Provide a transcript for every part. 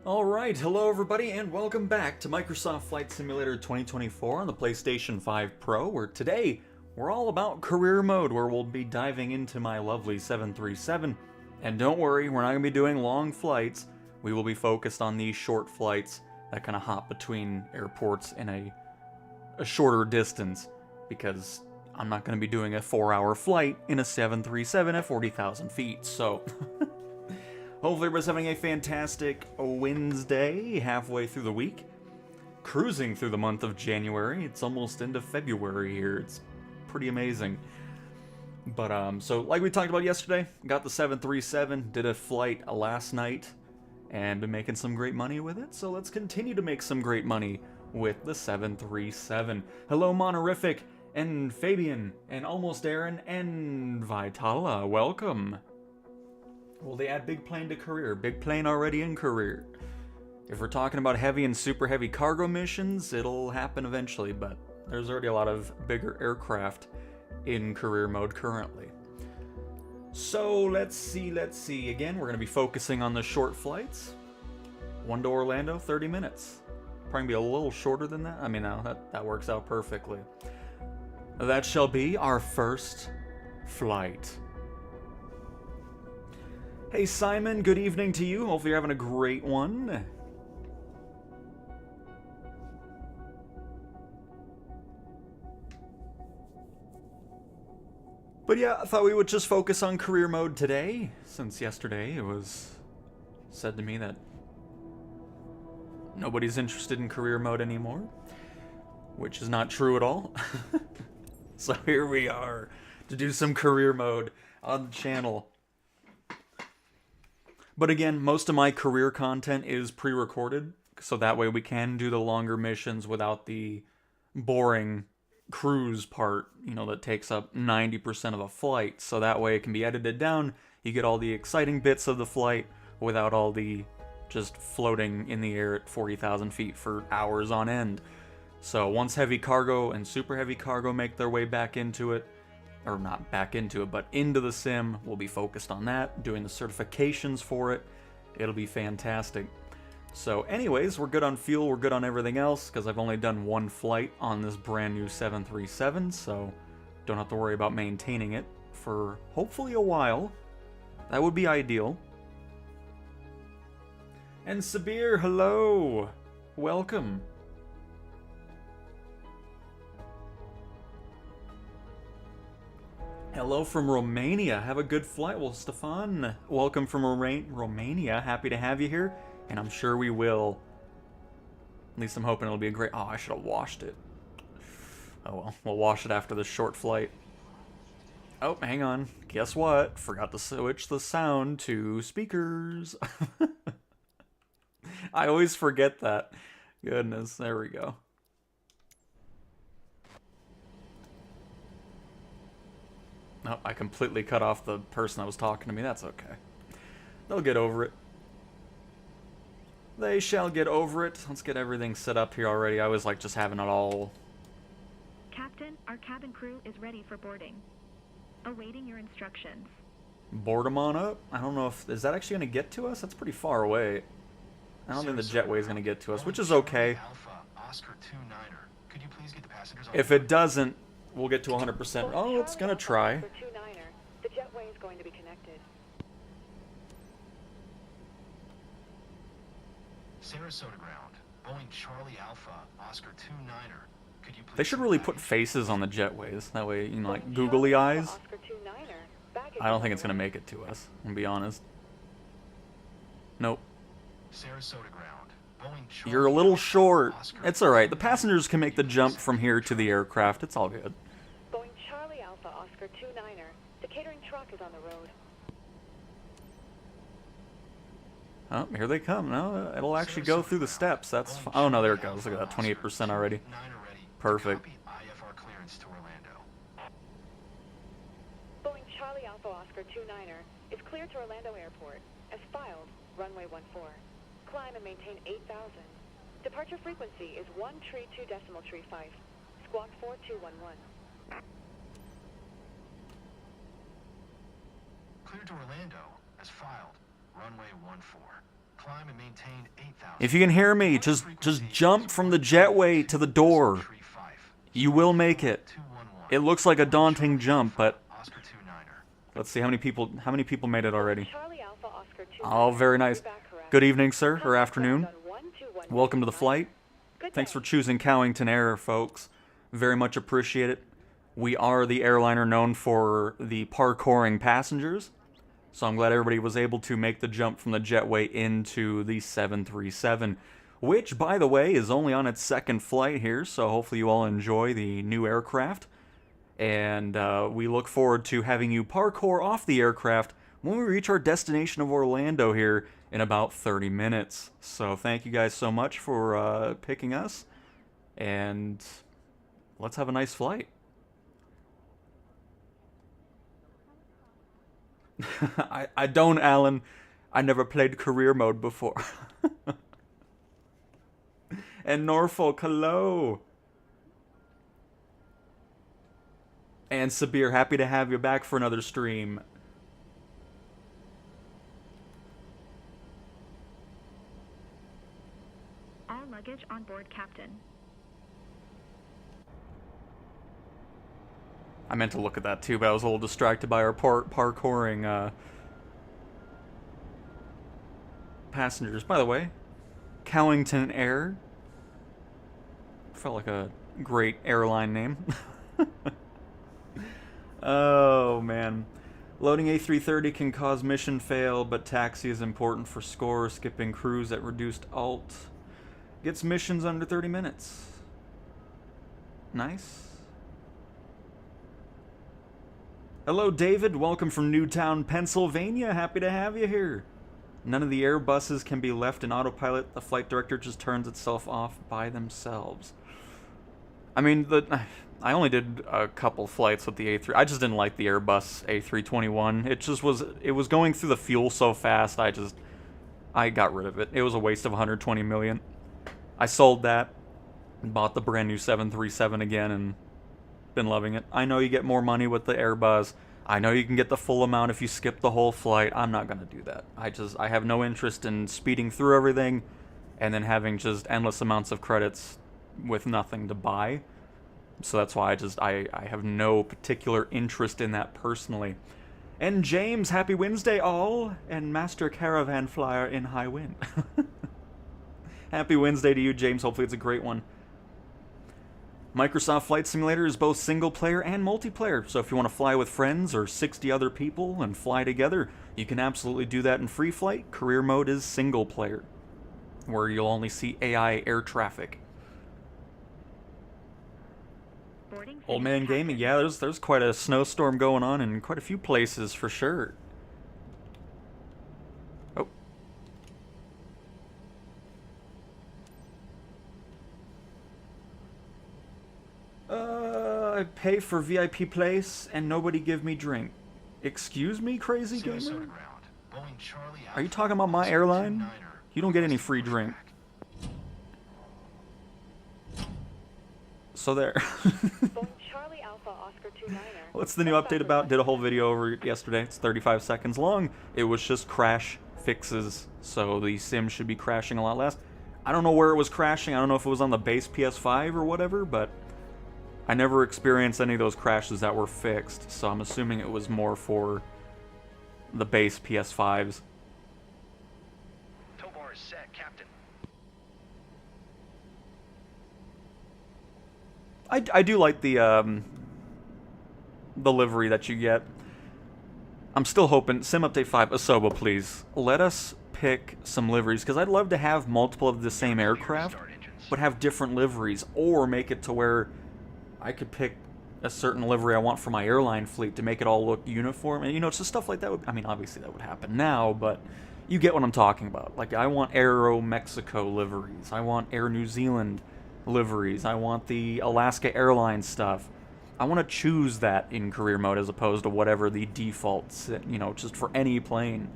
Alright, hello everybody and welcome back to Microsoft Flight Simulator 2024 on the PlayStation 5 Pro, where today we're all about career mode, where we'll be diving into my lovely 737. And don't worry, we're not going to be doing long flights. We will be focused on these short flights that kind of hop between airports in a shorter distance, because I'm not going to be doing a 4-hour flight in a 737 at 40,000 feet, so... Hopefully everybody's having a fantastic Wednesday, halfway through the week. Cruising through the month of January. It's almost into February here. It's pretty amazing. But, so like we talked about yesterday, got the 737, did a flight last night, and been making some great money with it. So let's continue to make some great money with the 737. Hello, Monorific, and Fabian, and Almost Aaron, and Vitala. Welcome. Will they add big plane to career? Big plane already in career. If we're talking about heavy and super heavy cargo missions, it'll happen eventually, but there's already a lot of bigger aircraft in career mode currently. So let's see. Again, we're going to be focusing on the short flights. 1 to Orlando, 30 minutes. Probably be a little shorter than that. I mean, no, that works out perfectly. That shall be our first flight. Hey Simon, good evening to you. Hopefully you're having a great one. But yeah, I thought we would just focus on career mode today, since yesterday it was said to me that nobody's interested in career mode anymore, which is not true at all. So here we are to do some career mode on the channel. But again, most of my career content is pre-recorded, so that way we can do the longer missions without the boring cruise part, you know, that takes up 90% of a flight. So that way it can be edited down, you get all the exciting bits of the flight without all the just floating in the air at 40,000 feet for hours on end. So once heavy cargo and super heavy cargo make their way back into it, or not back into it, but into the sim. We'll be focused on that, doing the certifications for it. It'll be fantastic. So anyways, we're good on fuel, we're good on everything else, because I've only done one flight on this brand new 737, so don't have to worry about maintaining it for hopefully a while. That would be ideal. And Sabir, hello! Welcome. Hello from Romania. Have a good flight. Well, Stefan, welcome from Romania. Happy to have you here, and I'm sure we will. At least I'm hoping it'll be a great... Oh, I should have washed it. Oh well, we'll wash it after this short flight. Oh, hang on. Guess what? Forgot to switch the sound to speakers. I always forget that. Goodness, there we go. Oh, I completely cut off the person that was talking to me. That's okay. They'll get over it. They shall get over it. Let's get everything set up here already. I always like just having it all... Captain, our cabin crew is ready for boarding. Awaiting your instructions. Board them on up? I don't know if... Is that actually going to get to us? That's pretty far away. I don't think the jetway is going to get to us, which is okay. If it doesn't, we'll get to 100%. Oh, it's going to try. The jetway is going to be connected. Sarasota ground. Boeing Charlie Alpha, Oscar 29er. Could you please... They should really put faces on the jetways. That way, you know, like googly eyes. I don't think it's going to make it to us, to be honest. Nope. Sarasota ground. Boeing Charlie You're a little Alpha, short. Oscar It's alright. The passengers can make the jump from here to the aircraft. It's all good. Boeing Charlie Alpha, Oscar 29er. The catering truck is on the road. Oh, here they come. No, it'll actually go through the steps. That's... Oh, no, there it goes. Look at that, 28% already. Perfect. IFR clearance to Orlando. Boeing Charlie Alpha, Oscar 29er is cleared to Orlando Airport. As filed, runway 14. Climb and maintain 8,000. Departure frequency is 132.35. Squawk 4211. Cleared to Orlando, as filed. Runway 14. Climb and maintain 8,000. If you can hear me, just jump from the jetway to the door. You will make it. It looks like a daunting jump, but Oscar 29er. let's see how many people made it already. Charlie Alpha Oscar 2 Oh, very nice. Good evening, sir, or afternoon. Welcome to the flight. Thanks for choosing Cowington Air, folks. Very much appreciate it. We are the airliner known for the parkouring passengers, so I'm glad everybody was able to make the jump from the jetway into the 737, which, by the way, is only on its second flight here, so hopefully you all enjoy the new aircraft. And we look forward to having you parkour off the aircraft when we reach our destination of Orlando here in about 30 minutes. So thank you guys so much for picking us, and let's have a nice flight. I don't, Alan. I never played career mode before. And Norfolk, hello. And Sabir, happy to have you back for another stream. All luggage on board, Captain. I meant to look at that too, but I was a little distracted by our parkouring passengers. By the way, Cowington Air. Felt like a great airline name. Oh, man. Loading A330 can cause mission fail, but taxi is important for score. Skipping cruise at reduced alt gets missions under 30 minutes. Nice. Hello, David. Welcome from Newtown, Pennsylvania. Happy to have you here. None of the Airbuses can be left in autopilot. The flight director just turns itself off by themselves. I mean, I only did a couple flights with the A3. I just didn't like the Airbus A321. It was going through the fuel so fast. I got rid of it. It was a waste of 120 million. I sold that and bought the brand new 737 again and been loving it. I know you get more money with the Airbus. I know you can get the full amount if you skip the whole flight. I'm not gonna do that. I have no interest in speeding through everything and then having just endless amounts of credits with nothing to buy. So that's why I have no particular interest in that personally. And James, happy Wednesday all, and Master Caravan Flyer in high wind. Happy Wednesday to you, James. Hopefully it's a great one. Microsoft Flight Simulator is both single player and multiplayer, so if you want to fly with friends or 60 other people and fly together, you can absolutely do that in free flight. Career mode is single player, where you'll only see AI air traffic. Old Man Gaming, yeah, there's quite a snowstorm going on in quite a few places for sure. Oh. I pay for VIP place and nobody give me drink. Excuse me, crazy gamer? Are you talking about my airline? You don't get any free drink. So there. Charlie Alpha Oscar 29er. What's the new update about? Did a whole video over yesterday. It's 35 seconds long. It was just crash fixes, so the sim should be crashing a lot less. I don't know where it was crashing. I don't know if it was on the base PS5 or whatever, but I never experienced any of those crashes that were fixed, so I'm assuming it was more for the base PS5s. Tow bar is set, Captain. I do like the livery that you get. I'm still hoping, Sim Update 5, Asobo, please, let us pick some liveries, because I'd love to have multiple of the same aircraft, but have different liveries, or make it to where I could pick a certain livery I want for my airline fleet to make it all look uniform. And, you know, it's just stuff like that. I mean, obviously that would happen now, but you get what I'm talking about. Like, I want Aero Mexico liveries. I want Air New Zealand liveries. I want the Alaska Airlines stuff. I want to choose that in career mode as opposed to whatever the defaults, you know, just for any plane.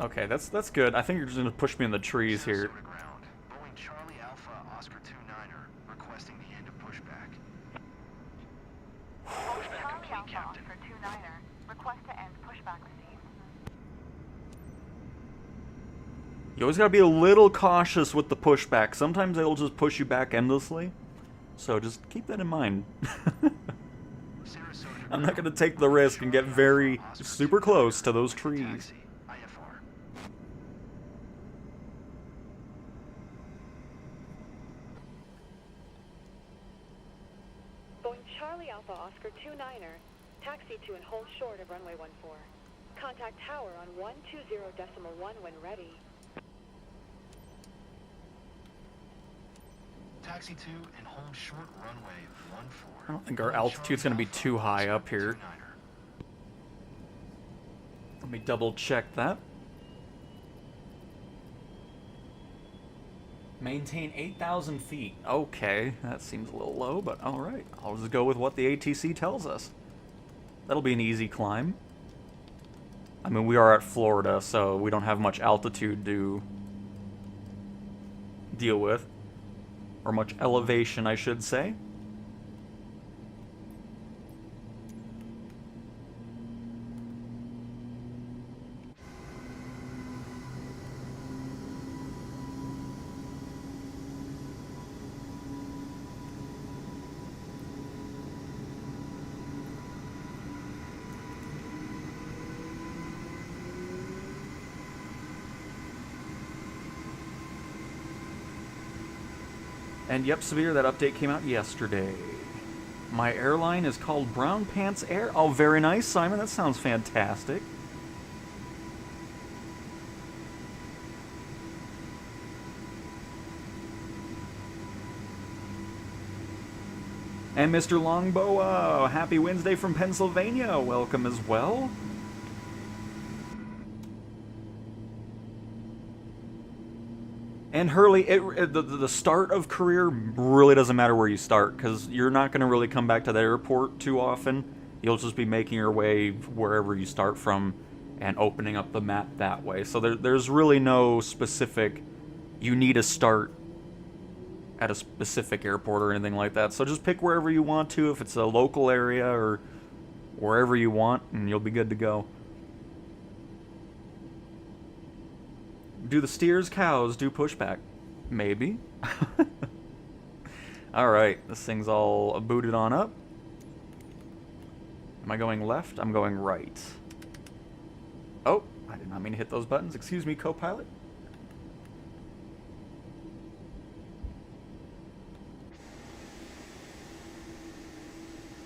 Okay, that's good. I think you're just gonna push me in the trees here. Sarasota ground. Boeing Charlie Alpha Oscar 29er requesting the end of pushback. Pushback complete, Captain. For 29er, request to end pushback received. You always gotta be a little cautious with the pushback. Sometimes they'll just push you back endlessly. So just keep that in mind. I'm not gonna take the risk and get very super close to those trees. Boeing Charlie Alpha Oscar 29er, taxi to and hold short of runway 14. Contact tower on 120.1 when ready. Taxi 2 and hold short runway 14. I don't think our altitude's gonna be too high up here. Let me double check that. Maintain 8,000 feet. Okay, that seems a little low, but alright. I'll just go with what the ATC tells us. That'll be an easy climb. I mean, we are at Florida, so we don't have much altitude to deal with. Or much elevation, I should say. And yep, Severe, that update came out yesterday. My airline is called Brown Pants Air. Oh, very nice, Simon. That sounds fantastic. And Mr. Longbow, happy Wednesday from Pennsylvania. Welcome as well. And Hurley, the start of career really doesn't matter where you start, because you're not going to really come back to the airport too often. You'll just be making your way wherever you start from and opening up the map that way. So there's really no specific, you need to start at a specific airport or anything like that. So just pick wherever you want to, if it's a local area or wherever you want, and you'll be good to go. Do the steers, cows do pushback? Maybe. Alright, this thing's all booted on up. Am I going left? I'm going right. Oh, I did not mean to hit those buttons. Excuse me, co-pilot.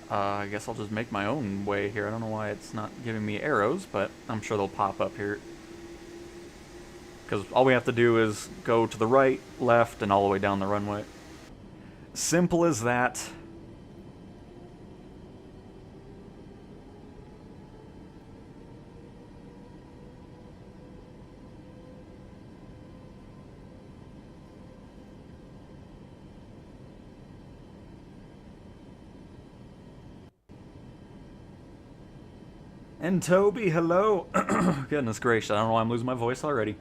I guess I'll just make my own way here. I don't know why it's not giving me arrows, but I'm sure they'll pop up here. Because all we have to do is go to the right, left, and all the way down the runway. Simple as that. And Toby, hello. Goodness gracious, I don't know why I'm losing my voice already.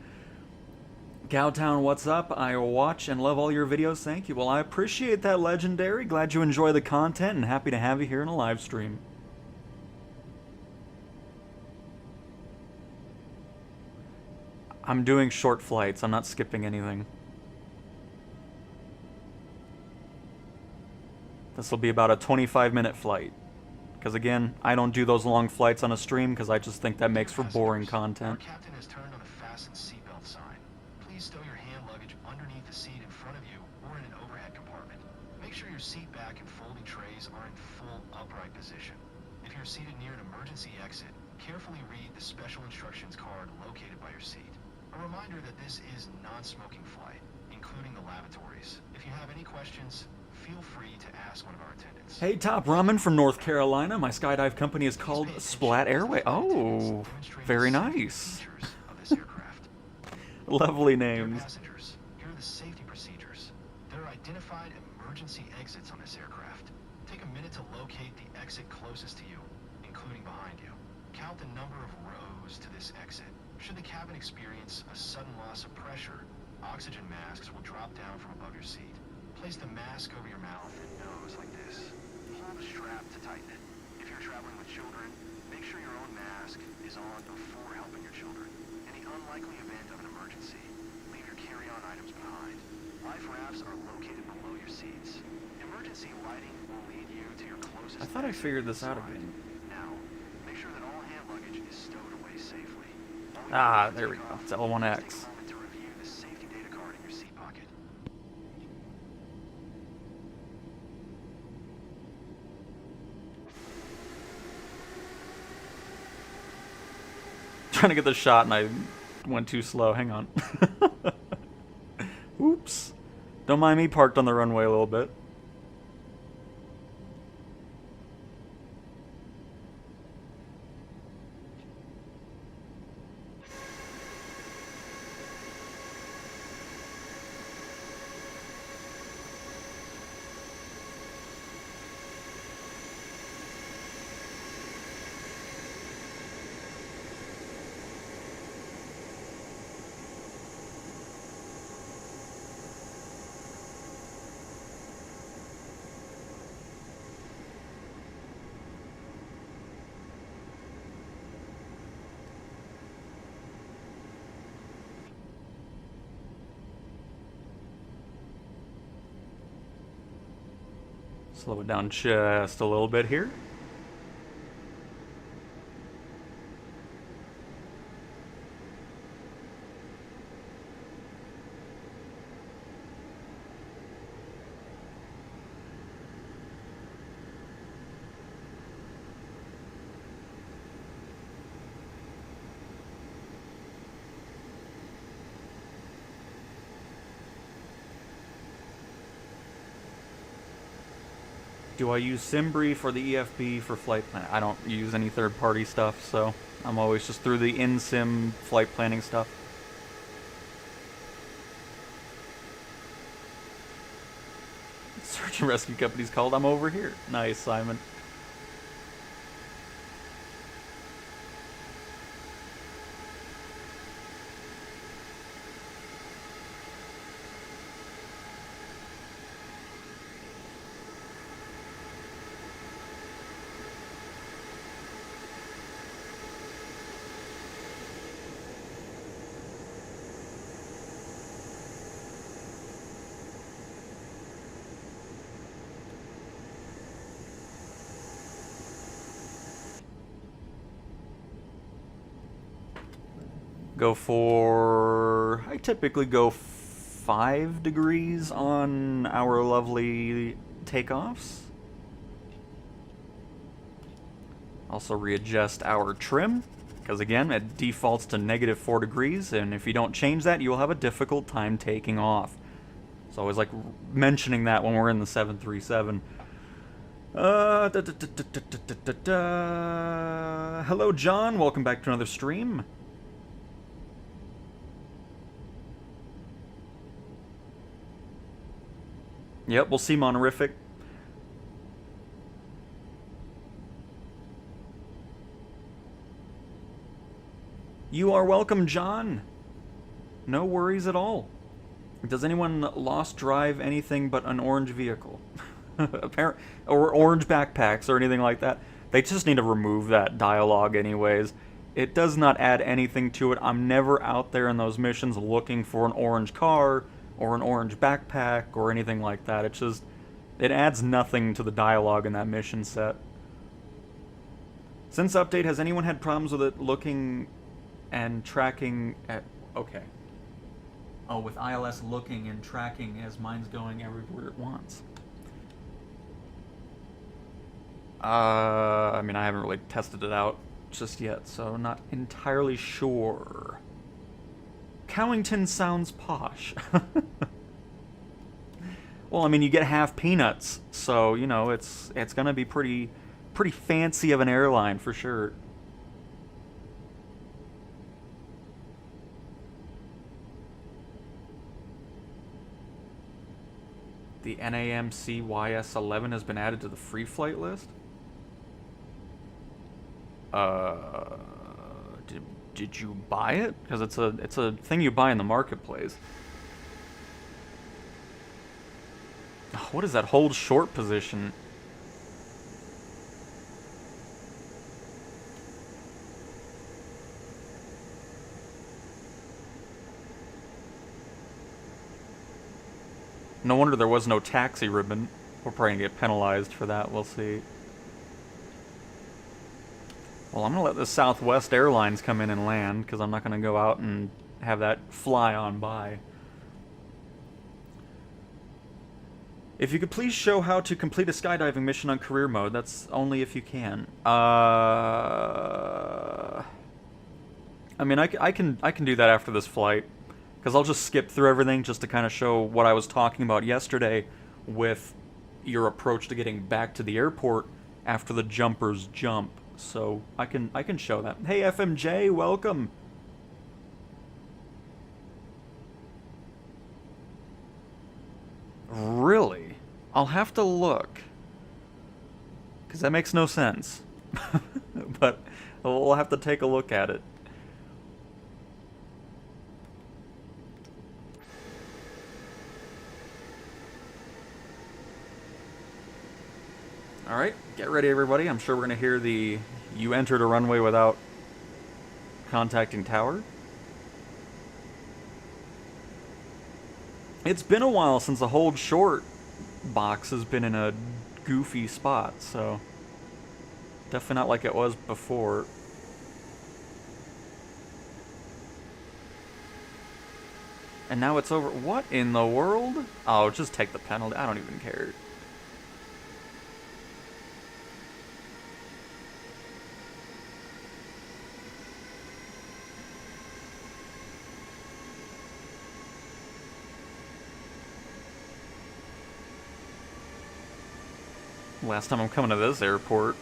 Cowtown, what's up? I watch and love all your videos, thank you. Well, I appreciate that, Legendary. Glad you enjoy the content and happy to have you here in a live stream. I'm doing short flights, I'm not skipping anything. This will be about a 25-minute flight. Because again, I don't do those long flights on a stream because I just think that makes for boring content. Our captain has turned on the fasten seatbelt sign. Please stow your hand luggage underneath the seat in front of you or in an overhead compartment. Make sure your seat back and folding trays are in full upright position. If you're seated near an emergency exit, carefully read the special instructions card located by your seat. A reminder that this is non-smoking flight, including the lavatories. If you have any questions, feel free to ask one of our attendants. Hey, Top Ramen from North Carolina. My skydive company is called Splat Airway. Oh, very nice. Lovely names. Passengers, here are the safety procedures. There are identified emergency exits on this aircraft. Take a minute to locate the exit closest to you, including behind you. Count the number of rows to this exit. Should the cabin experience a sudden loss of pressure, oxygen masks will drop down from above your seat. Place the mask over your mouth and nose like this. Pull the strap to tighten it. If you're traveling with children, make sure your own mask is on before helping your children. In the unlikely event of an emergency, leave your carry-on items behind. Life rafts are located below your seats. Emergency lighting will lead you to your closest. I thought I figured this out side. again. Now, make sure that all hand luggage is stowed away safely. Ah, there we go. It's Take L1X. a moment to review the safety data card in your seat pocket. Trying to get the shot and I went too slow. Hang on. Oops. Don't mind me parked on the runway a little bit. Slow it down just a little bit here. Do I use SimBrief or the EFB for flight plan? I don't use any third-party stuff, so I'm always just through the in-sim flight planning stuff. Search and rescue company's called. I'm over here. Nice, Simon. Go for... I typically go 5 degrees on our lovely takeoffs. Also readjust our trim, because again, it defaults to -4 degrees, and if you don't change that, you will have a difficult time taking off. So I always like mentioning that when we're in the 737. Hello, John. Welcome back to another stream. Yep, we'll see Monorific. You are welcome, John. No worries at all. Does anyone lost drive anything but an orange vehicle? Or orange backpacks or anything like that? They just need to remove that dialogue anyways. It does not add anything to it. I'm never out there in those missions looking for an orange car or an orange backpack or anything like that. It just, it adds nothing to the dialogue in that mission set. Since update, has anyone had problems with it looking and tracking at... Okay. Oh, with ILS looking and tracking as mine's going everywhere it wants. I mean, I haven't really tested it out just yet, so not entirely sure. Cowington sounds posh. Well, I mean, you get half peanuts, so, you know, it's gonna be pretty fancy of an airline for sure. The NAMC YS11 has been added to the free flight list? did you buy it? Because it's a thing you buy in the marketplace. Oh, what is that? Hold short position. No wonder there was no taxi ribbon. We're probably gonna get penalized for that, we'll see. Well, I'm gonna let the Southwest Airlines come in and land, because I'm not gonna go out and have that fly on by. If you could please show how to complete a skydiving mission on career mode, that's only if you can. I mean, I can do that after this flight. Because I'll just skip through everything just to kind of show what I was talking about yesterday with your approach to getting back to the airport after the jumpers jump. So I can show that. Hey FMJ, welcome. Really? I'll have to look. Because that makes no sense. But we'll have to take a look at it. Alright, get ready everybody. I'm sure we're going to hear the "you entered a runway without contacting tower." It's been a while since the hold short box has been in a goofy spot, so definitely not like it was before. And now it's over. What in the world? Oh, just take the penalty. I don't even care. Last time I'm coming to this airport.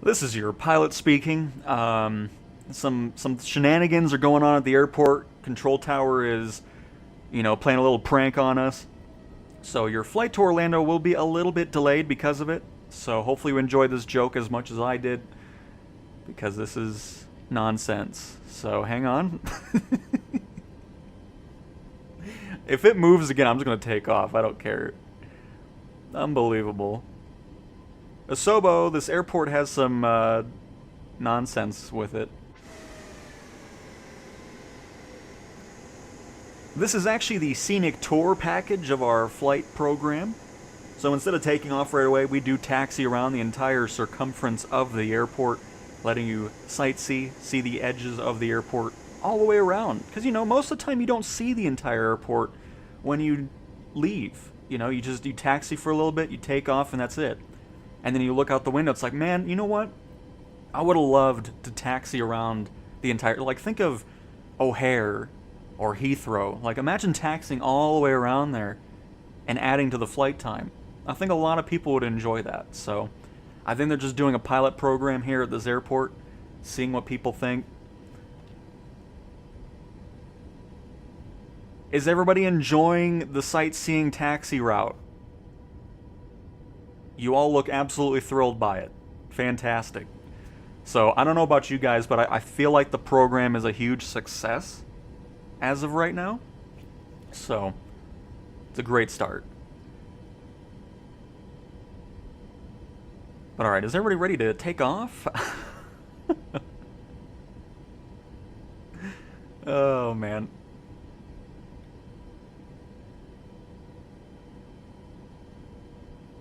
This is your pilot speaking. Some shenanigans are going on at the airport. Control tower is, you know, playing a little prank on us. So your flight to Orlando will be a little bit delayed because of it. So hopefully you enjoyed this joke as much as I did, because this is nonsense. So hang on. If it moves again, I'm just going to take off. I don't care. Unbelievable. Asobo, this airport has some nonsense with it. This is actually the scenic tour package of our flight program. So instead of taking off right away, we do taxi around the entire circumference of the airport, letting you sightsee, see the edges of the airport all the way around. Because, you know, most of the time you don't see the entire airport when you leave. You know, you taxi for a little bit, you take off, and that's it. And then you look out the window, it's like, man, you know what? I would have loved to taxi around the entire... Like, think of O'Hare or Heathrow. Like, imagine taxiing all the way around there and adding to the flight time. I think a lot of people would enjoy that. So, I think they're just doing a pilot program here at this airport, seeing what people think. Is everybody enjoying the sightseeing taxi route? You all look absolutely thrilled by it. Fantastic. So, I don't know about you guys, but I feel like the program is a huge success as of right now. So, it's a great start. But alright, is everybody ready to take off? Oh, man.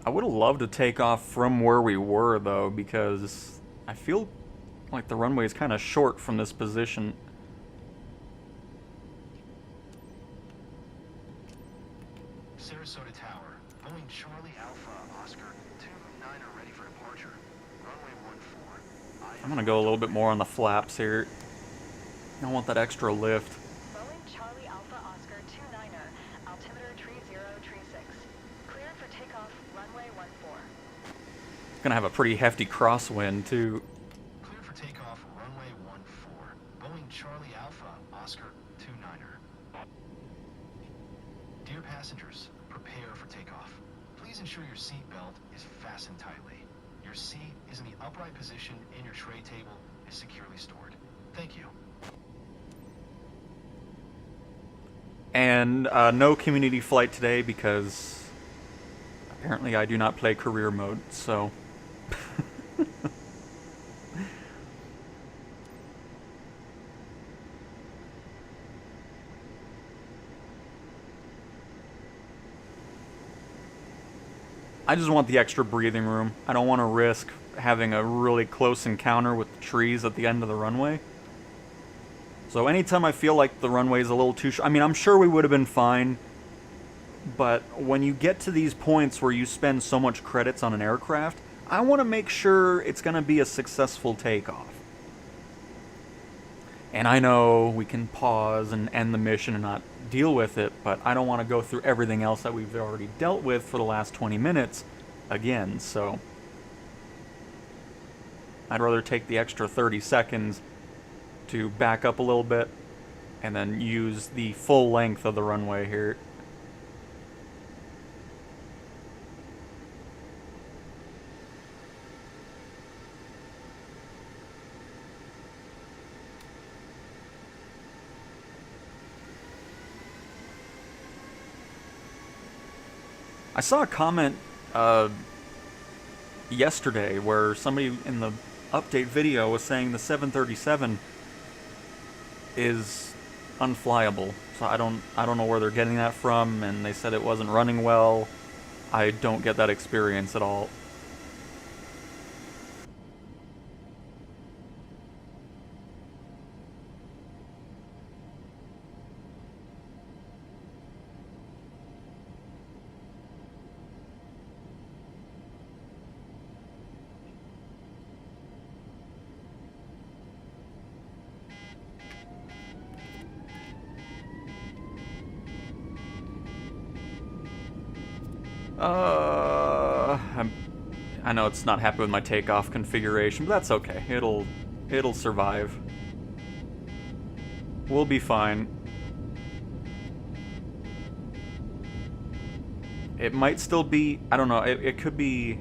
I would have loved to take off from where we were, though, because I feel like the runway is kind of short from this position. Sarasota Tower, Boeing Charlie Alpha, Oscar 29er ready for departure. Runway 14. I'm going to go a little bit more on the flaps here. I don't want that extra lift. Boeing Charlie Alpha Oscar 29er, altimeter 3036. Cleared for takeoff, runway 14. Going to have a pretty hefty crosswind, too. Clear for takeoff, runway 14. Boeing Charlie Alpha, Oscar 29er. Dear passengers, prepare for takeoff. Please ensure your seat belt is fastened tightly. Your seat is in the upright position and your tray table is securely stored. Thank you. And no community flight today because apparently I do not play career mode, so... I just want the extra breathing room. I don't want to risk having a really close encounter with the trees at the end of the runway. So anytime I feel like the runway is a little too short, I mean, I'm sure we would have been fine, but when you get to these points where you spend so much credits on an aircraft, I want to make sure it's going to be a successful takeoff. And I know we can pause and end the mission and not deal with it, but I don't want to go through everything else that we've already dealt with for the last 20 minutes again, so I'd rather take the extra 30 seconds to back up a little bit and then use the full length of the runway here. I saw a comment yesterday where somebody in the update video was saying the 737 is unflyable. So I don't know where they're getting that from, and they said it wasn't running well. I don't get that experience at all. I know it's not happy with my takeoff configuration, but that's okay. It'll survive. We'll be fine. It might still be, I don't know, it could be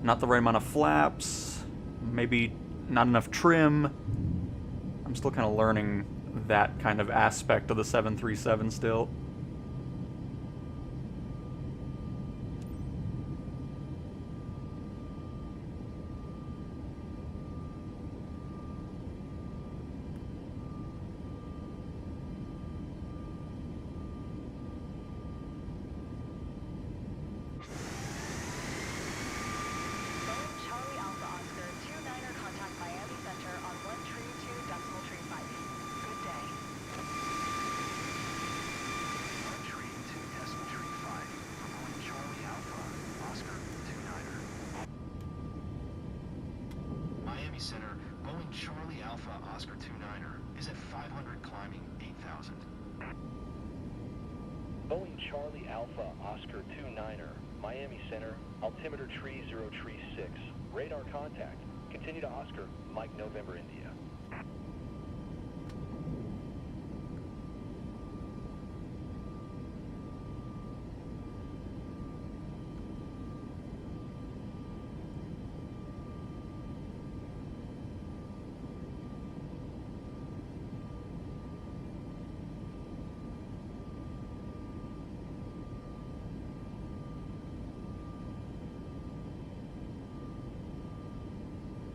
not the right amount of flaps, maybe not enough trim. I'm still kind of learning that kind of aspect of the 737 still. Center, Boeing Charlie Alpha Oscar 29er is at 500 climbing 8,000. Boeing Charlie Alpha Oscar 29er, Miami Center, altimeter tree 0 tree 6, radar contact, continue to Oscar, Mike November India.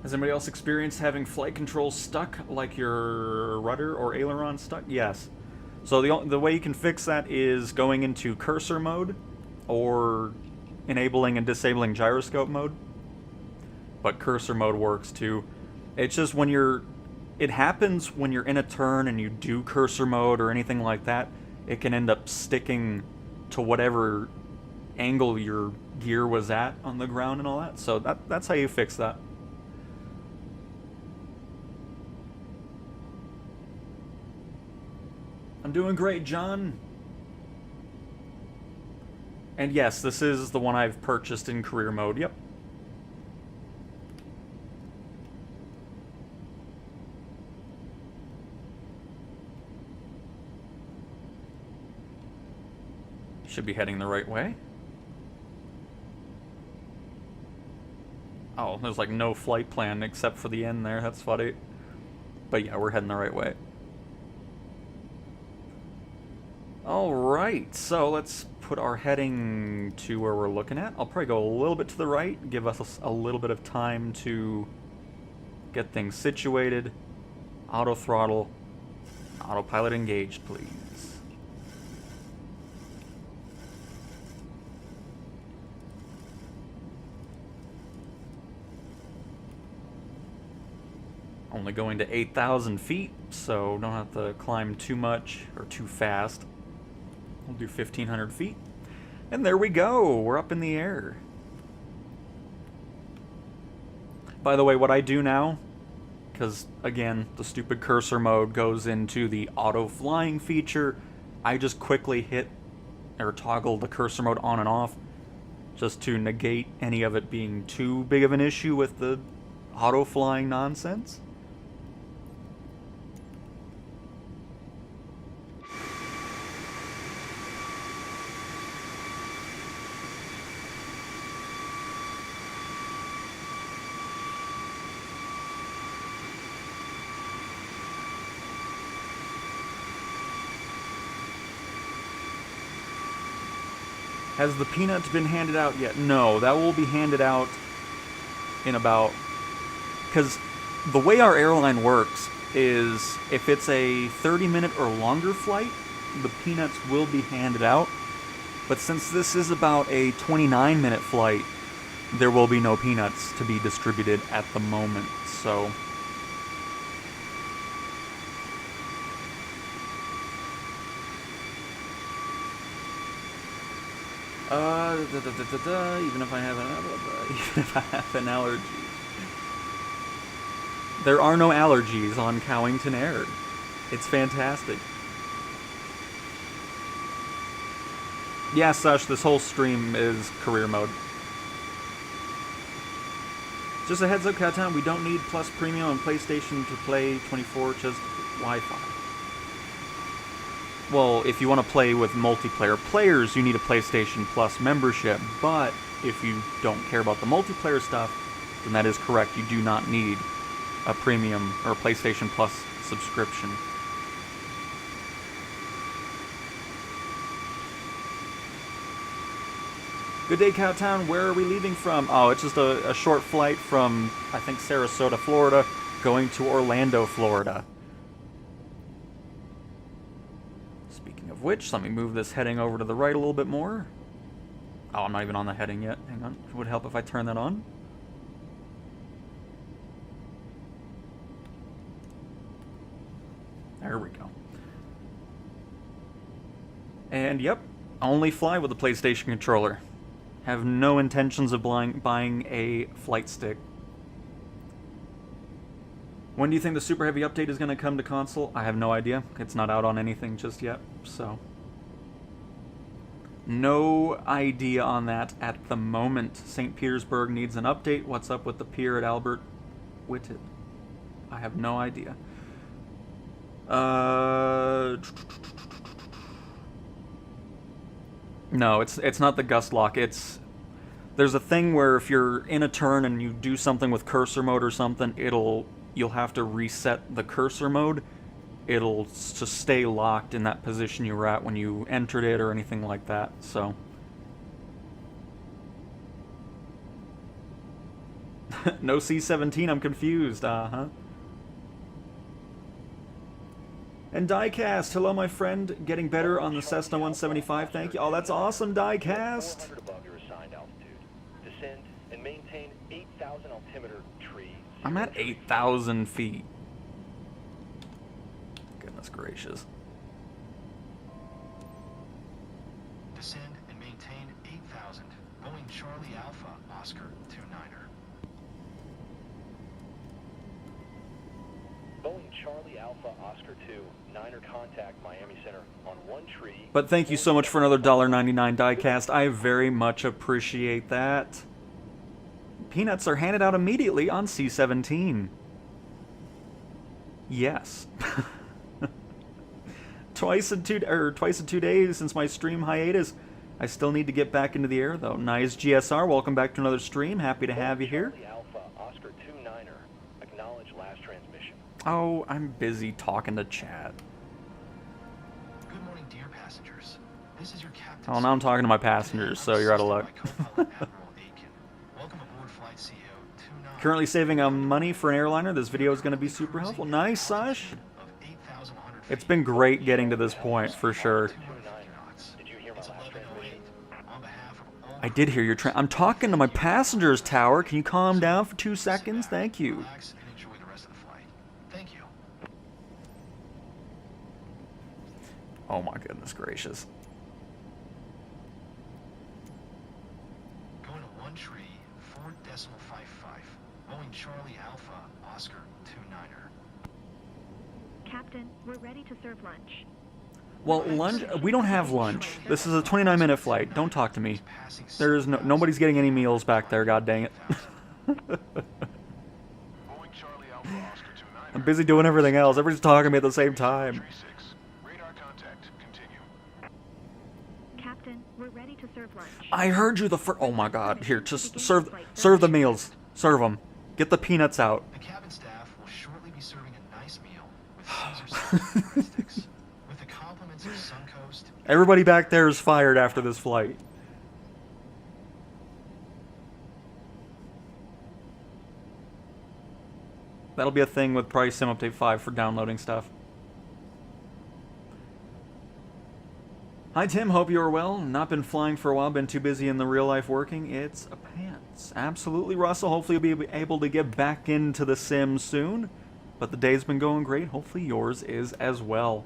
Has anybody else experienced having flight controls stuck, like your rudder or aileron stuck? Yes. So the way you can fix that is going into cursor mode, or enabling and disabling gyroscope mode. But cursor mode works too. It's just when it happens when you're in a turn and you do cursor mode or anything like that, it can end up sticking to whatever angle your gear was at on the ground and all that. So that's how you fix that. I'm doing great, John. And yes, this is the one I've purchased in career mode. Yep. Should be heading the right way. Oh, there's like no flight plan except for the end there. That's funny. But yeah, we're heading the right way. Alright, so let's put our heading to where we're looking at. I'll probably go a little bit to the right, give us a little bit of time to get things situated. Auto throttle. Autopilot engaged, please. Only going to 8,000 feet, so don't have to climb too much or too fast. We'll do 1,500 feet. And there we go, we're up in the air. By the way, what I do now, because again, the stupid cursor mode goes into the auto flying feature, I just quickly hit or toggle the cursor mode on and off just to negate any of it being too big of an issue with the auto flying nonsense. Has the peanuts been handed out yet? No, that will be handed out in about... Because the way our airline works is if it's a 30-minute or longer flight, the peanuts will be handed out. But since this is about a 29-minute flight, there will be no peanuts to be distributed at the moment, so... even if I have an allergy. There are no allergies on Cowington Air. It's fantastic. Yeah, Sush, this whole stream is career mode. Just a heads up, Cowtown, we don't need Plus Premium on PlayStation to play 24, just Wi-Fi. Well, if you want to play with multiplayer players, you need a PlayStation Plus membership, but if you don't care about the multiplayer stuff, then that is correct. You do not need a premium or a PlayStation Plus subscription. Good day, Cowtown. Where are we leaving from? Oh, it's just a short flight from, I think, Sarasota, Florida, going to Orlando, Florida. Of which, let me move this heading over to the right a little bit more. Oh, I'm not even on the heading yet. Hang on. It would help if I turn that on. There we go. And yep, only fly with a PlayStation controller. Have no intentions of buying a flight stick. When do you think the Super Heavy update is going to come to console? I have no idea. It's not out on anything just yet, so... No idea on that at the moment. St. Petersburg needs an update. What's up with the pier at Albert Whitted? I have no idea. No, it's not the gust lock. There's a thing where if you're in a turn and you do something with cursor mode or something, you'll have to reset the cursor mode. It'll just stay locked in that position you were at when you entered it or anything like that, so. No C-17, I'm confused, uh-huh. And Diecast, hello my friend, getting better on the Cessna 175, thank you. Oh, that's awesome, Diecast! 400 above your assigned altitude. Descend and maintain 8,000 altimeter trees. I'm at 8,000 feet. Goodness gracious. Descend and maintain 8,000. Boeing Charlie Alpha, Oscar 29er. Boeing Charlie Alpha, Oscar 2, Niner contact Miami Center on one tree. But thank you so much for another $1.99 Diecast. I very much appreciate that. Peanuts are handed out immediately on C-17. Yes. twice in 2 days since my stream hiatus. I still need to get back into the air, though. Nice GSR, welcome back to another stream. Happy to have you here. Charlie Alpha, Oscar 29er. Acknowledge last transmission. Oh, I'm busy talking to chat. Good morning, dear passengers. This is your captain. Oh, now I'm talking to my passengers, so you're out of luck. Welcome aboard Flight CO29. Currently saving money for an airliner. This video is going to be super helpful. Nice, Sash. It's been great getting to this point, for sure. Did you hear my last transmission? I did hear your I'm talking to my passengers, Tower. Can you calm down for 2 seconds? Thank you. Relax and enjoy the rest of the flight. Thank you. Oh my goodness gracious. Going to 1 tree, 4.55. Boeing Charlie Alpha, Oscar 29er. Captain, we're ready to serve lunch. Well, lunch? We don't have lunch. This is a 29-minute flight. Don't talk to me. There is nobody's getting any meals back there. God dang it. I'm busy doing everything else. Everybody's talking to me at the same time. Captain, we're ready to serve lunch. I heard you the first. Oh my God! Here, just serve the meals. Serve them. Get the peanuts out. The cabin staff will shortly be serving a nice meal with Caesar salad and breadsticks. With the compliments of Suncoast. Everybody back there is fired after this flight. That'll be a thing with Price Sim Update 5 for downloading stuff. Hi Tim, hope you are well. Not been flying for a while, been too busy in the real life working. It's a pants. Absolutely, Russell. Hopefully you'll be able to get back into the sim soon. But the day's been going great. Hopefully yours is as well.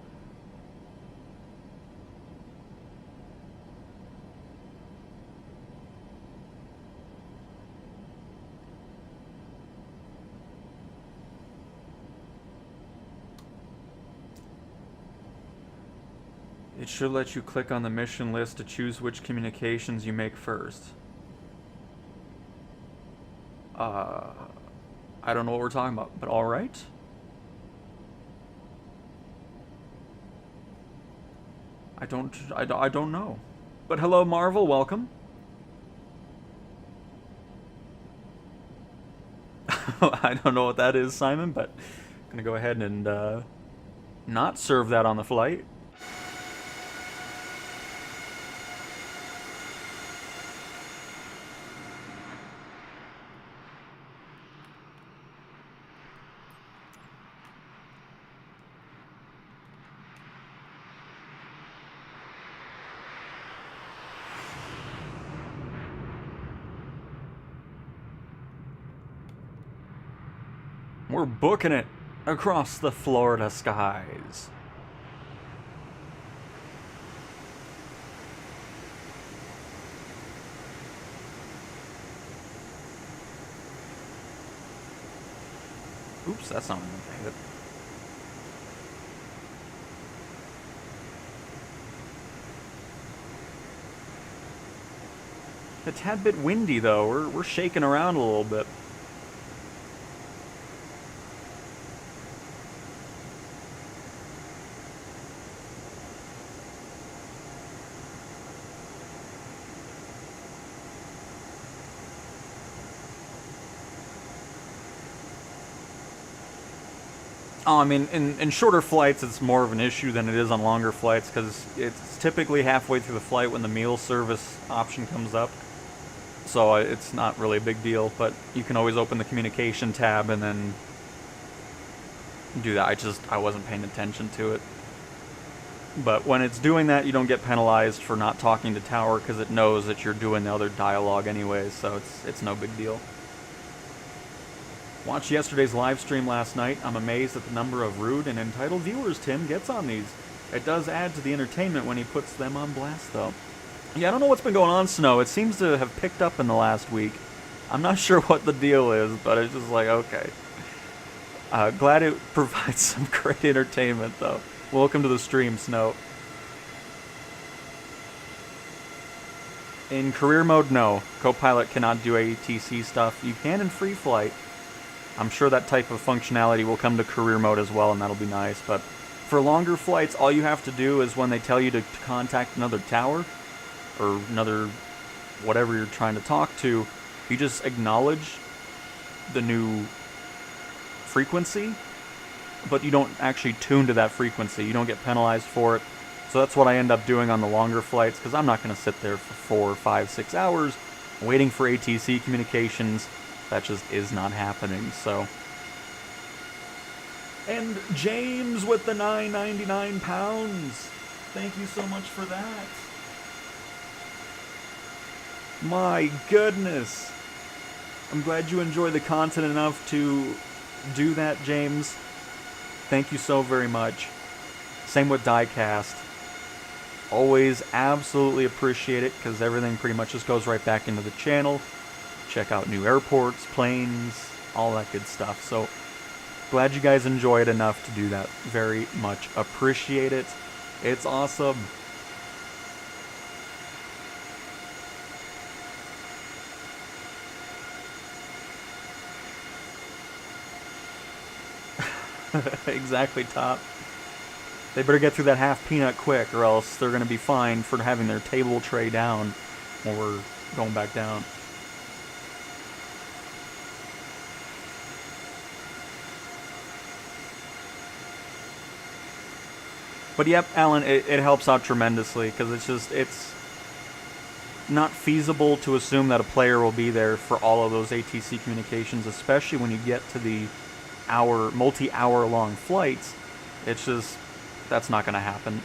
It should let you click on the mission list to choose which communications you make first. I don't know what we're talking about, but alright. I don't know. But hello Marvel, welcome. I don't know what that is, Simon, but I'm gonna go ahead and not serve that on the flight. We're booking it across the Florida skies. Oops, that's not what I hit. A tad bit windy though. We're shaking around a little bit. Oh, I mean, in shorter flights, it's more of an issue than it is on longer flights, because it's typically halfway through the flight when the meal service option comes up. So it's not really a big deal, but you can always open the communication tab and then do that. I wasn't paying attention to it. But when it's doing that, you don't get penalized for not talking to Tower, because it knows that you're doing the other dialogue anyways, so it's no big deal. Watched yesterday's live stream last night. I'm amazed at the number of rude and entitled viewers Tim gets on these. It does add to the entertainment when he puts them on blast, though. Yeah, I don't know what's been going on, Snow. It seems to have picked up in the last week. I'm not sure what the deal is, but it's just like, okay. Glad it provides some great entertainment, though. Welcome to the stream, Snow. In career mode, no. Copilot cannot do ATC stuff. You can in free flight. I'm sure that type of functionality will come to career mode as well, and that'll be nice. But for longer flights, all you have to do is when they tell you to contact another tower, or another whatever you're trying to talk to, you just acknowledge the new frequency, but you don't actually tune to that frequency. You don't get penalized for it. So that's what I end up doing on the longer flights, because I'm not going to sit there for 4, 5, 6 hours waiting for ATC communications. That just is not happening, so. And James with the 9.99 pounds. Thank you so much for that. My goodness. I'm glad you enjoy the content enough to do that, James. Thank you so very much. Same with Diecast. Always absolutely appreciate it, because everything pretty much just goes right back into the channel. Check out new airports, planes, all that good stuff. So, glad you guys enjoy it enough to do that. Very much appreciate it. It's awesome. Exactly, Top. They better get through that half peanut quick, or else they're going to be fined for having their table tray down when we're going back down. But yep, Alan, it helps out tremendously, because it's not feasible to assume that a player will be there for all of those ATC communications, especially when you get to the multi-hour long flights. It's just, that's not going to happen.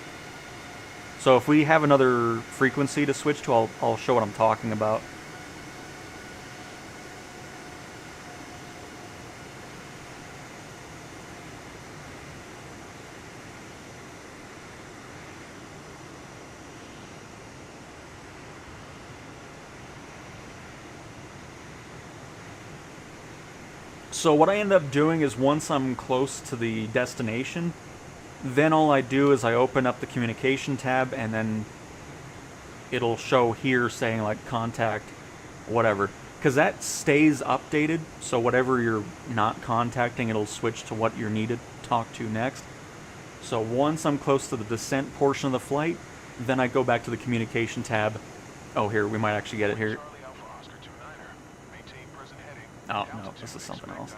So if we have another frequency to switch to, I'll show what I'm talking about. So what I end up doing is, once I'm close to the destination, then all I do is I open up the communication tab, and then it'll show here saying like contact whatever, because that stays updated. So whatever you're not contacting, it'll switch to what you're needed to talk to next. So once I'm close to the descent portion of the flight, then I go back to the communication tab. Oh, here, we might actually get it here. Oh, no, this is something else.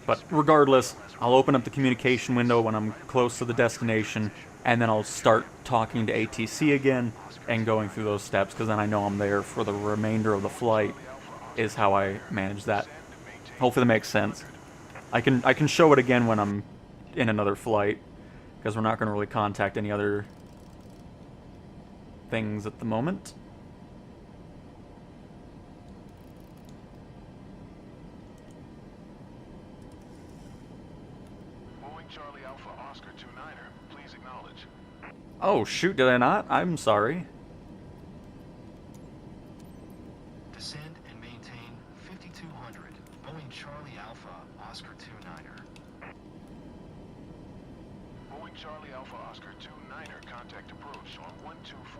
But regardless, I'll open up the communication window when I'm close to the destination, and then I'll start talking to ATC again and going through those steps, because then I know I'm there for the remainder of the flight, is how I manage that. Hopefully that makes sense. I can show it again when I'm in another flight, because we're not going to really contact any other things at the moment. Charlie Alpha Oscar 29er, please acknowledge. Oh shoot, did I not? I'm sorry. Descend and maintain 5200. Boeing Charlie Alpha Oscar 29er. Boeing Charlie Alpha Oscar 29er, contact approach on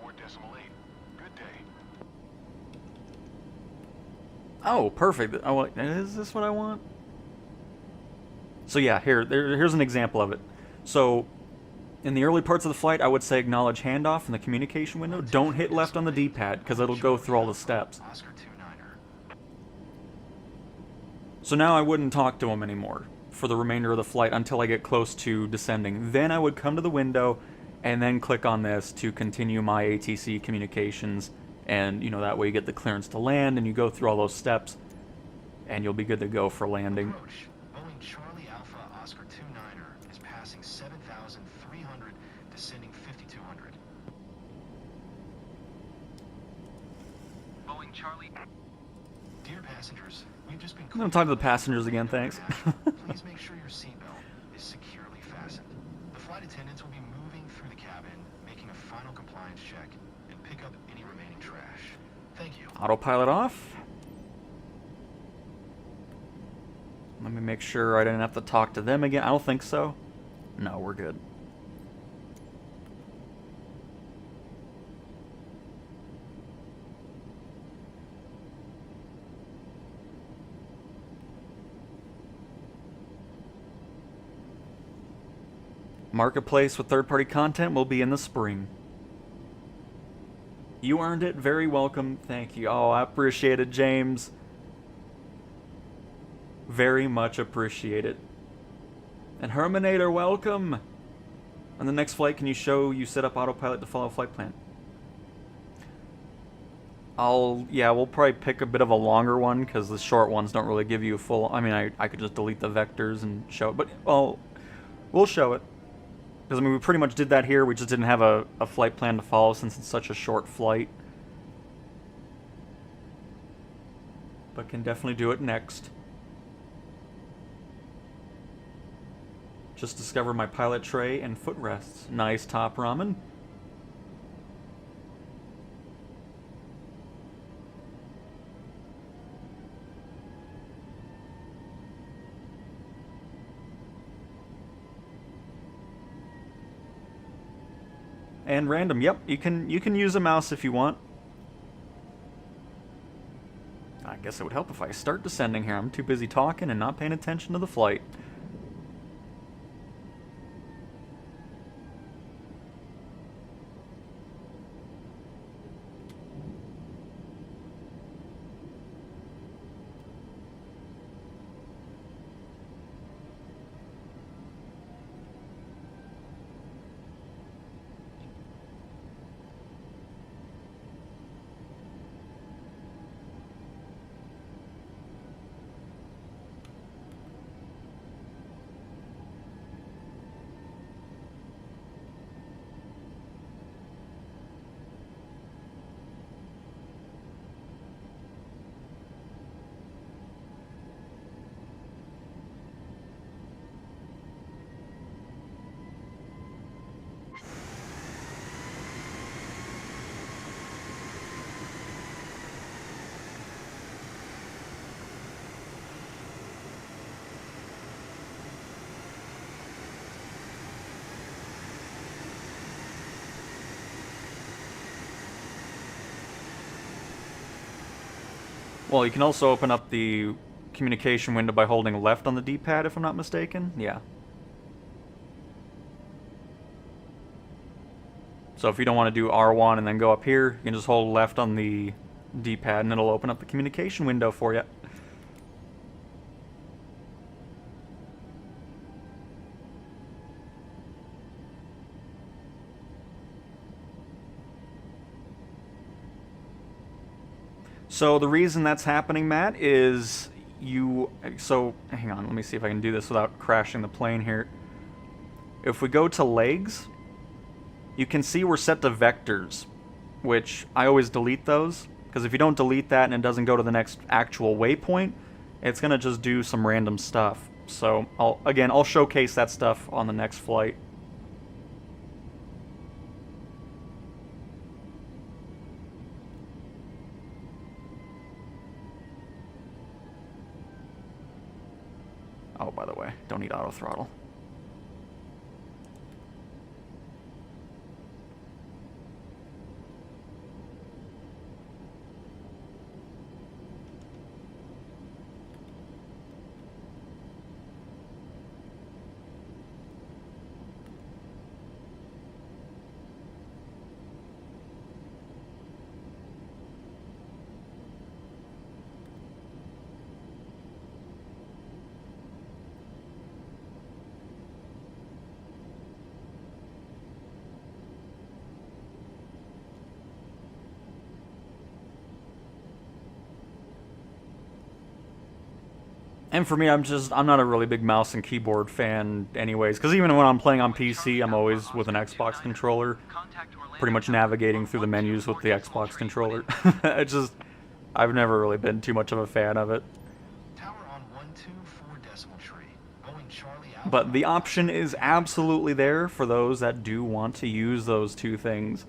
124.8. Good day. Oh, perfect. Oh, is this what I want? So yeah, here's an example of it. So, in the early parts of the flight, I would say acknowledge handoff in the communication window. Don't hit left on the D-pad, because it'll go through all the steps. So now I wouldn't talk to him anymore for the remainder of the flight until I get close to descending. Then I would come to the window and then click on this to continue my ATC communications. And, you know, that way you get the clearance to land, and you go through all those steps, and you'll be good to go for landing. Boeing Charlie Alpha Oscar 29er is passing 7,300, descending 5,200. Boeing Charlie. Dear passengers, we've just been. I'm gonna talk to the passengers again, thanks. Please make sure your seatbelt is securely fastened. The flight attendants will be moving through the cabin, making a final compliance check, and pick up any remaining trash. Thank you. Autopilot off. Let me make sure I didn't have to talk to them again. I don't think so. No, we're good. Marketplace with third-party content will be in the spring. You earned it. Very welcome. Thank you. Oh, I appreciate it, James. Very much appreciate it. And Herminator, welcome. On the next flight, can you show you set up autopilot to follow flight plan? Yeah, we'll probably pick a bit of a longer one, because the short ones don't really give you a full... I mean, I could just delete the vectors and show it, but, well, we'll show it. Because, I mean, we pretty much did that here, we just didn't have a flight plan to follow since it's such a short flight. But can definitely do it next. Just discovered my pilot tray and footrests. Nice, Top Ramen. And random, yep, you can use a mouse if you want. I guess it would help if I start descending here. I'm too busy talking and not paying attention to the flight. Well, you can also open up the communication window by holding left on the D-pad, if I'm not mistaken. Yeah. So if you don't want to do R1 and then go up here, you can just hold left on the D-pad and it'll open up the communication window for you. So the reason that's happening, Matt, is so hang on, let me see if I can do this without crashing the plane here. If we go to legs, you can see we're set to vectors, which I always delete those, because if you don't delete that and it doesn't go to the next actual waypoint, it's going to just do some random stuff. So I'll showcase that stuff on the next flight. Oh, by the way, don't need auto throttle. And for me, I'm not a really big mouse and keyboard fan anyways, because even when I'm playing on PC, I'm always with an Xbox controller, pretty much navigating through the menus with the Xbox controller. I've never really been too much of a fan of it. But the option is absolutely there for those that do want to use those two things.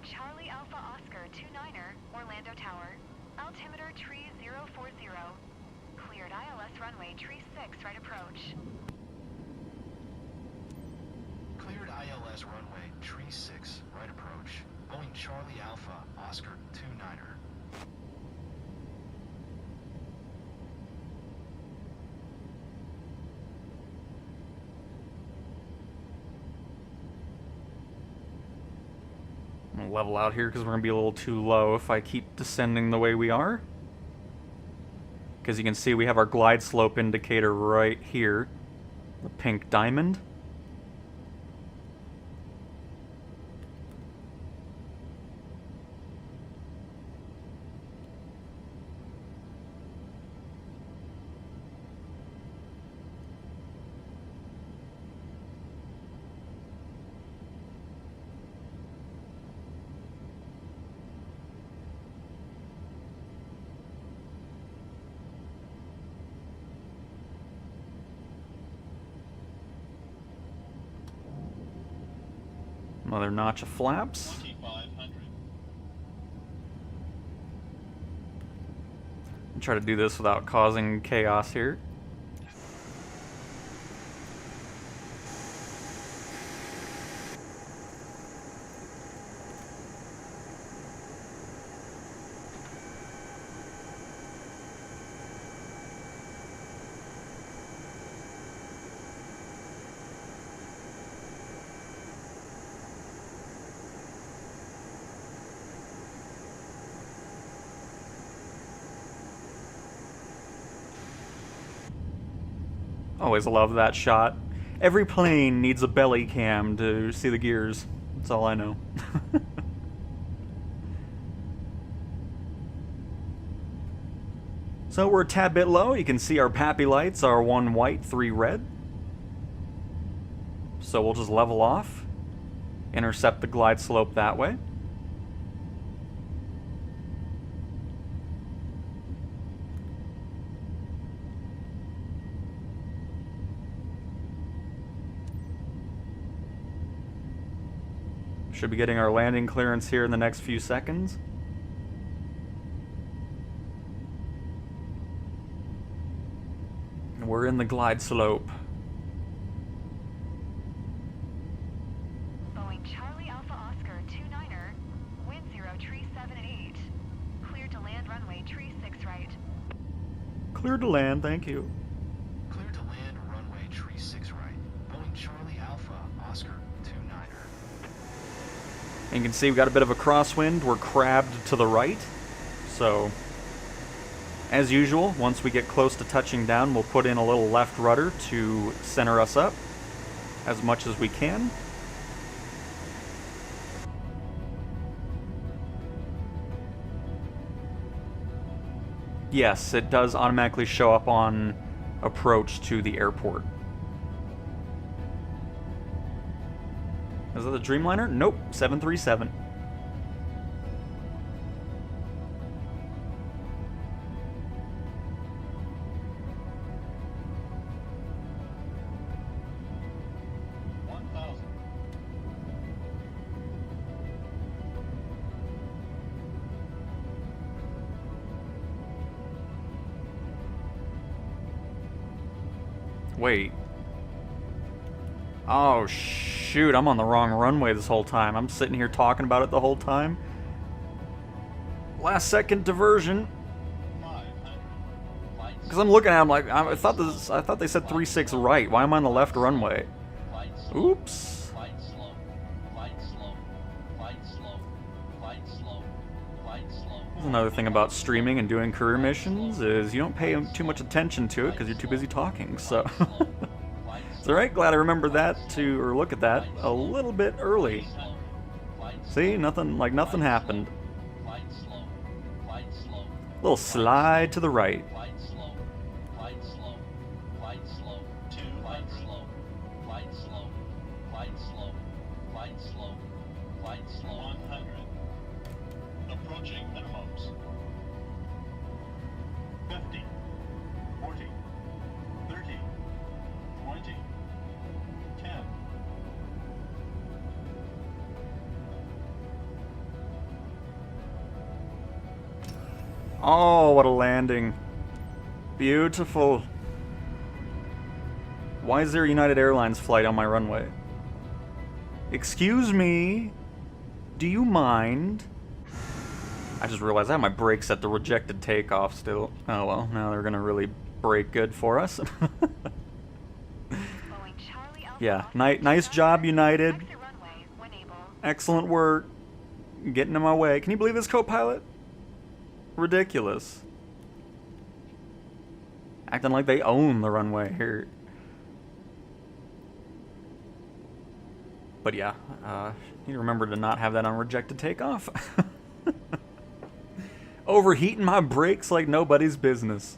Charlie Alpha Oscar 29er, Orlando Tower. Altimeter tree 040. Cleared ILS runway tree 6 right approach. Cleared ILS runway, tree 6, right approach. Boeing Charlie Alpha, Oscar 29er. I'm gonna level out here because we're gonna be a little too low if I keep descending the way we are. Because you can see we have our glide slope indicator right here, the pink diamond. Another notch of flaps. 2500. Try to do this without causing chaos here. Always love that shot. Every plane needs a belly cam to see the gears. That's all I know. So we're a tad bit low. You can see our pappy lights are 1 white, 3 red. So we'll just level off, intercept the glide slope that way. Should be getting our landing clearance here in the next few seconds. And we're in the glide slope. Boeing Charlie Alpha Oscar 29er, wind 0, tree 7 and 8. Clear to land runway, tree 6 right. Clear to land, thank you. Cleared to land runway, tree 6 right. Boeing Charlie Alpha, Oscar 29er. And you can see we've got a bit of a crosswind. We're crabbed to the right. So, as usual, once we get close to touching down, we'll put in a little left rudder to center us up as much as we can. Yes, it does automatically show up on approach to the airport. Is that the Dreamliner? Nope, 737. Wait. Oh, shoot, I'm on the wrong runway this whole time. I'm sitting here talking about it the whole time. Last second diversion. Because I'm looking at them like, I thought they said 36 right. Why am I on the left runway? Oops. That's another thing about streaming and doing career missions is you don't pay too much attention to it because you're too busy talking, so... It's alright, glad I remembered that or look at that a little bit early. See, nothing happened. Little slide to the right. Approaching minimums. 50, 40, 30, 20, 10. Oh, what a landing. Beautiful. Why is there a United Airlines flight on my runway? Excuse me. Do you mind? I just realized I have my brakes at the rejected takeoff still. Oh well, now they're gonna really brake good for us. Yeah, nice job, United. Excellent work. Getting in my way. Can you believe this, co-pilot? Ridiculous. Acting like they own the runway here. But yeah, need to remember to not have that on rejected takeoff. Overheating my brakes like nobody's business.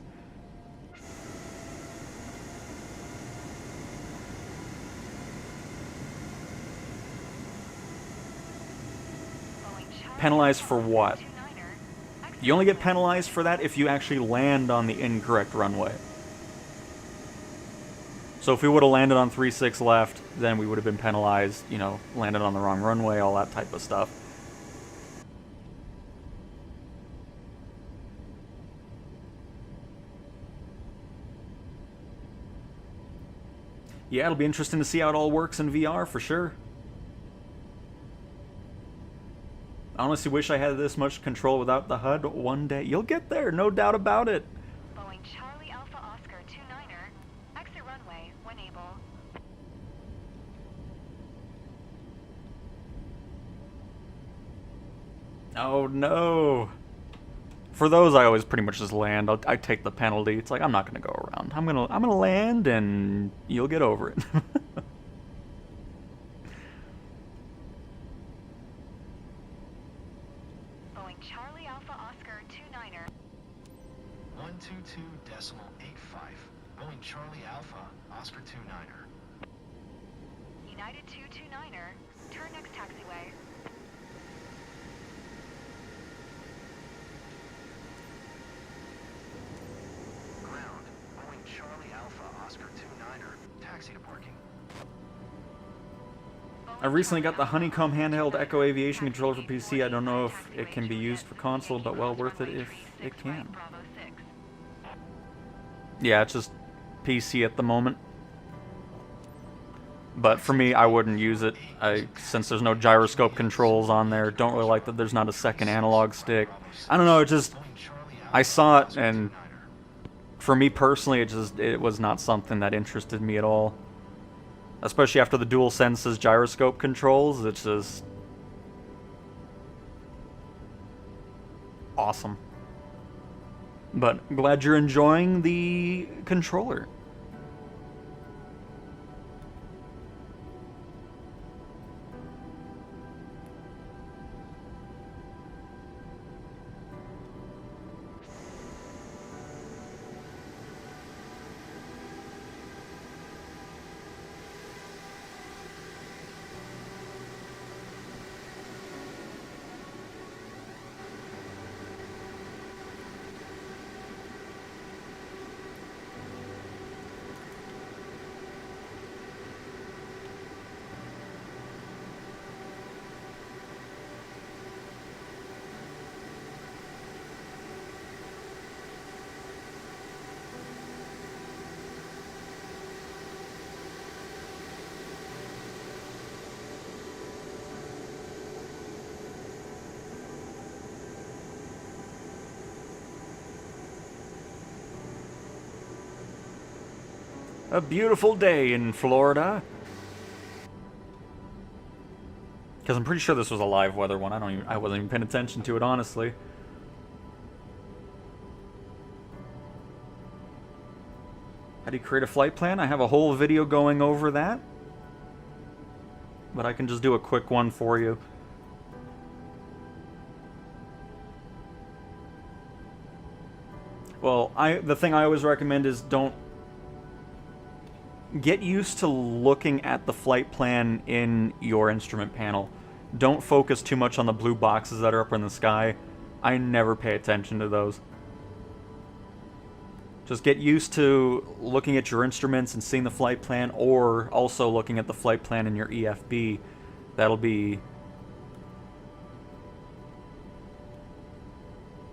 Penalized for what? You only get penalized for that if you actually land on the incorrect runway. So if we would have landed on 36 left, then we would have been penalized, you know, landed on the wrong runway, all that type of stuff. Yeah, it'll be interesting to see how it all works in VR for sure. I honestly wish I had this much control without the HUD one day. You'll get there, no doubt about it. Boeing Charlie Alpha Oscar 29er, exit runway when able. Oh no. For those, I always pretty much just land. I take the penalty. It's like I'm not gonna go around. I'm gonna land, and you'll get over it. Boeing Charlie Alpha Oscar 29er. 122.85. Boeing Charlie Alpha Oscar 29er. United 229er, turn next taxiway. Ground. Boeing Charlie Alpha Oscar 29er. Taxi to parking. I recently got the Honeycomb handheld Echo Aviation controller for PC. I don't know if it can be used for console, but well worth it if it can. Yeah, it's just PC at the moment. But for me, I wouldn't use it. Since there's no gyroscope controls on there, don't really like that there's not a second analog stick. I don't know, it just... I saw it, and for me personally, it was not something that interested me at all. Especially after the DualSense's gyroscope controls, it's just... awesome. But glad you're enjoying the controller. A beautiful day in Florida. Because I'm pretty sure this was a live weather one. I wasn't even paying attention to it, honestly. How do you create a flight plan? I have a whole video going over that. But I can just do a quick one for you. Well, the thing I always recommend is don't get used to looking at the flight plan in your instrument panel. Don't focus too much on the blue boxes that are up in the sky. I never pay attention to those. Just get used to looking at your instruments and seeing the flight plan, or also looking at the flight plan in your EFB. That'll be...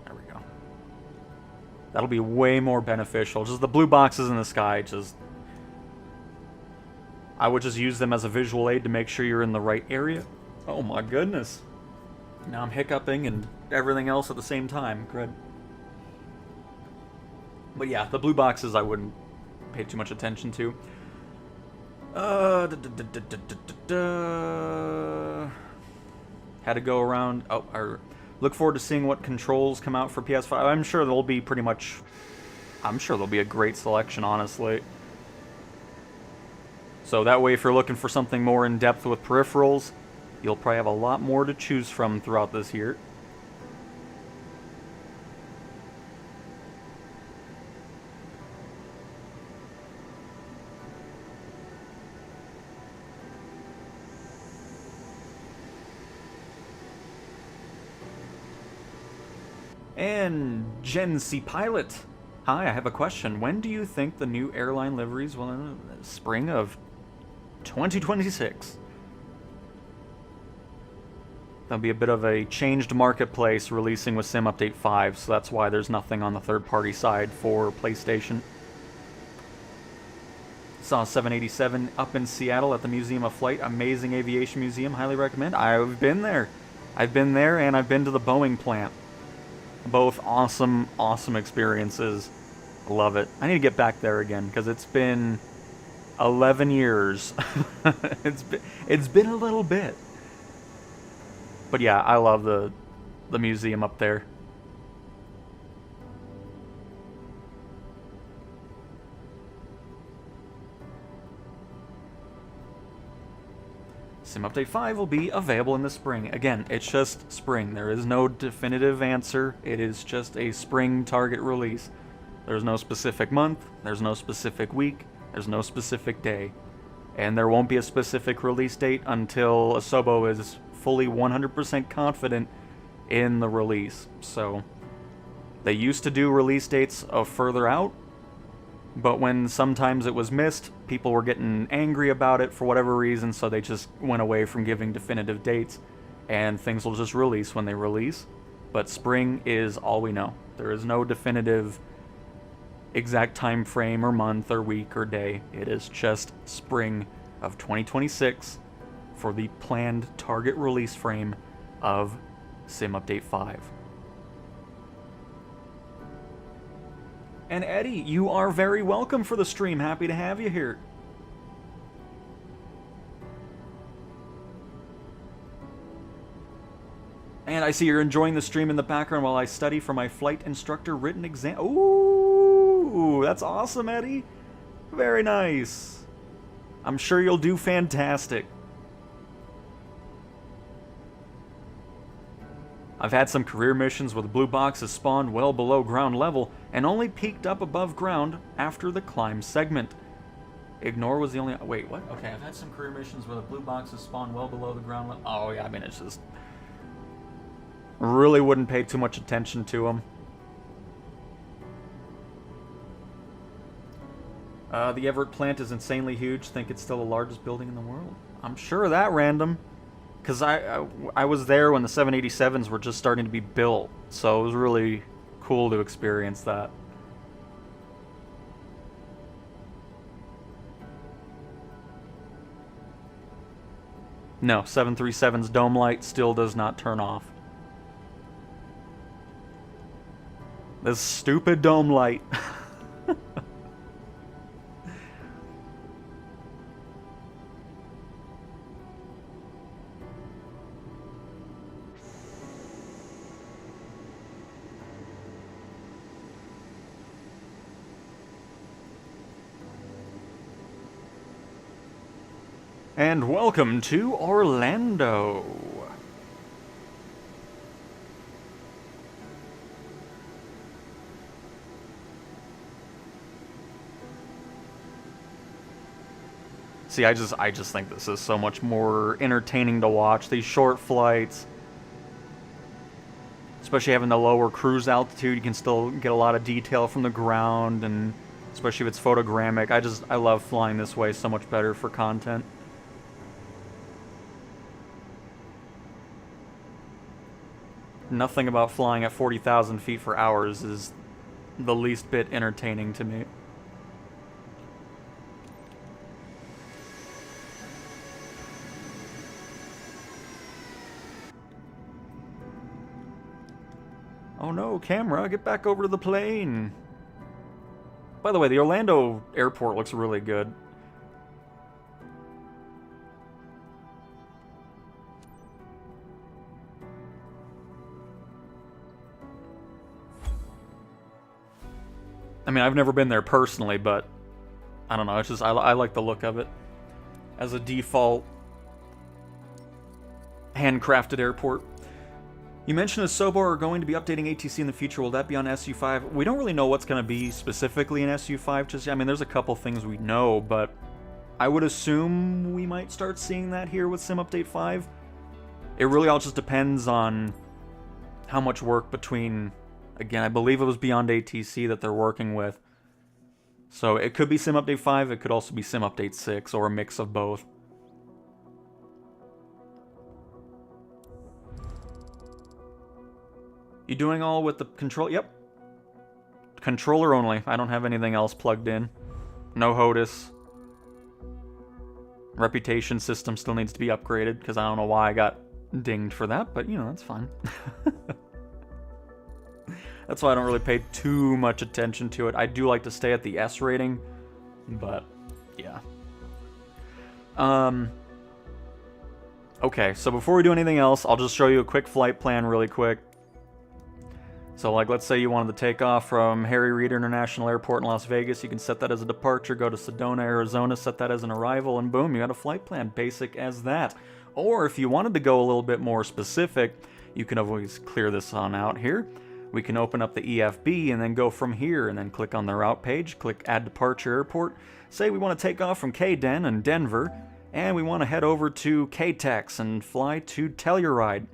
There we go. That'll be way more beneficial. Just the blue boxes in the sky, just... I would just use them as a visual aid to make sure you're in the right area. Oh my goodness. Now I'm hiccuping and everything else at the same time. Crud. But yeah, the blue boxes I wouldn't pay too much attention to. Had to go around. Oh, I look forward to seeing what controls come out for PS5. I'm sure there'll be pretty much. I'm sure there'll be a great selection, honestly. So that way, if you're looking for something more in depth with peripherals, you'll probably have a lot more to choose from throughout this year. And Gen C Pilot. Hi, I have a question. When do you think the new airline liveries will spring of 2026? That'll be a bit of a changed marketplace releasing with Sim Update 5, so that's why there's nothing on the third-party side for PlayStation. Saw 787 up in Seattle at the Museum of Flight. Amazing aviation museum. Highly recommend. I've been there. I've been there, and I've been to the Boeing plant. Both awesome, awesome experiences. Love it. I need to get back there again, because it's been 11 years. It's been a little bit. But yeah, I love the museum up there. Sim Update 5 will be available in the spring. Again, it's just spring. There is no definitive answer. It is just a spring target release. There's no specific month. There's no specific week. There's no specific day. And there won't be a specific release date until Asobo is fully 100% confident in the release. So, they used to do release dates of further out, but when sometimes it was missed, people were getting angry about it for whatever reason, so they just went away from giving definitive dates, and things will just release when they release. But spring is all we know. There is no definitive exact time frame or month or week or day. It is just spring of 2026 for the planned target release frame of Sim Update 5. And Eddie, you are very welcome for the stream. Happy to have you here. And I see you're enjoying the stream in the background while I study for my flight instructor written exam. Ooh, that's awesome, Eddie. Very nice. I'm sure you'll do fantastic. I've had some career missions where the blue boxes spawned well below ground level and only peaked up above ground after the climb segment. Ignore was the only... Wait, what? Okay, I've had some career missions where the blue boxes spawned well below the ground level. Oh, yeah, I mean, it's just... Really wouldn't pay too much attention to them. The Everett plant is insanely huge. Think it's still the largest building in the world. I'm sure of that, Random. Because I was there when the 787s were just starting to be built, so it was really cool to experience that. No, 737's dome light still does not turn off. This stupid dome light. And welcome to Orlando. See, I just think this is so much more entertaining to watch. These short flights, especially having the lower cruise altitude, you can still get a lot of detail from the ground, and especially if it's photogrammic. I love flying this way so much better for content. Nothing about flying at 40,000 feet for hours is the least bit entertaining to me. Oh no, camera, get back over to the plane. By the way, the Orlando airport looks really good. I mean, I've never been there personally, but I don't know, it's just, I like the look of it. As a default handcrafted airport. You mentioned Asobo are going to be updating ATC in the future. Will that be on SU5? We don't really know what's going to be specifically in SU5 just yet. I mean, there's a couple things we know, but I would assume we might start seeing that here with Sim Update 5. It really all just depends on how much work between, again, I believe it was Beyond ATC that they're working with. So it could be Sim Update 5, it could also be Sim Update 6, or a mix of both. You doing all with the control? Yep. Controller only. I don't have anything else plugged in. No HOTAS. Reputation system still needs to be upgraded, because I don't know why I got dinged for that, but, you know, that's fine. That's why I don't really pay too much attention to it. I do like to stay at the S rating, but, yeah. Okay, so before we do anything else, I'll just show you a quick flight plan really quick. So, like, let's say you wanted to take off from Harry Reid International Airport in Las Vegas. You can set that as a departure, go to Sedona, Arizona, set that as an arrival, and boom, you got a flight plan, basic as that. Or if you wanted to go a little bit more specific, you can always clear this on out here. We can open up the EFB and then go from here and then click on the route page, click Add Departure Airport. Say we want to take off from K-Den in Denver, and we want to head over to K-Tex and fly to Telluride.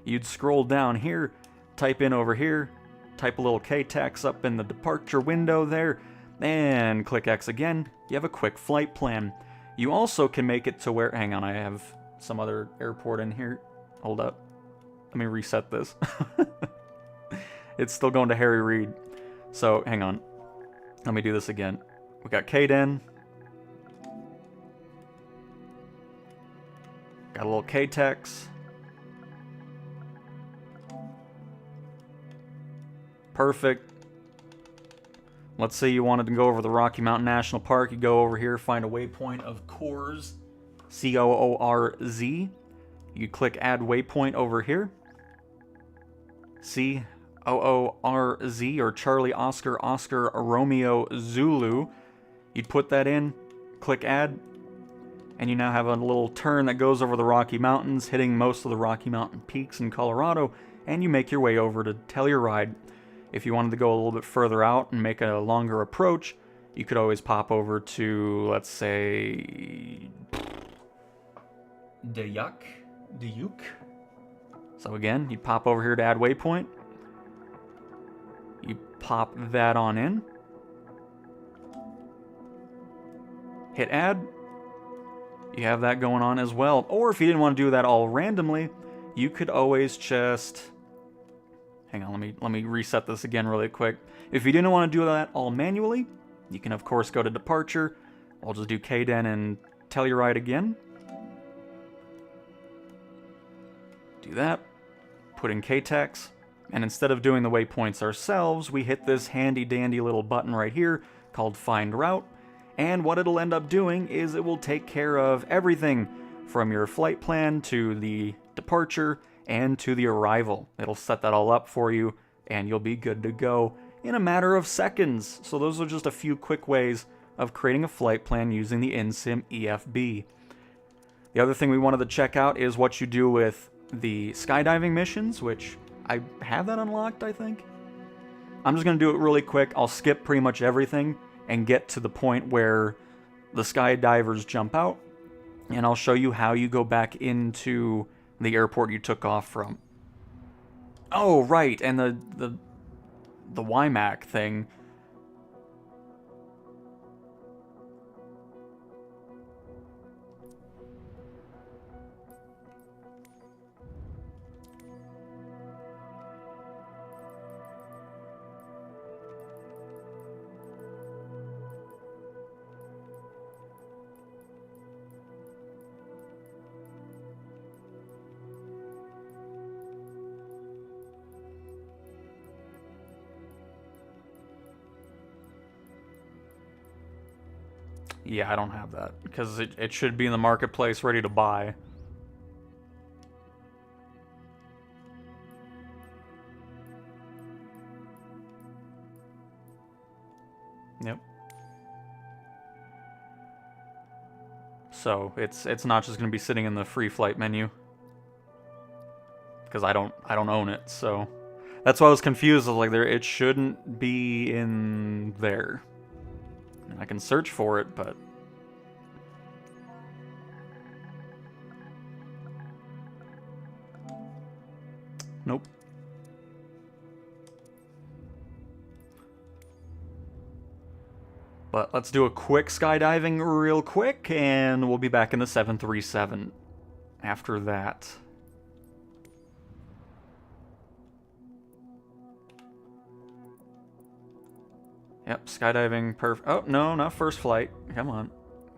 You'd scroll down here, type in over here, type a little K-Tex up in the departure window there, and click X again. You have a quick flight plan. You also can make it to where, hang on, I have some other airport in here. Hold up. Let me reset this. It's still going to Harry Reid. So, hang on. Let me do this again. We got K-Den. Got a little K-Tex. Perfect. Let's say you wanted to go over the Rocky Mountain National Park. You go over here, find a waypoint of Coors, C-O-O-R-Z. You click Add Waypoint over here. C-O-O-R-Z, or Charlie Oscar Oscar Romeo Zulu. You'd put that in, click Add, and you now have a little turn that goes over the Rocky Mountains, hitting most of the Rocky Mountain peaks in Colorado, and you make your way over to Telluride. If you wanted to go a little bit further out and make a longer approach, you could always pop over to, let's say, Dayuk. So again, you pop over here to add waypoint. You pop that on in. Hit add. You have that going on as well. Or if you didn't want to do that all randomly, you could always just... Hang on, let me reset this again really quick. If you didn't want to do that all manually, you can of course go to departure. I'll just do K-Den and Telluride again. Do that. Put in K-Tex. And instead of doing the waypoints ourselves, we hit this handy dandy little button right here called Find Route. And what it'll end up doing is it will take care of everything from your flight plan to the departure and to the arrival. It'll set that all up for you, and you'll be good to go in a matter of seconds. So those are just a few quick ways of creating a flight plan using the InSim EFB. The other thing we wanted to check out is what you do with the skydiving missions, which I have that unlocked, I think. I'm just going to do it really quick. I'll skip pretty much everything and get to the point where the skydivers jump out, and I'll show you how you go back into the airport you took off from. Oh, right, and the WIMAC thing. Yeah, I don't have that, because it should be in the marketplace ready to buy. Yep. So it's not just gonna be sitting in the free flight menu, because I don't own it. So that's why I was confused. I was like, it shouldn't be in there. And I can search for it, but nope. But let's do a quick skydiving real quick, and we'll be back in the 737 after that. Yep, skydiving, perfect. Oh, no, not first flight. Come on.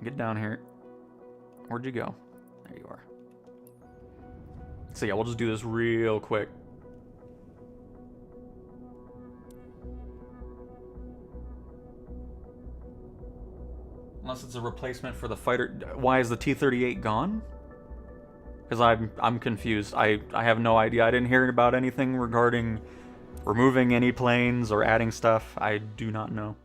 Get down here. Where'd you go? There you are. So yeah, we'll just do this real quick. Unless it's a replacement for the fighter. Why is the T-38 gone? Because I'm confused. I have no idea. I didn't hear about anything regarding removing any planes or adding stuff. I do not know.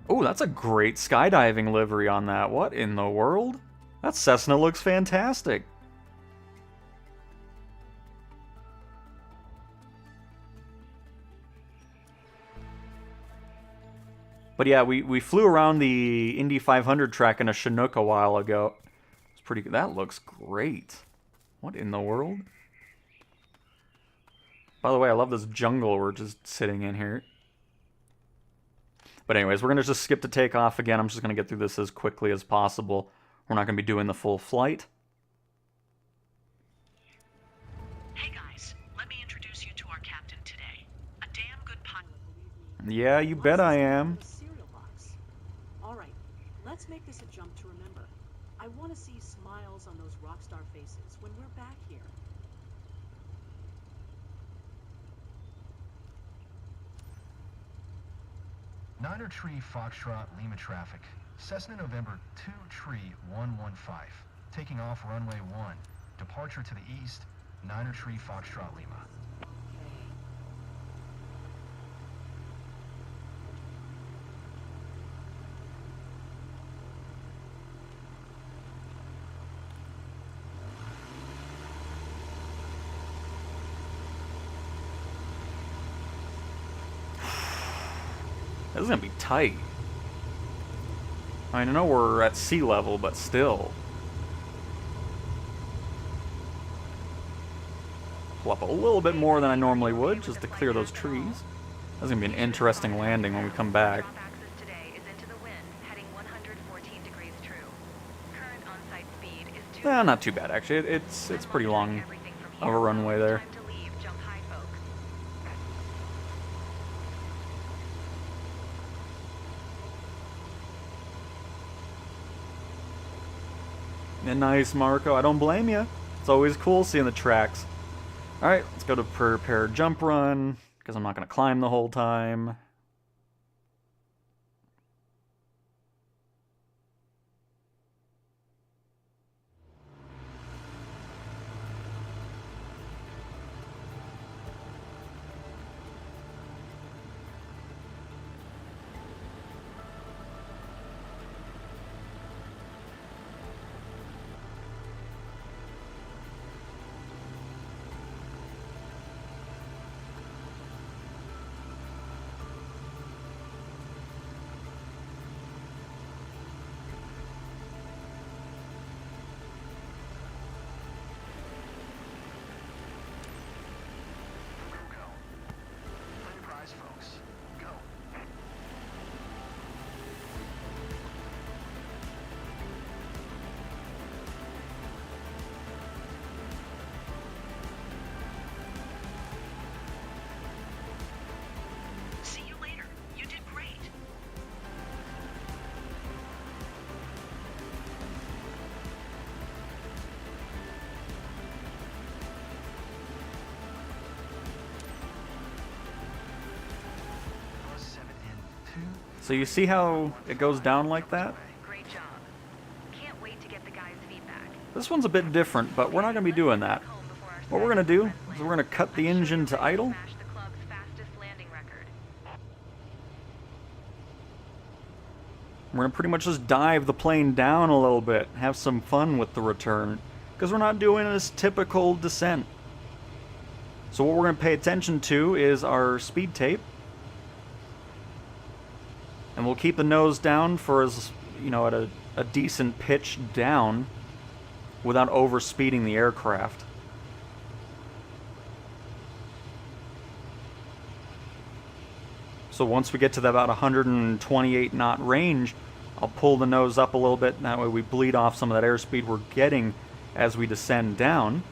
Oh, that's a great skydiving livery on that. What in the world? That Cessna looks fantastic. But yeah, we flew around the Indy 500 track in a Chinook a while ago. It's pretty good. That looks great. What in the world? By the way, I love this jungle we're just sitting in here. But anyways, we're going to just skip to takeoff again. I'm just going to get through this as quickly as possible. We're not going to be doing the full flight. Hey guys, let me introduce you to our captain today. A damn good pilot. Yeah, you bet I am. All right, let's make this a jump to remember. I want to see smiles on those rock star faces when we're back here. Niner Tree Foxtrot Lima traffic. Cessna November 2 Tree 115. Taking off runway 1. Departure to the east. Niner Tree Foxtrot Lima. This is gonna be tight. I know we're at sea level, but still. Pull up a little bit more than I normally would, just to clear those trees. That's gonna be an interesting landing when we come back. Not too bad actually. It's pretty long of a runway there. Yeah, nice, Marco. I don't blame you. It's always cool seeing the tracks. Alright, let's go to prepare jump run, because I'm not going to climb the whole time. So you see how it goes down like that? Great job. Can't wait to get the guys' feedback. This one's a bit different, but we're not going to be doing that. What we're going to do is we're going to cut the engine to idle. Smash the club's fastest landing record. We're going to pretty much just dive the plane down a little bit, have some fun with the return, because we're not doing this typical descent. So what we're going to pay attention to is our speed tape. And we'll keep the nose down for as, you know, at a decent pitch down without overspeeding the aircraft. So once we get to the about 128 knot range, I'll pull the nose up a little bit, and that way we bleed off some of that airspeed we're getting as we descend down.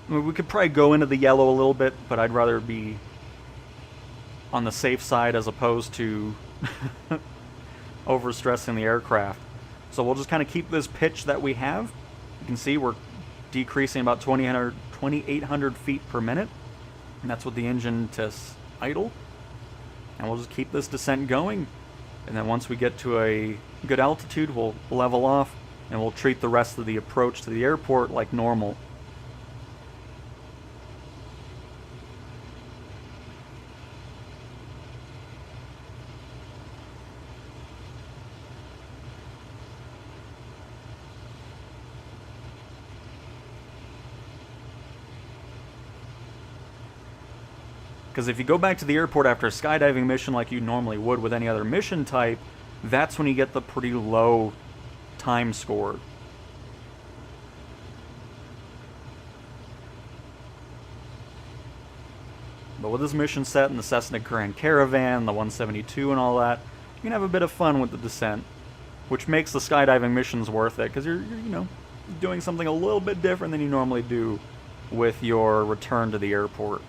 I mean, we could probably go into the yellow a little bit, but I'd rather be on the safe side as opposed to overstressing the aircraft. So we'll just kind of keep this pitch that we have. You can see we're decreasing about 2,800 feet per minute, and that's with the engine to idle. And we'll just keep this descent going, and then once we get to a good altitude, we'll level off, and we'll treat the rest of the approach to the airport like normal. Because if you go back to the airport after a skydiving mission like you normally would with any other mission type, that's when you get the pretty low time score. But with this mission set and the Cessna Grand Caravan, the 172 and all that, you can have a bit of fun with the descent, which makes the skydiving missions worth it, because you're, you know, doing something a little bit different than you normally do with your return to the airport.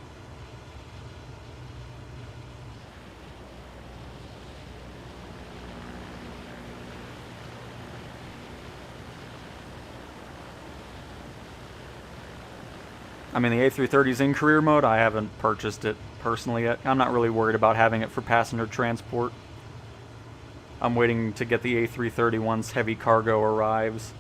I mean, the A330's in career mode. I haven't purchased it personally yet. I'm not really worried about having it for passenger transport. I'm waiting to get the A330 once heavy cargo arrives.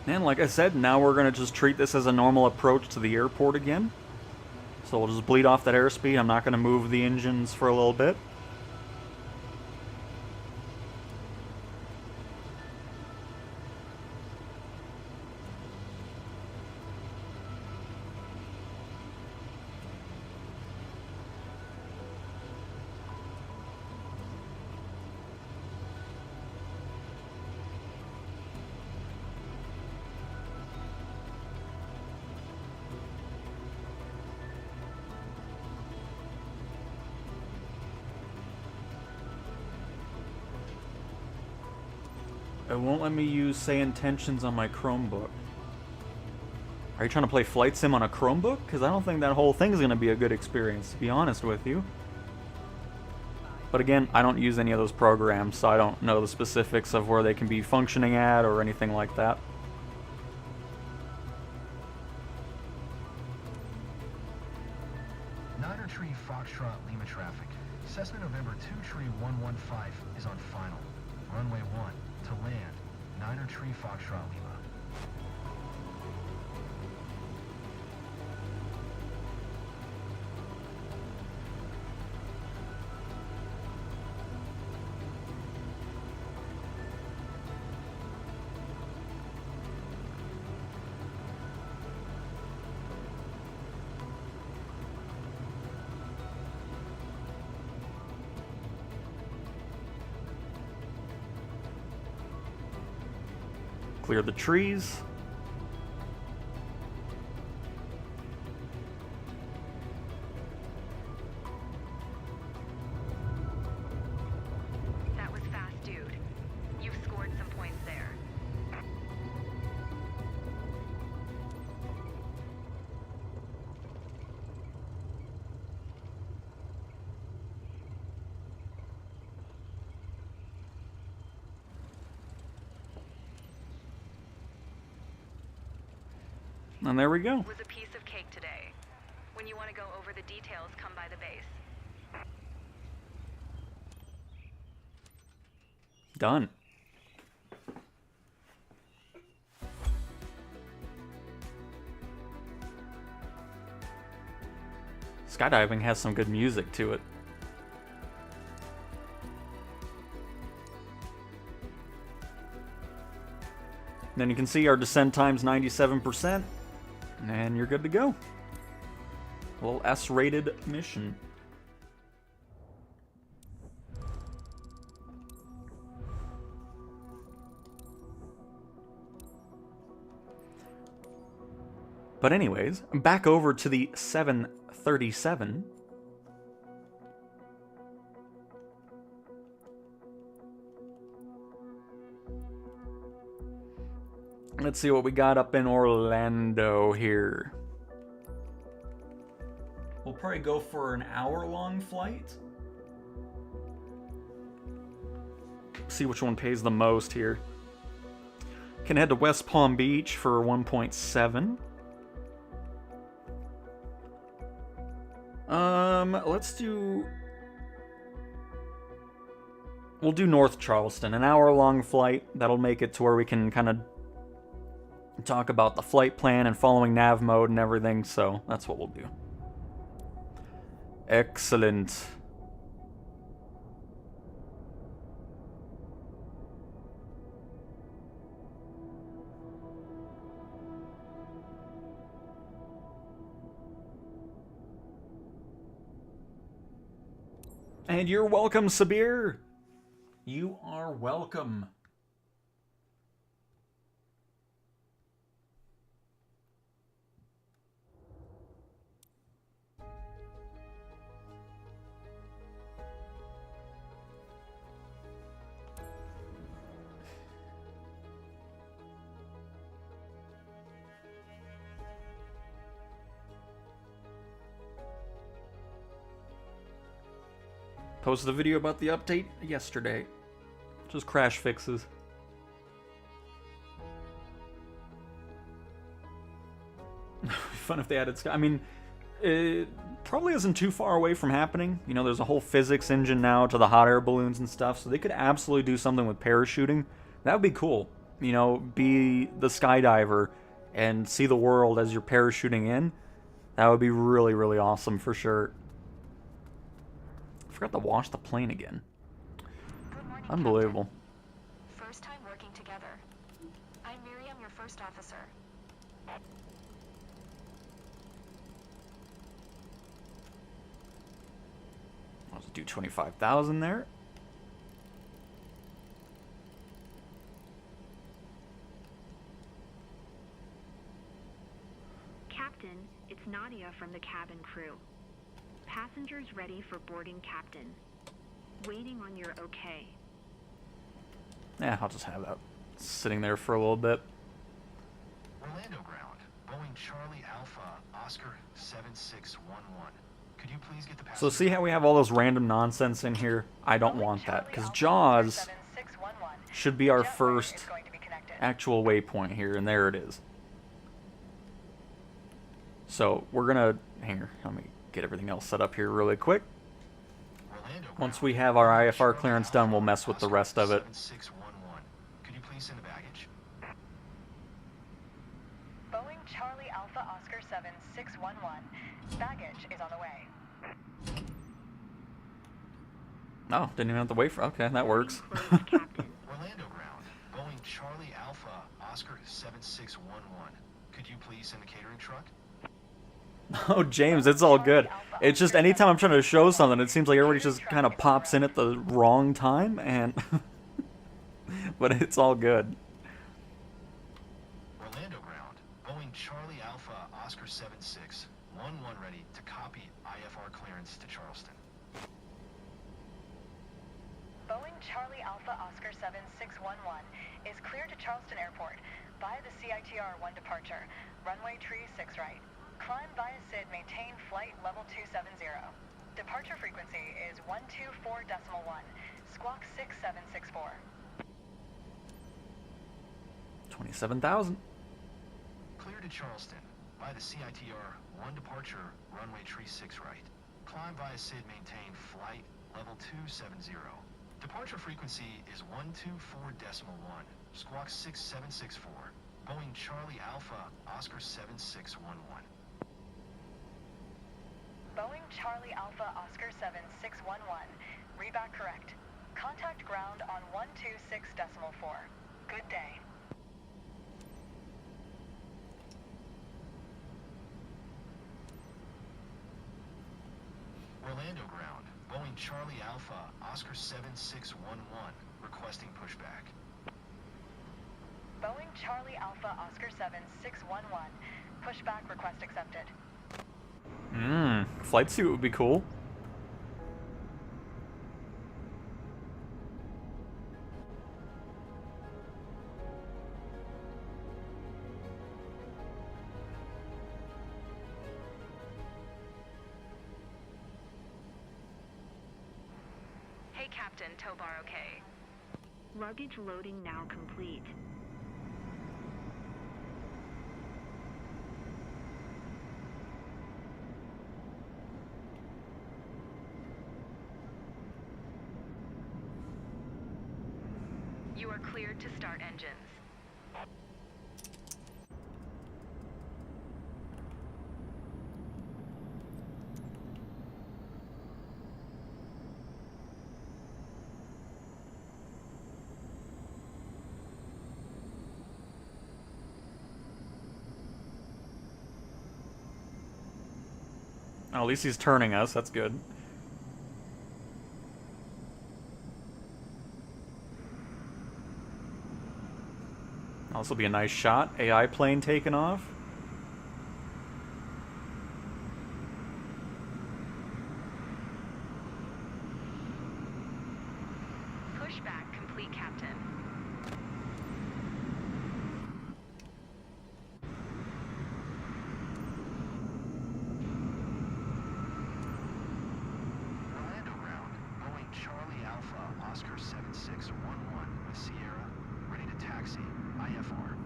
And like I said, now we're going to just treat this as a normal approach to the airport again. So we'll just bleed off that airspeed. I'm not going to move the engines for a little bit. It won't let me use Say Intentions on my Chromebook. Are you trying to play Flight Sim on a Chromebook? Because I don't think that whole thing is going to be a good experience, to be honest with you. But again, I don't use any of those programs, so I don't know the specifics of where they can be functioning at or anything like that. Niner Tree Foxtrot Lima traffic. Cessna November 2 Tree 115 is on final. Runway 1 to land. Niner Tree Foxtrot Lima. Clear the trees. And there we go. Was a piece of cake today. When you want to go over the details, come by the base. Done. Skydiving has some good music to it. Then you can see our descent time's 97%, and you're good to go. A little S-rated mission. But anyways, back over to the 737. Let's see what we got up in Orlando here. We'll probably go for an hour-long flight. See which one pays the most here. Can head to West Palm Beach for 1.7. Let's do... We'll do North Charleston. An hour-long flight. That'll make it to where we can kind of talk about the flight plan and following nav mode and everything, so that's what we'll do. Excellent. And you're welcome, Sabir. You are welcome. Posted a video about the update yesterday. Just crash fixes. Fun if they added sky. I mean, it probably isn't too far away from happening. You know, there's a whole physics engine now to the hot air balloons and stuff, so they could absolutely do something with parachuting. That would be cool. You know, be the skydiver and see the world as you're parachuting in. That would be really, really awesome for sure. I forgot to wash the plane again. Good morning, Unbelievable. Captain. First time working together. I'm Miriam, your first officer. I'll just do 25,000 there. Captain, it's Nadia from the cabin crew. Passengers ready for boarding, Captain. Waiting on your okay. Yeah, I'll just have that sitting there for a little bit. Orlando ground. Boeing Charlie Alpha Oscar 7611. Could you please get the So see how we have all those random nonsense in here? I don't want that, because Jaws should be our first actual waypoint here, and there it is. So we're gonna, here, let me get everything else set up here really quick. Once we have our IFR clearance done, we'll mess with the rest of it. 7611. Could you please send a baggage? Boeing Charlie Alpha Oscar 7611. Baggage is on the way. Oh, didn't even have to wait for, okay, that works. Orlando ground. Boeing Charlie Alpha Oscar 7611. Could you please send a catering truck? Oh, James, it's all good. It's just anytime I'm trying to show something, it seems like everybody just kind of pops in at the wrong time, and but it's all good. Orlando ground. Boeing Charlie Alpha Oscar 7611 ready to copy IFR clearance to Charleston. Boeing Charlie Alpha Oscar 7611 is cleared to Charleston Airport via the CITR 1 departure. Runway tree 6 right. Climb via SID, maintain flight level 270. Departure frequency is 124.1. Squawk 6764. 27,000. Clear to Charleston. By the CITR, 1 departure, runway tree 6 right. Climb via SID, maintain flight level 270. Departure frequency is 124.1, squawk 6764. Boeing Charlie Alpha, Oscar 7611. Boeing Charlie Alpha Oscar 7611. Read back correct. Contact ground on 126.4. Good day. Orlando ground, Boeing Charlie Alpha, Oscar 7611, requesting pushback. Boeing Charlie Alpha Oscar 7611. Pushback request accepted. Flight suit would be cool. Hey Captain, tow bar okay? Luggage loading now complete. You are cleared to start engines. Oh, at least he's turning us. That's good. Oh, this will be a nice shot. AI plane taking off. Pushback complete, Captain. Orlando ground, Boeing Charlie Alpha, Oscar 7611 with Sierra, ready to taxi, IFR.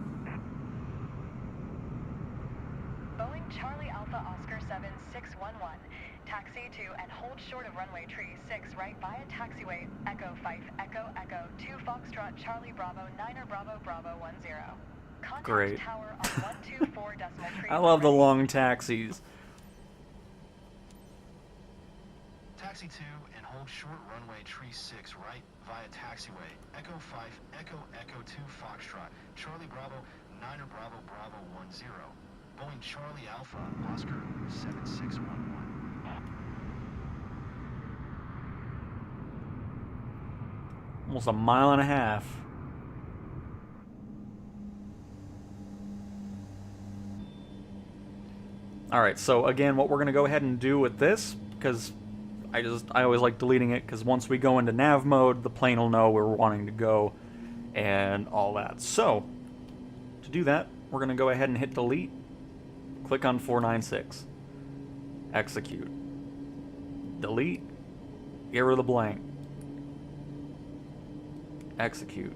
Boeing Charlie Alpha Oscar 7611. Taxi to and hold short of runway tree 6 right via taxiway Echo 5 Echo Echo 2 Foxtrot Charlie Bravo 9er Bravo Bravo 10. Contact Great. tower on 124.3. I love the long taxis. Taxi 2 and hold short runway tree 6 right via taxiway Echo 5 Echo Echo 2 Foxtrot Charlie Bravo 9er Bravo Bravo 10. Boeing Charlie Alpha Oscar 7611. Almost a mile and a half. Alright, so again, what we're going to go ahead and do with this, because I always like deleting it, because once we go into nav mode, the plane will know where we're wanting to go, and all that. So, to do that, we're going to go ahead and hit delete, click on 496, execute, delete, get rid of the blank, execute,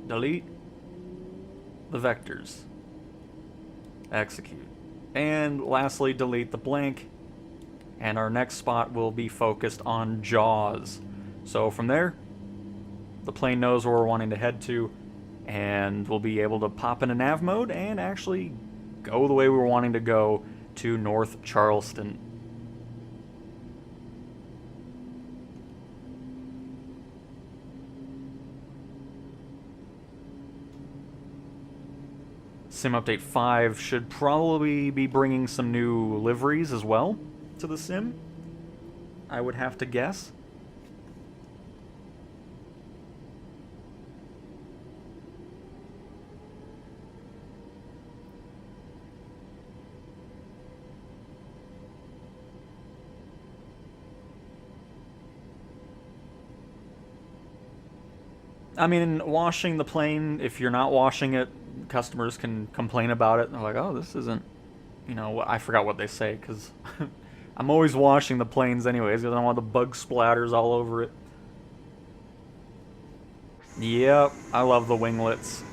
delete the vectors, execute, and lastly delete the blank, and our next spot will be focused on Jaws. So from there, the plane knows where we're wanting to head to, and we'll be able to pop into nav mode and actually go the way we were wanting to go to North Charleston. Sim Update 5 should probably be bringing some new liveries as well to the sim, I would have to guess. I mean, washing the plane, if you're not washing it, customers can complain about it. They're like, oh, this isn't, you know, I forgot what they say, because I'm always washing the planes anyways, because I don't want the bug splatters all over it. Yep, I love the winglets.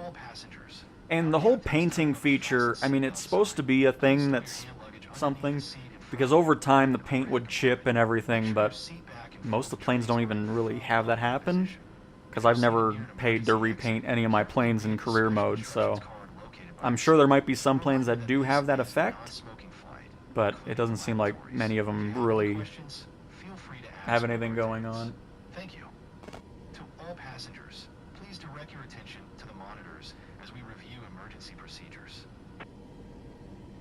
all passengers. And the whole painting feature, I mean, it's supposed to be a thing that's something, because over time the paint would chip and everything, but most of the planes don't even really have that happen, because I've never paid to repaint any of my planes in career mode, so I'm sure there might be some planes that do have that effect, but it doesn't seem like many of them really have anything going on. Thank you. To all passengers, please direct your attention to the monitors as we review emergency procedures.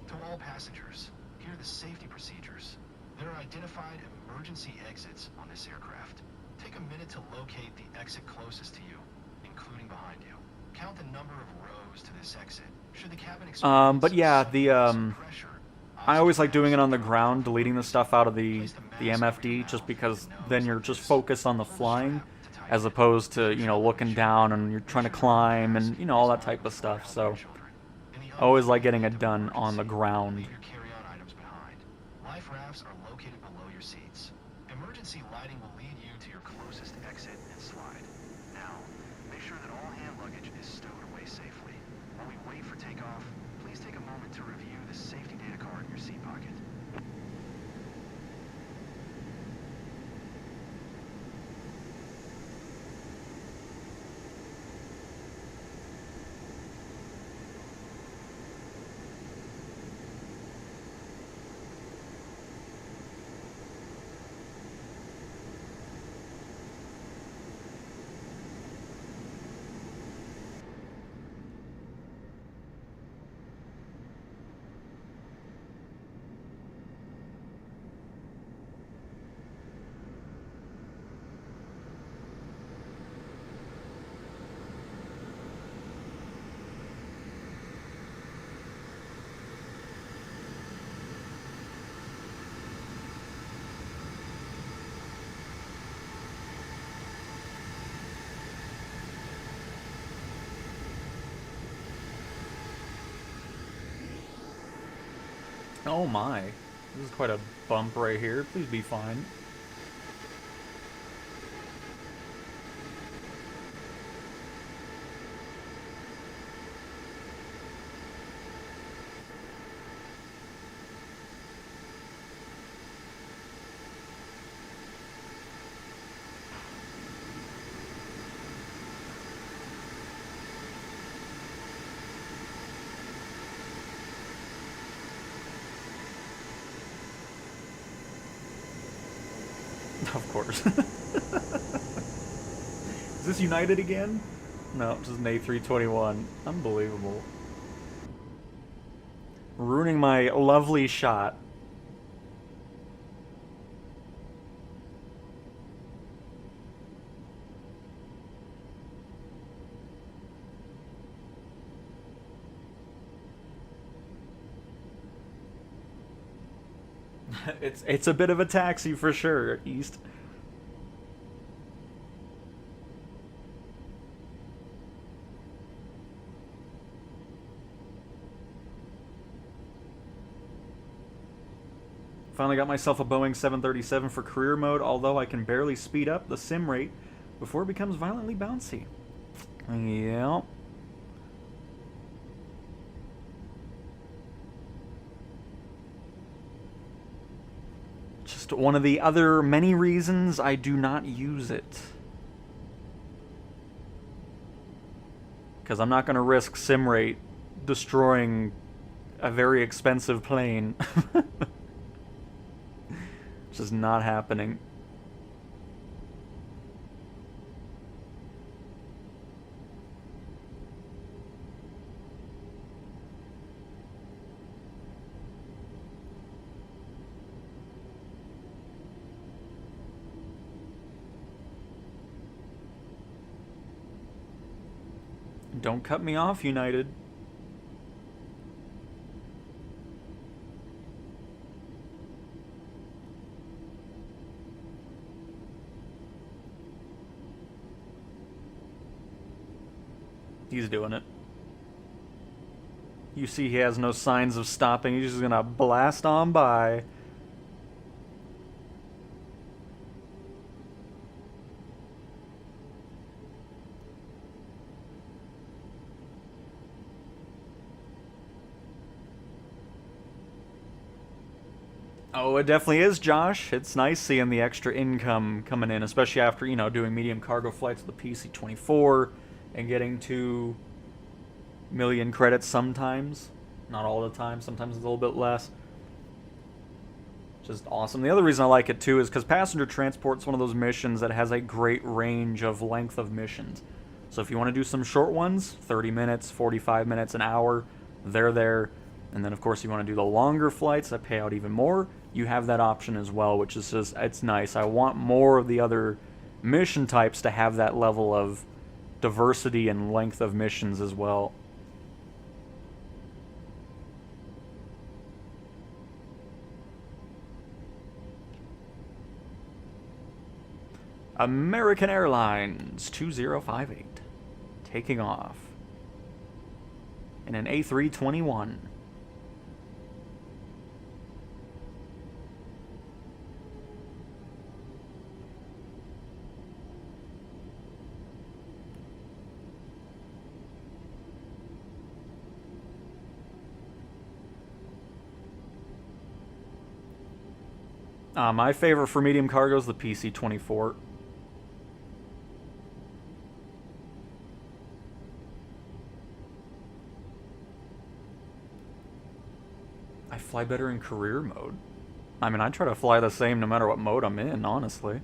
To all passengers, here are the safety procedures. There are identified emergency exits on this aircraft. Take a minute to locate the exit closest to you, including behind you. Count the number of rows to this exit. Should the cabin But yeah, I always like doing it on the ground, deleting the stuff out of the MFD, just because then you're just focused on the flying, as opposed to, you know, looking down and you're trying to climb and, you know, all that type of stuff. So I always like getting it done on the ground. Leave your carry-on items behind. Life rafts are located below your seats. Emergency lighting will lead you to your closest exit and slide. Now, make sure that all hand luggage is stowed away safely. While we wait for takeoff, please take a moment to review the safety data card in your seat pocket. Oh my, this is quite a bump right here. Please be fine. Of course. Is this United again? No, it's just an A321. Unbelievable. Ruining my lovely shot. It's a bit of a taxi for sure, East. Finally got myself a Boeing 737 for career mode, although I can barely speed up the sim rate before it becomes violently bouncy. Yeah. Just one of the other many reasons I do not use it. Because I'm not going to risk sim rate destroying a very expensive plane. Just not happening. Don't cut me off, United. He's doing it. You see he has no signs of stopping. He's just gonna blast on by. Oh, it definitely is, Josh. It's nice seeing the extra income coming in, especially after, you know, doing medium cargo flights with the PC-24 and getting 2 million credits sometimes. Not all the time. Sometimes it's a little bit less. Just awesome. The other reason I like it, too, is because passenger transport's one of those missions that has a great range of length of missions. So if you want to do some short ones, 30 minutes, 45 minutes, an hour, they're there. And then, of course, you want to do the longer flights that pay out even more, you have that option as well, which is just, it's nice. I want more of the other mission types to have that level of diversity and length of missions as well. American Airlines 2058 taking off in an A321. My favorite for medium cargo is the PC-24. I fly better in career mode. I mean, I try to fly the same no matter what mode I'm in, honestly.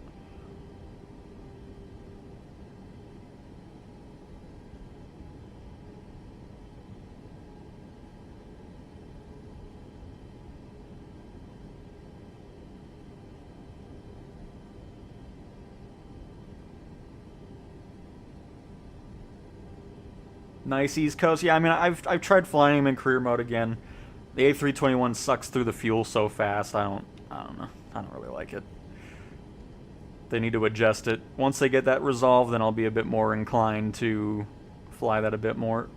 Nice East Coast. Yeah, I mean, I've tried flying them in career mode again. The A321 sucks through the fuel so fast. I don't know. I don't really like it. They need to adjust it. Once they get that resolved, then I'll be a bit more inclined to fly that a bit more.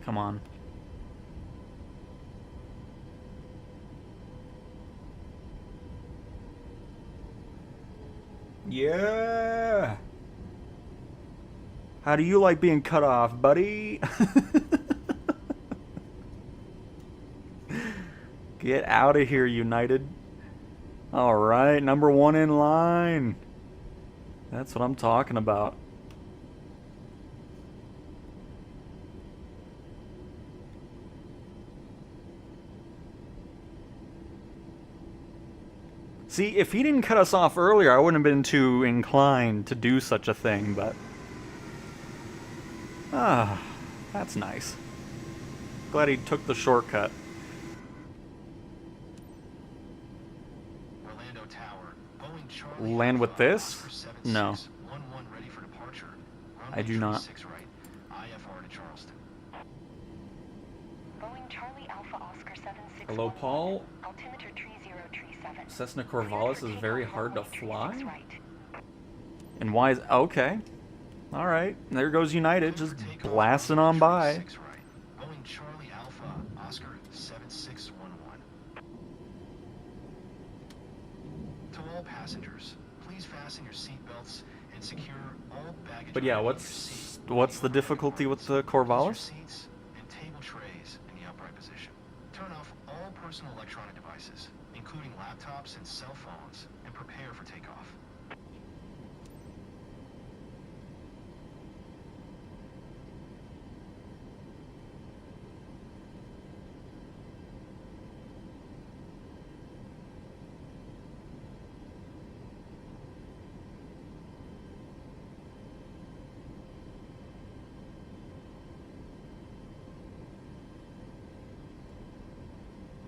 Come on. Yeah! How do you like being cut off, buddy? Get out of here, United. Alright, number one in line. That's what I'm talking about. See, if he didn't cut us off earlier, I wouldn't have been too inclined to do such a thing, but... Ah, that's nice. Glad he took the shortcut. Orlando Tower. Boeing Charlie Land with Alpha, this? Oscar 76, No. 11 ready for departure. I do not. 6 right. IFR to Charleston. Boeing Charlie Alpha Oscar 76. Hello, Paul. Altimeter 3037. Cessna Corvallis is very hard to fly? Right. And why is... Okay. Alright, there goes United, just blasting on by. 6 right. Boeing Charlie Alpha, Oscar 7611. To all passengers, please fasten your seatbelts and secure all baggage. But yeah, what's the difficulty with the Corvallis? Seats and table trays in the upright position. Turn off all personal electronic devices, including laptops and cell phones, and prepare for takeoff.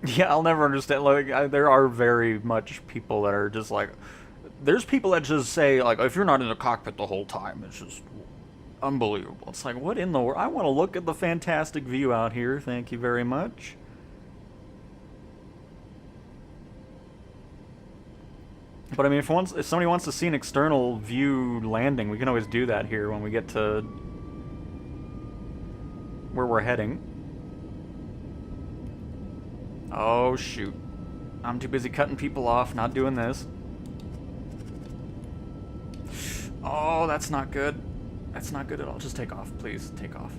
Yeah, I'll never understand. Like, there are very much people that are just like, there's people that just say, like, if you're not in the cockpit the whole time, it's just unbelievable. It's like, what in the world? I want to look at the fantastic view out here. Thank you very much. But I mean, if somebody wants to see an external view landing, we can always do that here when we get to where we're heading. Oh, shoot. I'm too busy cutting people off, not doing this. Oh, that's not good. That's not good at all. Just take off, please. Take off.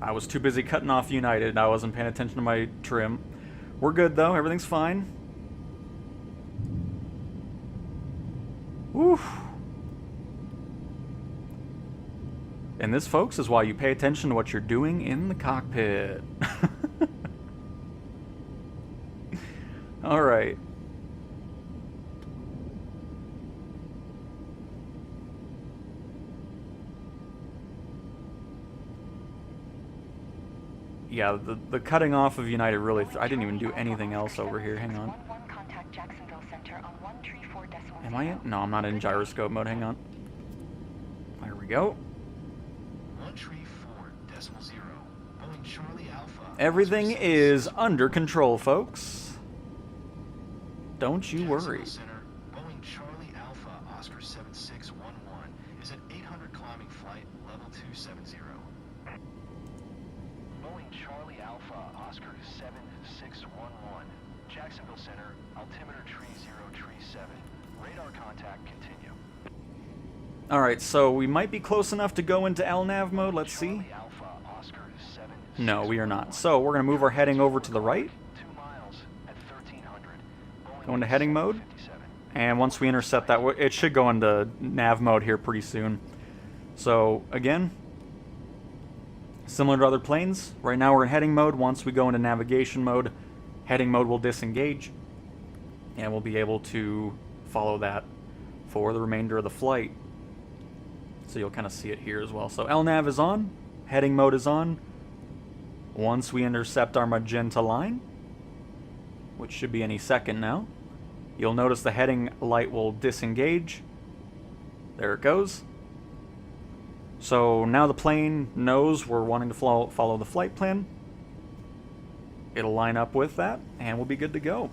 I was too busy cutting off United. I wasn't paying attention to my trim. We're good, though. Everything's fine. Woo. And this, folks, is why you pay attention to what you're doing in the cockpit. All right. Yeah, the cutting off of United really... I didn't even do anything else over here. Hang on. Am I in? No, I'm not in gyroscope mode. Hang on. There we go. Everything is under control, folks. Don't you worry. Boeing Charlie Alpha Oscar 7611 is at 800 climbing flight level 270. Boeing Charlie Alpha Oscar 7611, Jacksonville Center, altimeter tree 0, tree 7. Radar contact, continue. Alright, so we might be close enough to go into LNAV mode. Let's see. Charlie Alpha Oscar 7. No, we are not. So we're going to move our heading over to the right. 2 miles at 1300. Go into heading mode. And once we intercept that, it should go into nav mode here pretty soon. So, again, similar to other planes, right now we're in heading mode. Once we go into navigation mode, heading mode will disengage. And we'll be able to follow that for the remainder of the flight. So you'll kind of see it here as well. So LNAV is on, heading mode is on. Once we intercept our magenta line, which should be any second now, you'll notice the heading light will disengage. There it goes. So now the plane knows we're wanting to follow the flight plan. It'll line up with that, and we'll be good to go.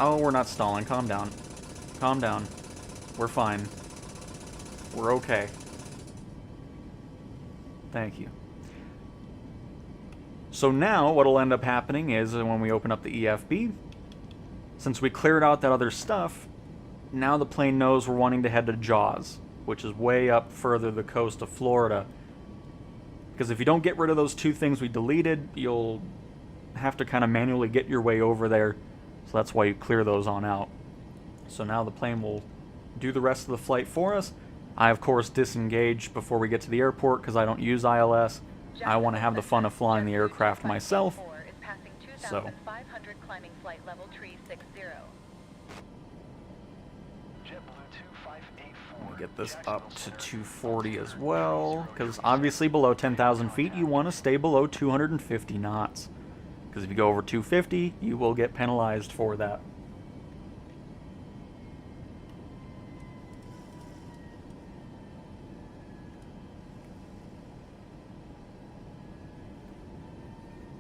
Oh, we're not stalling. Calm down. Calm down. We're fine. We're okay. Thank you. So now, what'll end up happening is when we open up the EFB, since we cleared out that other stuff, now the plane knows we're wanting to head to Jaws, which is way up further the coast of Florida. Because if you don't get rid of those two things we deleted, you'll have to kind of manually get your way over there. So that's why you clear those on out. So now the plane will do the rest of the flight for us. I, of course, disengage before we get to the airport because I don't use ILS. I want to have the fun of flying the aircraft myself. So. Let me get this up to 240 as well, because obviously below 10,000 feet you want to stay below 250 knots. Because if you go over 250, you will get penalized for that.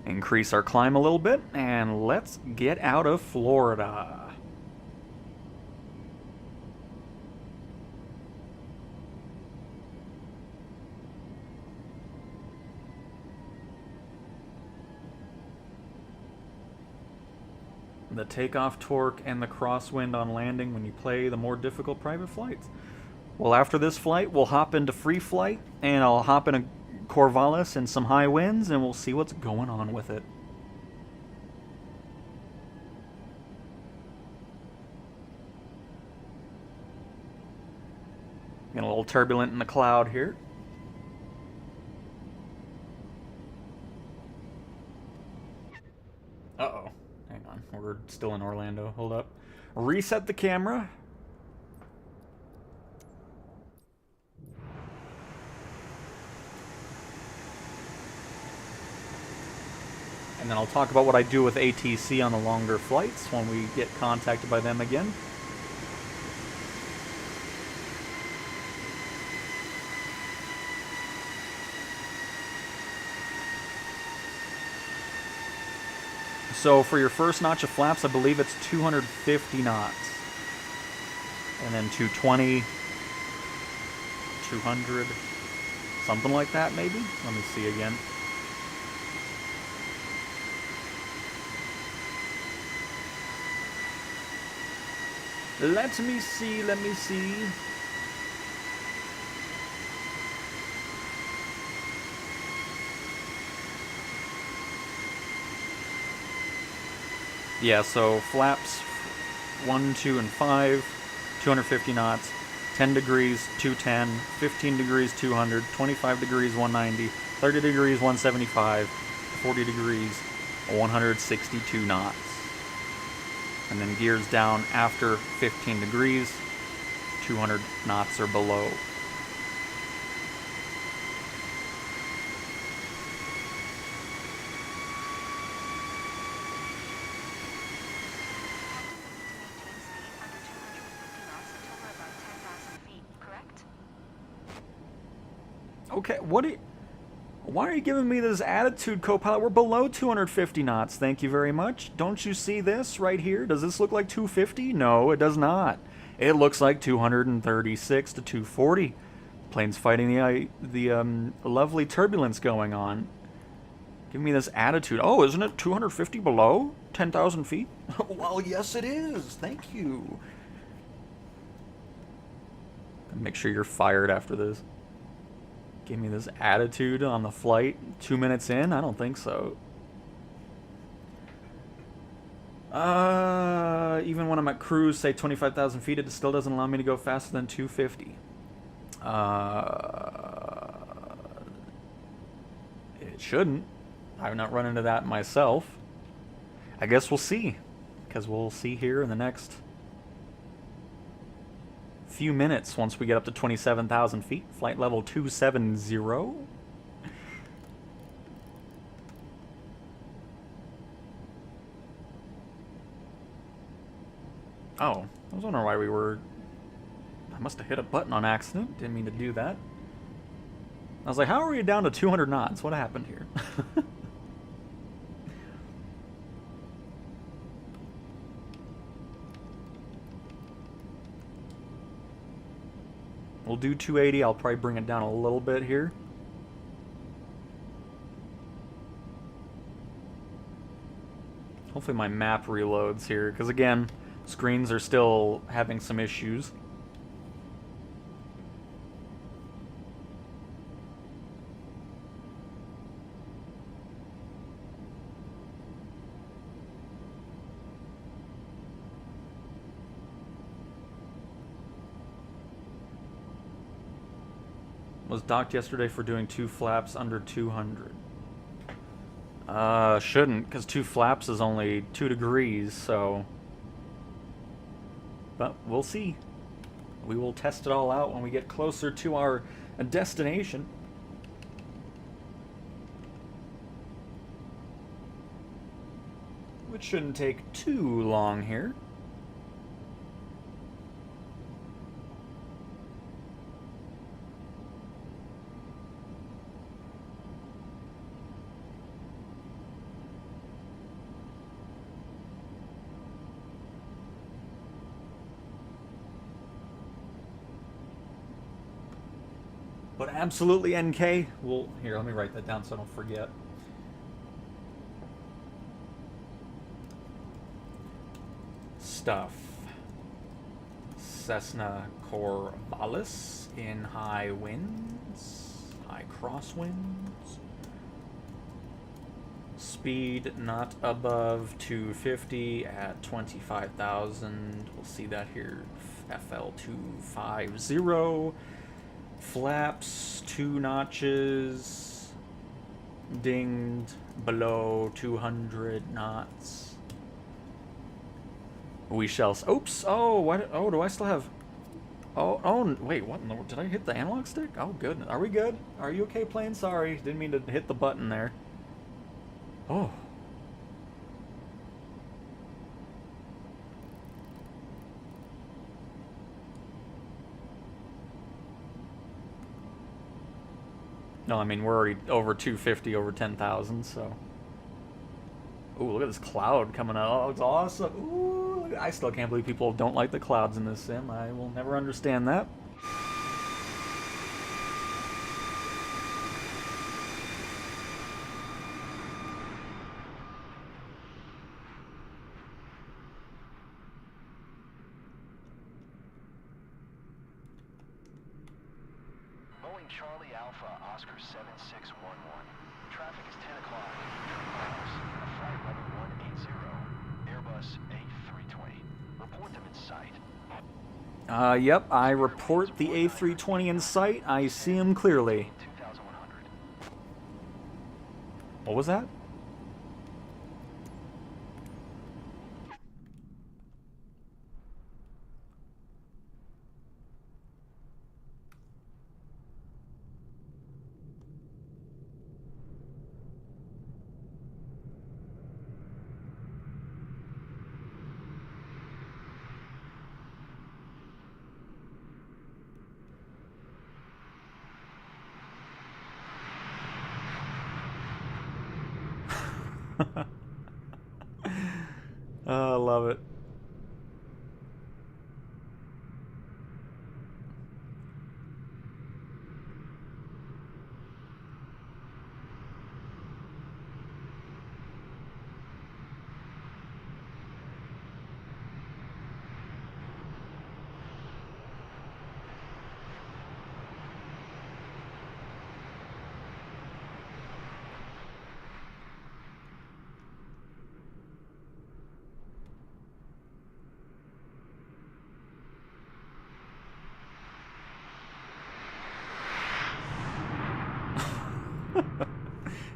Increase our climb a little bit, and let's get out of Florida. The takeoff torque and the crosswind on landing when you play the more difficult private flights. Well, after this flight, we'll hop into free flight, and I'll hop in a Corvallis and some high winds, and we'll see what's going on with it. Getting a little turbulent in the cloud here. we're still in Orlando. Hold up. Reset the camera. And then I'll talk about what I do with ATC on the longer flights when we get contacted by them again. So for your first notch of flaps, I believe it's 250 knots. And then 220, 200, something like that maybe? Let me see again. Let me see, let me see. Yeah, so flaps 1, 2, and 5, 250 knots, 10 degrees, 210, 15 degrees, 200, 25 degrees, 190, 30 degrees, 175, 40 degrees, 162 knots. And then gears down after 15 degrees, 200 knots or below. Okay, why are you giving me this attitude, co-pilot? We're below 250 knots, thank you very much. Don't you see this right here? Does this look like 250? No, it does not. It looks like 236 to 240. Plane's fighting the lovely turbulence going on. Give me this attitude. Oh, isn't it 250 below 10,000 feet? Well, yes it is. Thank you. Make sure you're fired after this. Give me this attitude on the flight 2 minutes in? I don't think so. Even when I'm at cruise, say 25,000 feet, it still doesn't allow me to go faster than 250. It shouldn't. I've not run into that myself. I guess we'll see. Because we'll see here in the next few minutes once we get up to 27,000 feet. Flight level 270. Oh, I was wondering why we were... I must have hit a button on accident. Didn't mean to do that. I was like, how are we down to 200 knots? What happened here? We'll do 280. I'll probably bring it down a little bit here. Hopefully my map reloads here, because again, screens are still having some issues. Was docked yesterday for doing 2 flaps under 200. Shouldn't, because 2 flaps is only 2 degrees, so... But we'll see. We will test it all out when we get closer to our destination. Which shouldn't take too long here. But absolutely NK. Well, here, let me write that down so I don't forget. Stuff. Cessna Corvallis in high winds, high crosswinds. Speed not above 250 at 25,000. We'll see that here. FL250. Flaps 2 notches. Dinged below 200 knots. We shall. Oops. Oh, what? Oh, do I still have? Oh, oh, wait. What? Did I hit the analog stick? Oh, goodness. Are we good? Are you okay, plane? Sorry, didn't mean to hit the button there. Oh. No, I mean, we're already over 250, over 10,000, so. Ooh, look at this cloud coming out. Oh, it's awesome. Ooh, I still can't believe people don't like the clouds in this sim. I will never understand that. Boeing Charlie Alpha, Oscar 7611. Traffic is 10 o'clock, 3 miles, flight level 180, Airbus A320. Report them in sight. Yep, I report the A320 in sight. I see him clearly. 2100. What was that? Oh, I love it.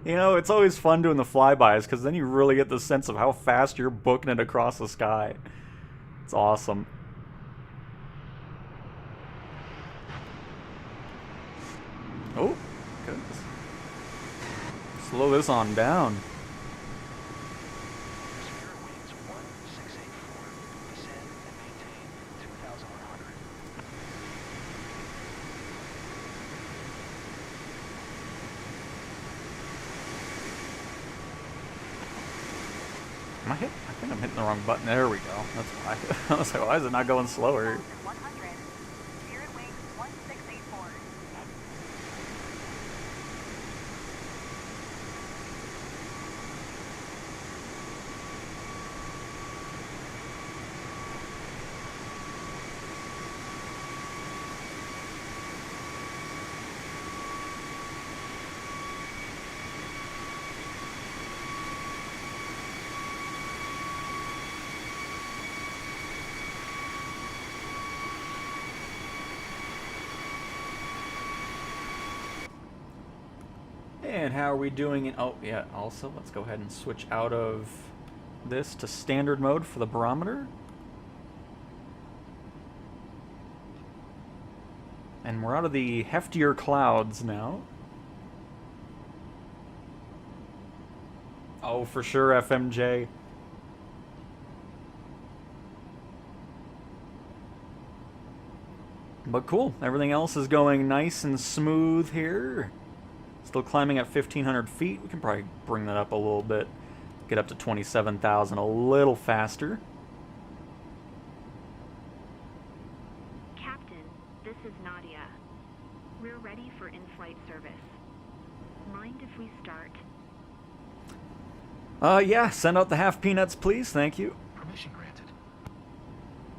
You know, it's always fun doing the flybys because then you really get the sense of how fast you're booking it across the sky. It's awesome. Oh, goodness. Slow this on down. Spirit winds 1684. Descend and maintain 2100. Am I hit? I think I'm hitting the wrong button. There we go. That's why. I was like, why is it not going slower? 100. Spirit wings 1684. And how are we doing in... Oh, yeah, also, let's go ahead and switch out of this to standard mode for the barometer. And we're out of the heftier clouds now. Oh, for sure, FMJ. But cool, everything else is going nice and smooth here. Still climbing at 1,500 feet. We can probably bring that up a little bit. Get up to 27,000 a little faster. Captain, this is Nadia. We're ready for in-flight service. Mind if we start? Yeah, send out the half peanuts, please. Thank you. Permission granted.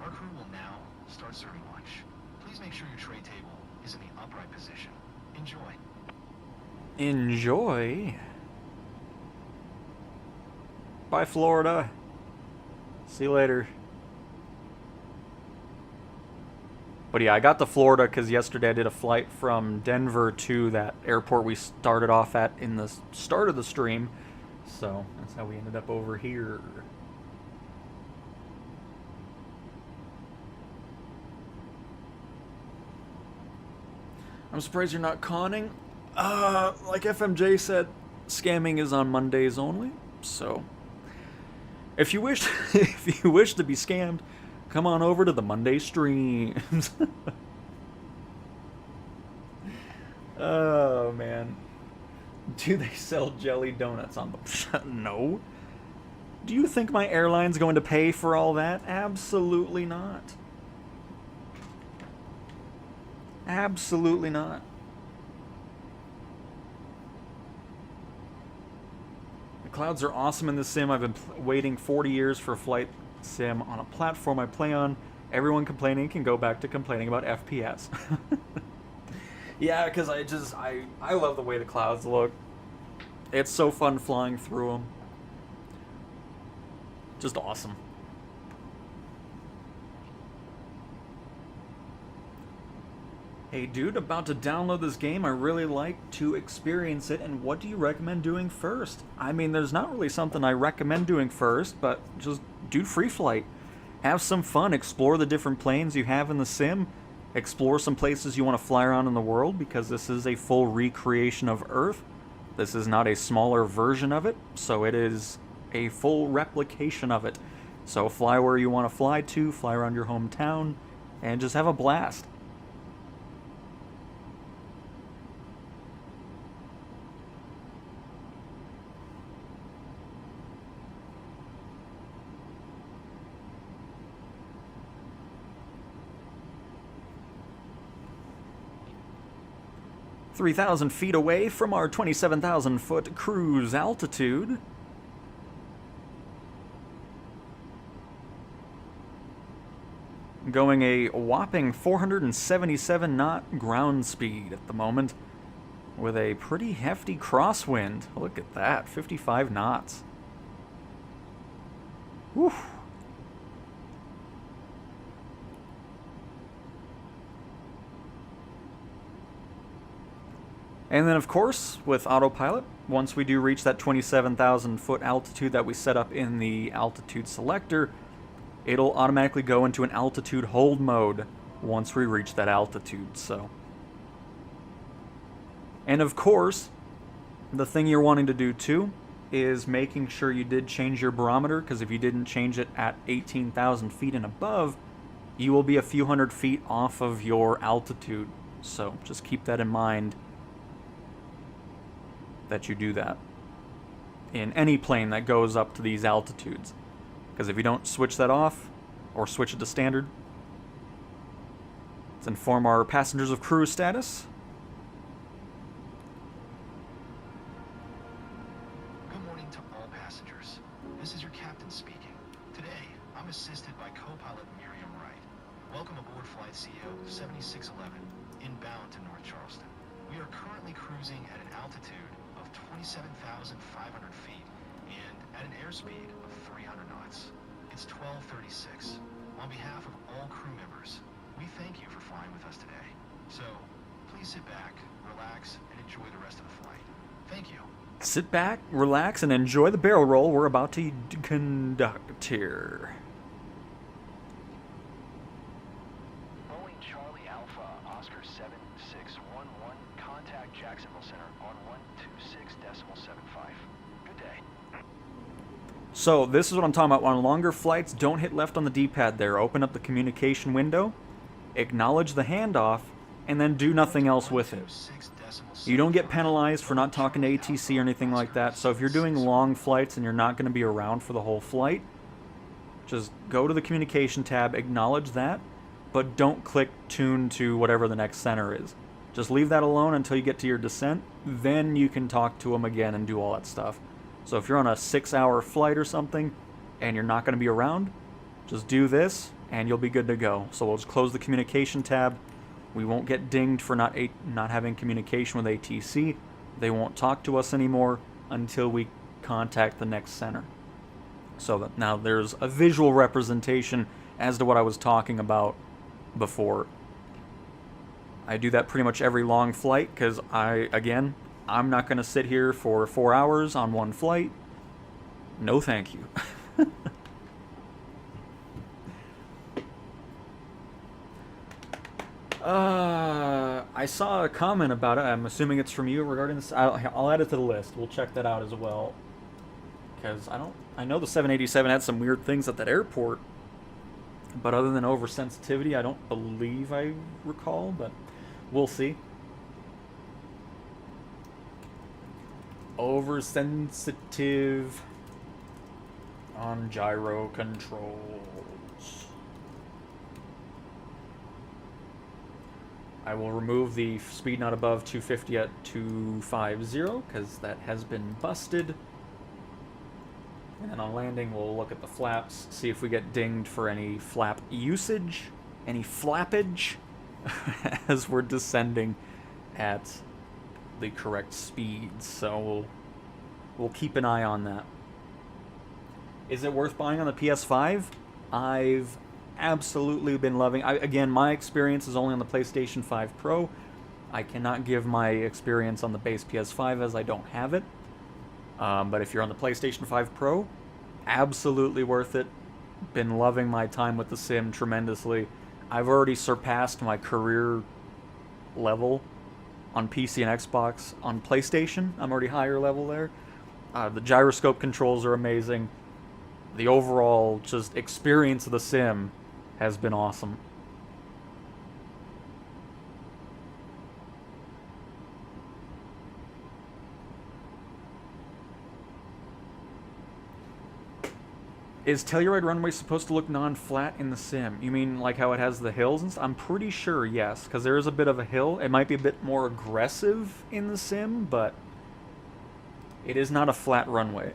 Our crew will now start serving lunch. Please make sure your tray table is in the upright position. Enjoy. Enjoy. Bye, Florida. See you later. But yeah, I got to Florida because yesterday I did a flight from Denver to that airport we started off at in the start of the stream. So that's how we ended up over here. I'm surprised you're not conning. Like FMJ said, scamming is on Mondays only. So, if you wish, if you wish to be scammed, come on over to the Monday streams. Oh man, do they sell jelly donuts on the? No. Do you think my airline's going to pay for all that? Absolutely not. Absolutely not. The clouds are awesome in the sim. I've been waiting 40 years for a flight sim on a platform I play on. Everyone complaining can go back to complaining about FPS. Yeah, because I love the way the clouds look. It's so fun flying through them. Just awesome. Hey dude, about to download this game. I really like to experience it, and what do you recommend doing first? I mean, there's not really something I recommend doing first, but just do free flight. Have some fun, explore the different planes you have in the sim, explore some places you want to fly around in the world, because this is a full recreation of Earth. This is not a smaller version of it, so it is a full replication of it. So fly where you want to fly to, fly around your hometown, and just have a blast. "3,000 feet away from our 27,000 foot cruise altitude." Going a whopping 477 knot ground speed at the moment, with a pretty hefty crosswind. Look at that, 55 knots. Whew. And then, of course, with autopilot, once we do reach that 27,000 foot altitude that we set up in the altitude selector, it'll automatically go into an altitude hold mode once we reach that altitude. So, and of course, the thing you're wanting to do too is making sure you did change your barometer, because if you didn't change it at 18,000 feet and above, you will be a few hundred feet off of your altitude. So just keep that in mind, that you do that in any plane that goes up to these altitudes. Because if you don't switch that off, or switch it to standard, let's inform our passengers of cruise status. Good morning to all passengers. This is your captain speaking. Today, I'm assisted by co-pilot Miriam Wright. Welcome aboard Flight CEO 7611, inbound to North Charleston. We are currently cruising at an altitude of 27,500 feet and at an airspeed of 300 knots. It's 12:36. On behalf of all crew members, we thank you for flying with us today. So, please sit back, relax, and enjoy the rest of the flight. Thank you. Sit back, relax, and enjoy the barrel roll we're about to conduct here. Boeing Charlie Alpha, Oscar 7611, contact Jacksonville Center on 126.75. Good day. So this is what I'm talking about. On longer flights, don't hit left on the D-pad there. Open up the communication window, acknowledge the handoff, and then do nothing else with it. You don't get penalized for not talking to ATC or anything like that. So if you're doing long flights and you're not going to be around for the whole flight, just go to the communication tab, acknowledge that, but don't click tune to whatever the next center is. Just leave that alone until you get to your descent. Then you can talk to them again and do all that stuff. So if you're on a 6-hour flight or something and you're not going to be around, just do this and you'll be good to go. So we'll just close the communication tab. We won't get dinged for not having communication with ATC. They won't talk to us anymore until we contact the next center. So that now there's a visual representation as to what I was talking about before. I do that pretty much every long flight because I'm not going to sit here for 4 hours on one flight. No thank you. I saw a comment about it. I'm assuming it's from you regarding this. I'll add it to the list. We'll check that out as well. Because I know the 787 had some weird things at that airport. But other than oversensitivity, I don't believe I recall. But we'll see. Oversensitive on gyro controls. I will remove the speed not above 250 at 250 because that has been busted. And then on landing, we'll look at the flaps, see if we get dinged for any flap usage, any flappage, as we're descending at the correct speeds. So we'll keep an eye on that. Is it worth buying on the PS5? I've absolutely been loving. Again, my experience is only on the PlayStation 5 Pro. I cannot give my experience on the base PS5 as I don't have it. But if you're on the PlayStation 5 Pro, absolutely worth it. Been loving my time with the sim tremendously. I've already surpassed my career level on PC and Xbox. On PlayStation, I'm already higher level there. The gyroscope controls are amazing. The overall just experience of the sim has been awesome. Is Telluride Runway supposed to look non-flat in the sim? You mean like how it has the hills and stuff? I'm pretty sure, yes, because there is a bit of a hill. It might be a bit more aggressive in the sim, but it is not a flat runway.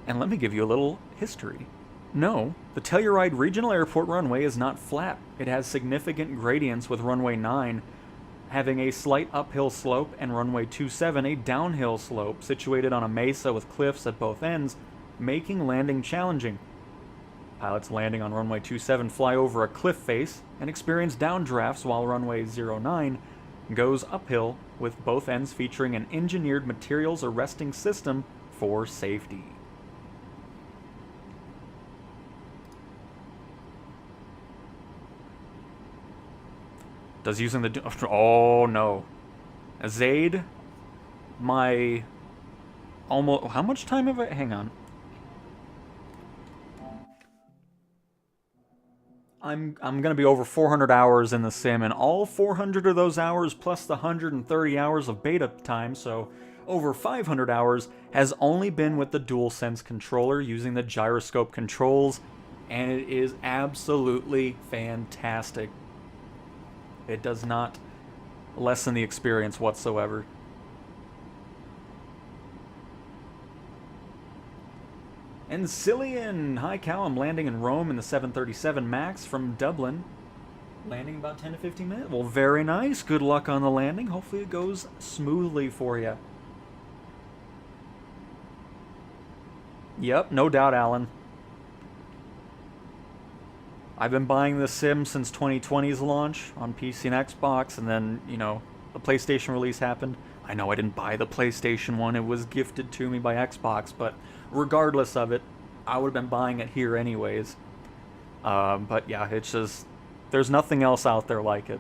And let me give you a little history. No, the Telluride Regional Airport runway is not flat. It has significant gradients, with runway 9 having a slight uphill slope and runway 27 a downhill slope situated on a mesa with cliffs at both ends, making landing challenging. Pilots landing on runway 27 fly over a cliff face and experience downdrafts, while runway 09 goes uphill, with both ends featuring an engineered materials arresting system for safety. Does using the... Oh, no. Zaid, my... Almost... How much time have I... Hang on. I'm gonna be over 400 hours in the sim, and all 400 of those hours, plus the 130 hours of beta time, so over 500 hours, has only been with the DualSense controller using the gyroscope controls, and it is absolutely fantastic. It does not lessen the experience whatsoever. And Cillian! Hi, Cal. I'm landing in Rome in the 737 MAX from Dublin. Landing about 10 to 15 minutes. Well, very nice. Good luck on the landing. Hopefully it goes smoothly for you. Yep, no doubt, Alan. I've been buying the sim since 2020's launch on PC and Xbox, and then, you know, the PlayStation release happened. I know I didn't buy the PlayStation one, it was gifted to me by Xbox, but regardless of it, I would have been buying it here anyways. But yeah, it's just, there's nothing else out there like it.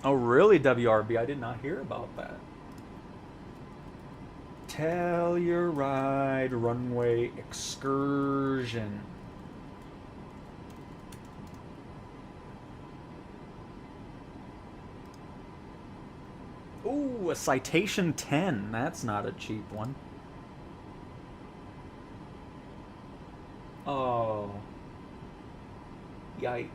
Oh really, WRB? I did not hear about that. Telluride Runway Excursion. Ooh, a Citation 10. That's not a cheap one. Oh. Yikes.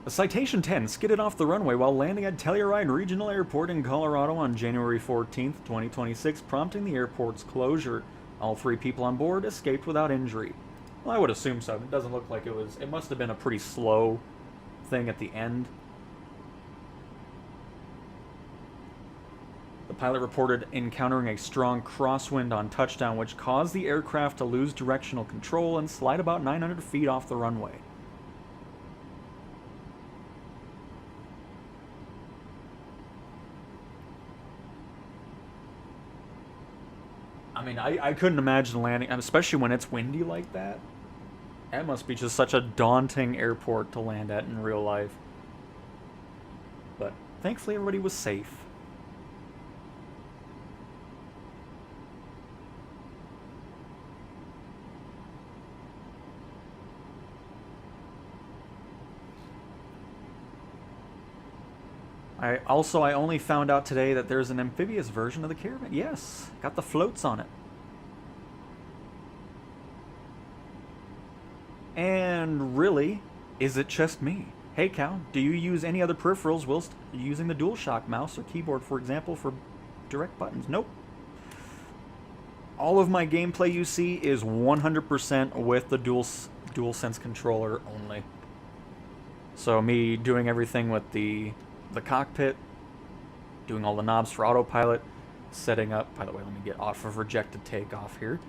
The Citation 10 skidded off the runway while landing at Telluride Regional Airport in Colorado on January 14th, 2026, prompting the airport's closure. All 3 people on board escaped without injury. Well, I would assume so. It doesn't look like it was... It must have been a pretty slow thing at the end. The pilot reported encountering a strong crosswind on touchdown, which caused the aircraft to lose directional control and slide about 900 feet off the runway. mean, I couldn't imagine landing, especially when it's windy like that. That must be just such a daunting airport to land at in real life. But thankfully everybody was safe. I only found out today that there's an amphibious version of the Caravan. Yes, got the floats on it. And really, is it just me? Hey Cal, do you use any other peripherals whilst using the DualShock mouse or keyboard, for example, for direct buttons? Nope. All of my gameplay you see is 100% with the DualSense controller only. So me doing everything with the cockpit, doing all the knobs for autopilot, setting up, by the way, let me get off of rejected takeoff here.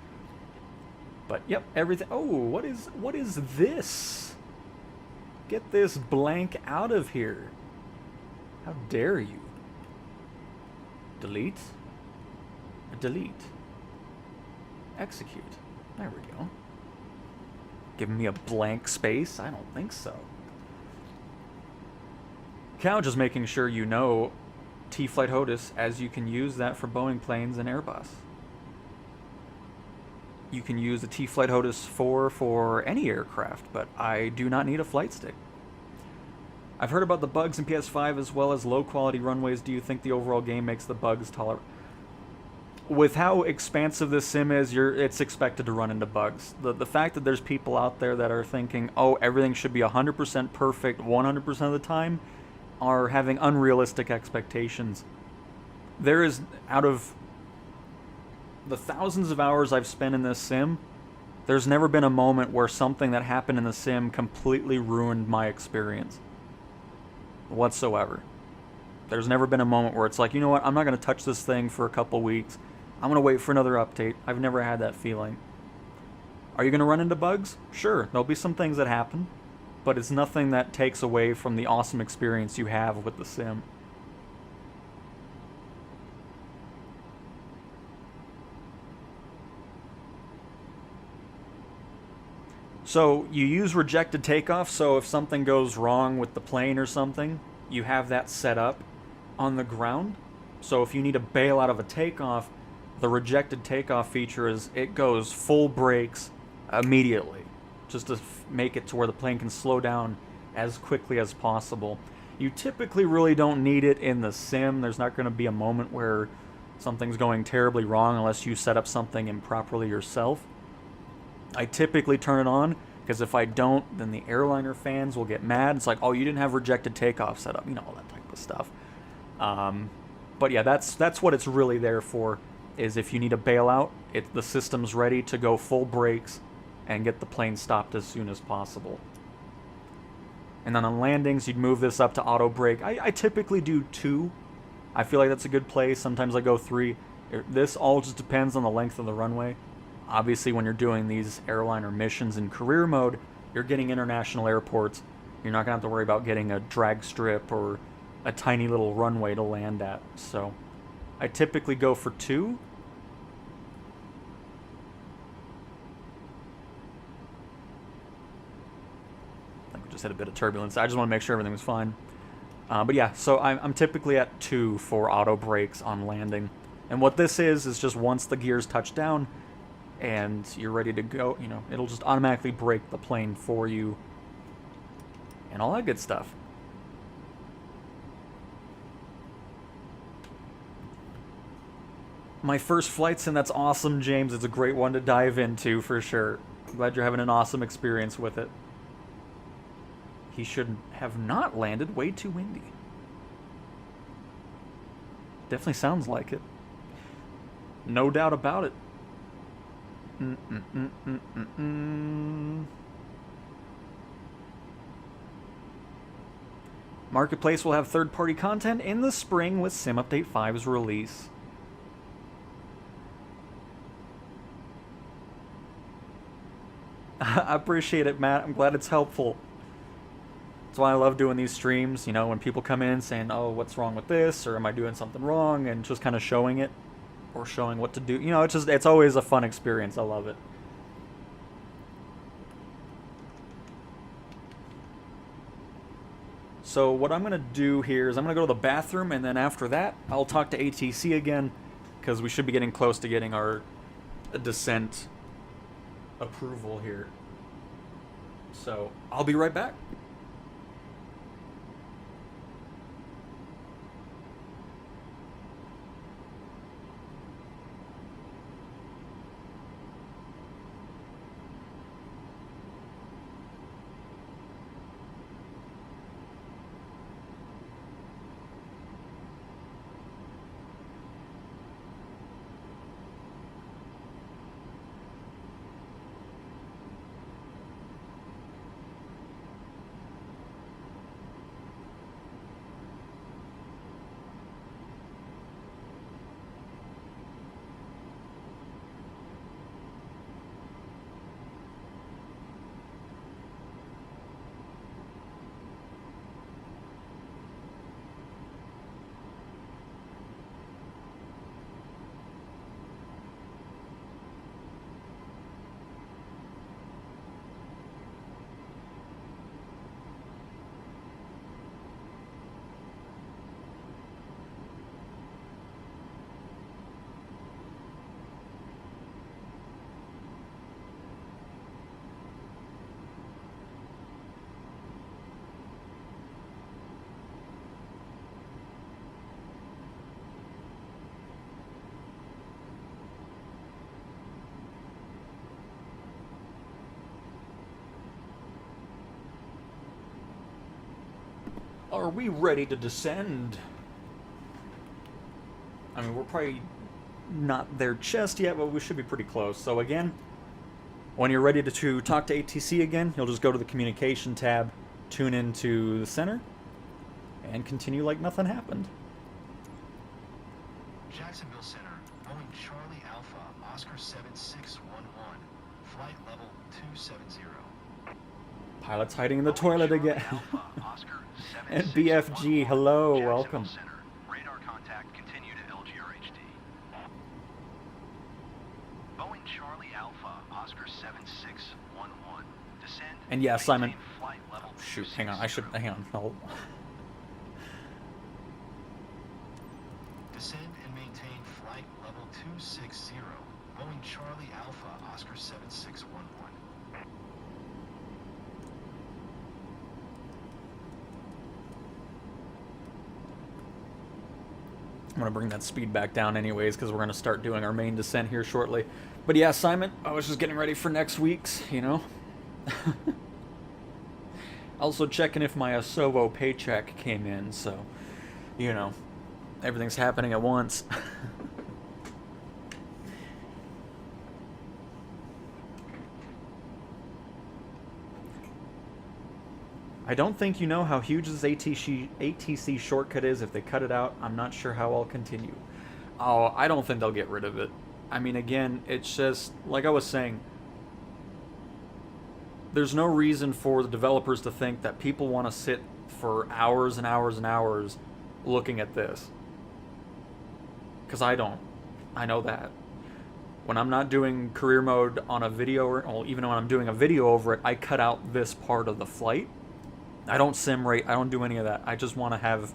But yep, everything. Oh, what is this? Get this blank out of here. How dare you? Delete. Delete. Execute. There we go. Giving me a blank space? I don't think so. Cal, just making sure you know T-Flight HOTUS, as you can use that for Boeing planes and Airbus. You can use the T-Flight HOTUS 4 for any aircraft, but I do not need a flight stick. I've heard about the bugs in PS5 as well as low-quality runways. Do you think the overall game makes the bugs tolerable? With how expansive this sim is, it's expected to run into bugs. The fact that there's people out there that are thinking, oh, everything should be 100% perfect 100% of the time, are having unrealistic expectations. There is, out of the thousands of hours I've spent in this sim, there's never been a moment where something that happened in the sim completely ruined my experience. Whatsoever. There's never been a moment where it's like, you know what, I'm not going to touch this thing for a couple weeks. I'm going to wait for another update. I've never had that feeling. Are you going to run into bugs? Sure, there'll be some things that happen. But it's nothing that takes away from the awesome experience you have with the sim. So you use rejected takeoff, so if something goes wrong with the plane or something, you have that set up on the ground. So if you need to bail out of a takeoff, the rejected takeoff feature is it goes full brakes immediately, just to make it to where the plane can slow down as quickly as possible. You typically really don't need it in the sim. There's not going to be a moment where something's going terribly wrong unless you set up something improperly yourself. I typically turn it on, because if I don't, then the airliner fans will get mad. It's like, oh, you didn't have rejected takeoff set up, you know, all that type of stuff. But yeah, that's what it's really there for, is if you need a bailout, the system's ready to go full brakes and get the plane stopped as soon as possible. And then on landings, you'd move this up to auto brake. I typically do 2. I feel like that's a good place. Sometimes I go 3. This all just depends on the length of the runway. Obviously, when you're doing these airliner missions in career mode, you're getting international airports. You're not going to have to worry about getting a drag strip or a tiny little runway to land at. So I typically go for 2. Just had a bit of turbulence. I just want to make sure everything was fine. But yeah, so I'm typically at 2 for auto brakes on landing. And what this is just once the gears touch down and you're ready to go, you know, it'll just automatically brake the plane for you and all that good stuff. My first flight sim, that's awesome, James. It's a great one to dive into for sure. I'm glad you're having an awesome experience with it. He should have not landed. Way too windy. Definitely sounds like it. No doubt about it. Marketplace will have third-party content in the spring with Sim Update 5's release. I appreciate it, Matt. I'm glad it's helpful. That's why I love doing these streams, you know, when people come in saying, oh, what's wrong with this, or am I doing something wrong, and just kind of showing it. or showing what to do. You know, it's always a fun experience. I love it. So what I'm going to do here is I'm going to go to the bathroom, and then after that, I'll talk to ATC again, because we should be getting close to getting our descent approval here. So I'll be right back. Are we ready to descend? I mean, we're probably not there just yet, but we should be pretty close. So again, when you're ready to talk to ATC again, you'll just go to the communication tab, tune into the center, and continue like nothing happened. Jacksonville Center, Boeing Charlie Alpha, Oscar 7611, flight level 270. Pilot's hiding in the toilet again. Alpha, Oscar And BFG, hello, welcome. Center, radar contact continue to LGRHD. Boeing Charlie Alpha, Oscar 7611, descend. And yeah, Simon. Flight level Shoot, hang on, hang on. Descend and maintain flight level 260. Boeing Charlie Alpha, Oscar 7611. I'm going to bring that speed back down anyways, because we're going to start doing our main descent here shortly. But yeah, Simon, I was just getting ready for next week's, you know. Also checking if my Asovo paycheck came in, so, you know, everything's happening at once. I don't think you know how huge this ATC shortcut is. If they cut it out, I'm not sure how I'll continue. Oh, I don't think they'll get rid of it. I mean, again, it's just, like I was saying, there's no reason for the developers to think that people want to sit for hours and hours and hours looking at this. Because I don't. I know that. When I'm not doing career mode on a video, or even when I'm doing a video over it, I cut out this part of the flight. I don't sim rate, I don't do any of that. I just want to have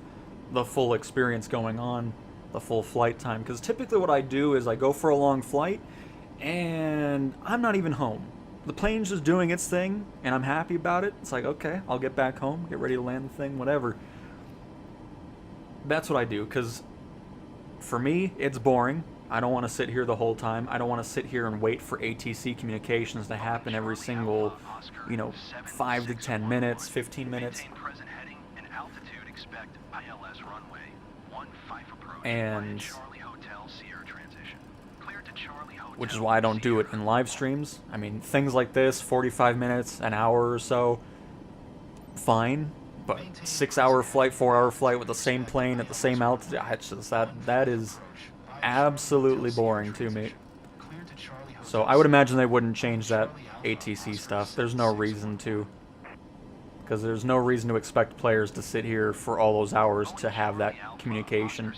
the full experience going on, the full flight time. Because typically what I do is I go for a long flight, and I'm not even home. The plane's just doing its thing, and I'm happy about it. It's like, okay, I'll get back home, get ready to land the thing, whatever. That's what I do, because for me, it's boring. I don't want to sit here the whole time. I don't want to sit here and wait for ATC communications to happen every single, 5 to 10 minutes, 15 minutes. And which is why I don't do it in live streams. I mean, things like this, 45 minutes, an hour or so, fine. But 6-hour flight, 4-hour flight with the same plane at the same altitude, it's just that is absolutely boring to me. So I would imagine they wouldn't change that ATC stuff. There's no reason to. Because there's no reason to expect players to sit here for all those hours to have that communication.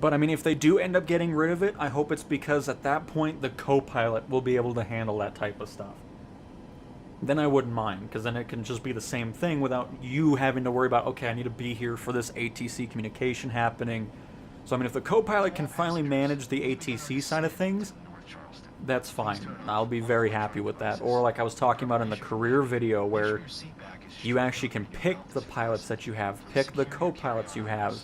But I mean, if they do end up getting rid of it, I hope it's because at that point the co-pilot will be able to handle that type of stuff. Then I wouldn't mind, because then it can just be the same thing without you having to worry about, okay, I need to be here for this ATC communication happening. So I mean, if the co-pilot can finally manage the ATC side of things, that's fine. I'll be very happy with that. Or like I was talking about in the career video, where you actually can pick the pilots that you have, pick the co-pilots you have,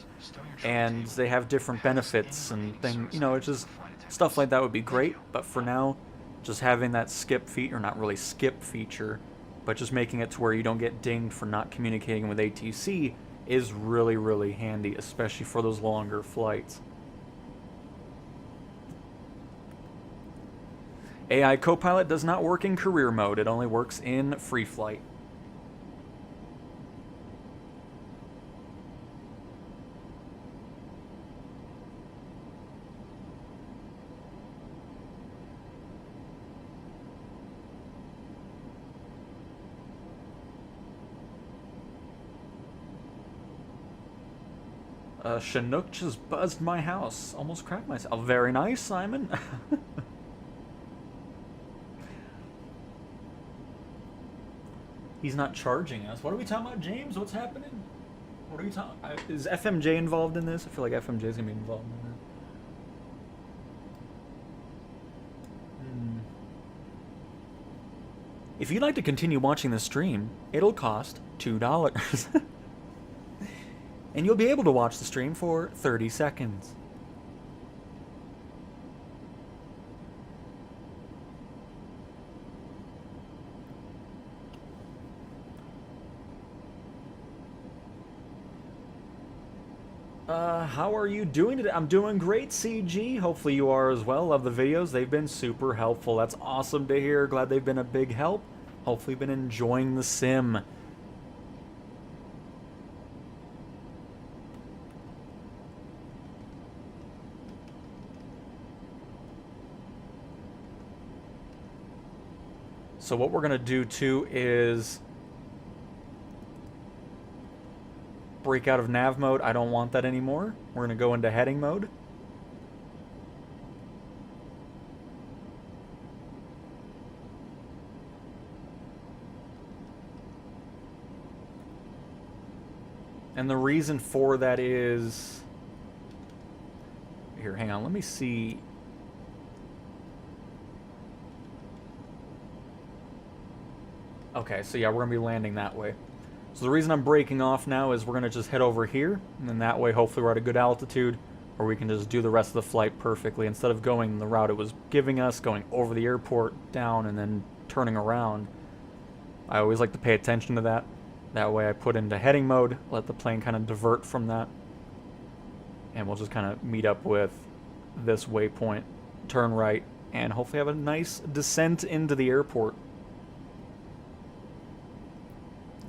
and they have different benefits and things, you know, it's just stuff like that would be great. But for now, just having that skip feature, or not really skip feature, but just making it to where you don't get dinged for not communicating with ATC is really, really handy, especially for those longer flights. AI Copilot does not work in career mode, it only works in free flight. Chinook just buzzed my house. Almost cracked myself. Very nice, Simon. He's not charging us. What are we talking about, James? What's happening? What are we talking? Is FMJ involved in this? I feel like FMJ is gonna be involved in that. If you'd like to continue watching the stream, it'll cost $2. And you'll be able to watch the stream for 30 seconds. How are you doing today? I'm doing great, CG. Hopefully you are as well. Love the videos. They've been super helpful. That's awesome to hear. Glad they've been a big help. Hopefully you've been enjoying the sim. So what we're going to do too is break out of nav mode. I don't want that anymore. We're going to go into heading mode. And the reason for that is... Here, hang on. Let me see... Okay, so yeah, we're going to be landing that way. So the reason I'm breaking off now is we're going to just head over here, and then that way hopefully we're at a good altitude, or we can just do the rest of the flight perfectly, instead of going the route it was giving us, going over the airport, down, and then turning around. I always like to pay attention to that. That way I put into heading mode, let the plane kind of divert from that, and we'll just kind of meet up with this waypoint, turn right, and hopefully have a nice descent into the airport.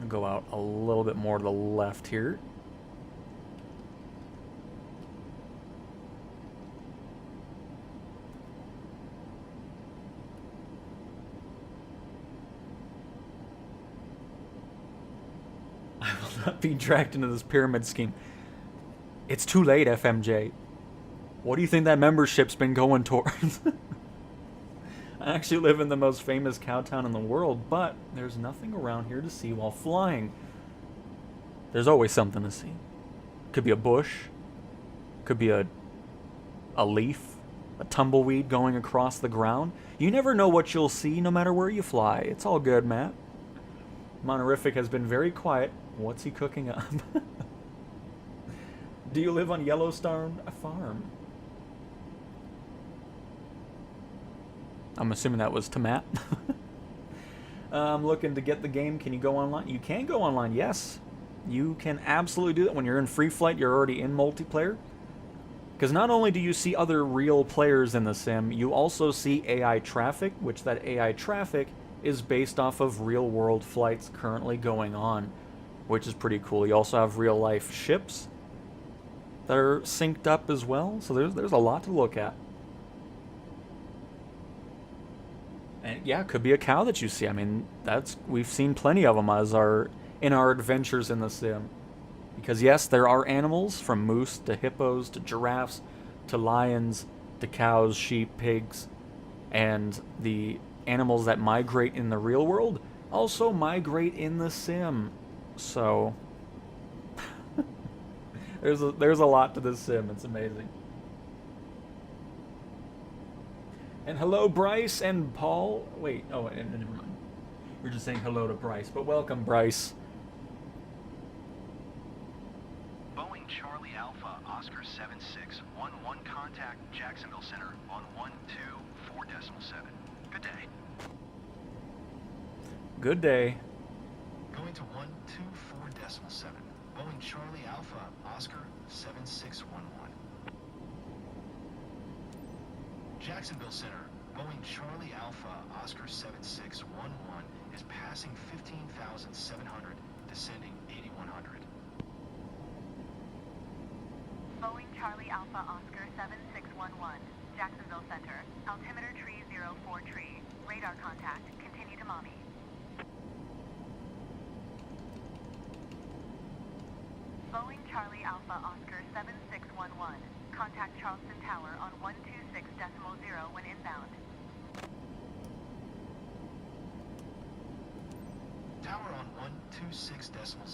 Go out a little bit more to the left here. I will not be dragged into this pyramid scheme. It's too late, FMJ. What do you think that membership's been going towards? I actually live in the most famous cow town in the world, but there's nothing around here to see while flying. There's always something to see. Could be a bush. Could be a leaf. A tumbleweed going across the ground. You never know what you'll see no matter where you fly. It's all good, Matt. Monorific has been very quiet. What's he cooking up? Do you live on Yellowstone Farm? I'm assuming that was to Matt. I'm looking to get the game. Can you go online? You can go online, yes. You can absolutely do that. When you're in free flight, you're already in multiplayer. Because not only do you see other real players in the sim, you also see AI traffic, which that AI traffic is based off of real-world flights currently going on, which is pretty cool. You also have real-life ships that are synced up as well, so there's a lot to look at. And yeah, it could be a cow that you see. I mean, we've seen plenty of them in our adventures in the sim. Because yes, there are animals, from moose to hippos to giraffes to lions, to cows, sheep, pigs, and the animals that migrate in the real world also migrate in the sim. So there's a lot to this sim. It's amazing. And hello, Bryce and Paul. Wait, oh, never mind. We're just saying hello to Bryce, but welcome, Bryce. Boeing Charlie Alpha Oscar 7611, contact Jacksonville Center on 124.7. Good day. Good day. Going to 124.7. Boeing Charlie Alpha Oscar 7611. Jacksonville Center, Boeing Charlie Alpha Oscar 7611 is passing 15,700, descending 8,100. Boeing Charlie Alpha Oscar 7611, Jacksonville Center, altimeter tree 04 tree, radar contact, continue to Mommy. Boeing Charlie Alpha Oscar 7611, contact Charleston Tower on 126.0 when inbound. Tower on 126.0,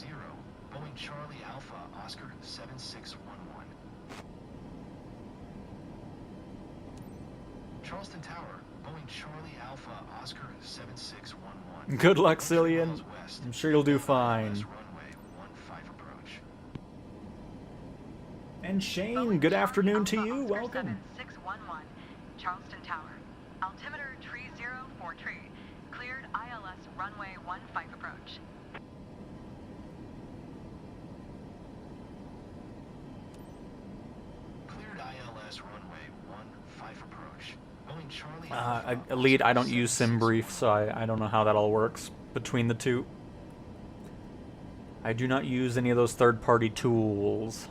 Boeing Charlie Alpha Oscar 7611. Charleston Tower, Boeing Charlie Alpha Oscar 7611. Good luck, Cillian. I'm sure you'll do fine. Runway 15 approach. And Shane, good afternoon to you. Oscar Welcome. 7611, Charleston Tower, altimeter tree 04 tree, cleared ILS runway 15 approach. Cleared ILS runway 15 approach. Boeing Charlie Alpha Elite, I don't Oscar use SimBrief, so I don't know how that all works between the two. I do not use any of those third-party tools.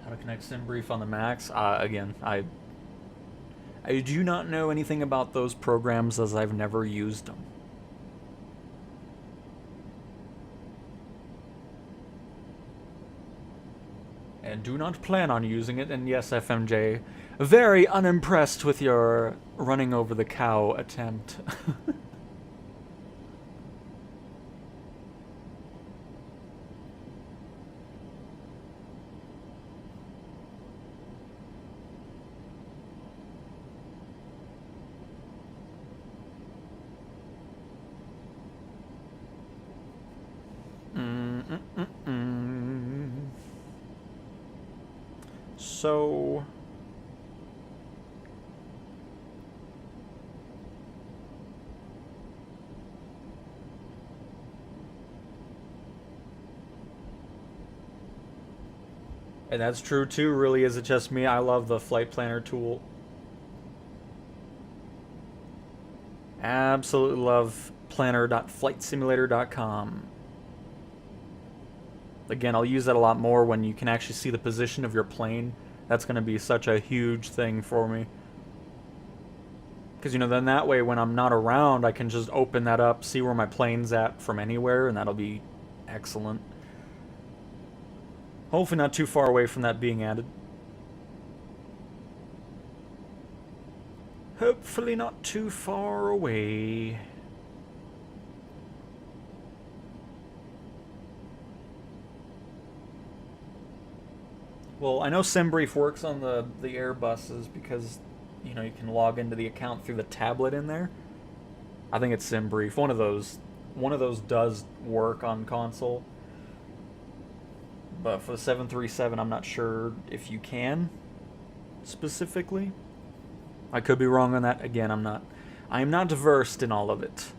How to connect SimBrief on the Macs? Again, I do not know anything about those programs as I've never used them. And do not plan on using it, and yes, FMJ, very unimpressed with your running over the cow attempt. So... And that's true too, really. Is it just me? I love the flight planner tool. Absolutely love planner.flightsimulator.com. Again, I'll use that a lot more when you can actually see the position of your plane. That's going to be such a huge thing for me. Because, you know, then that way when I'm not around, I can just open that up, see where my plane's at from anywhere, and that'll be excellent. Hopefully not too far away from that being added. Hopefully not too far away. Well, I know SimBrief works on the Airbuses because, you know, you can log into the account through the tablet in there. I think it's SimBrief. One of those does work on console. But for the 737, I'm not sure if you can specifically. I could be wrong on that. Again, I am not versed in all of it.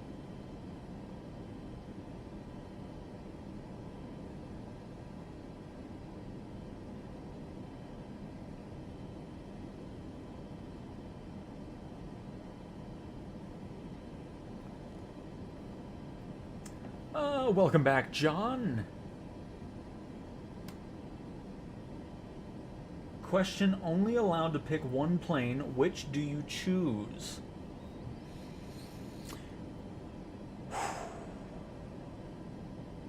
welcome back, John. Question: only allowed to pick one plane. Which do you choose?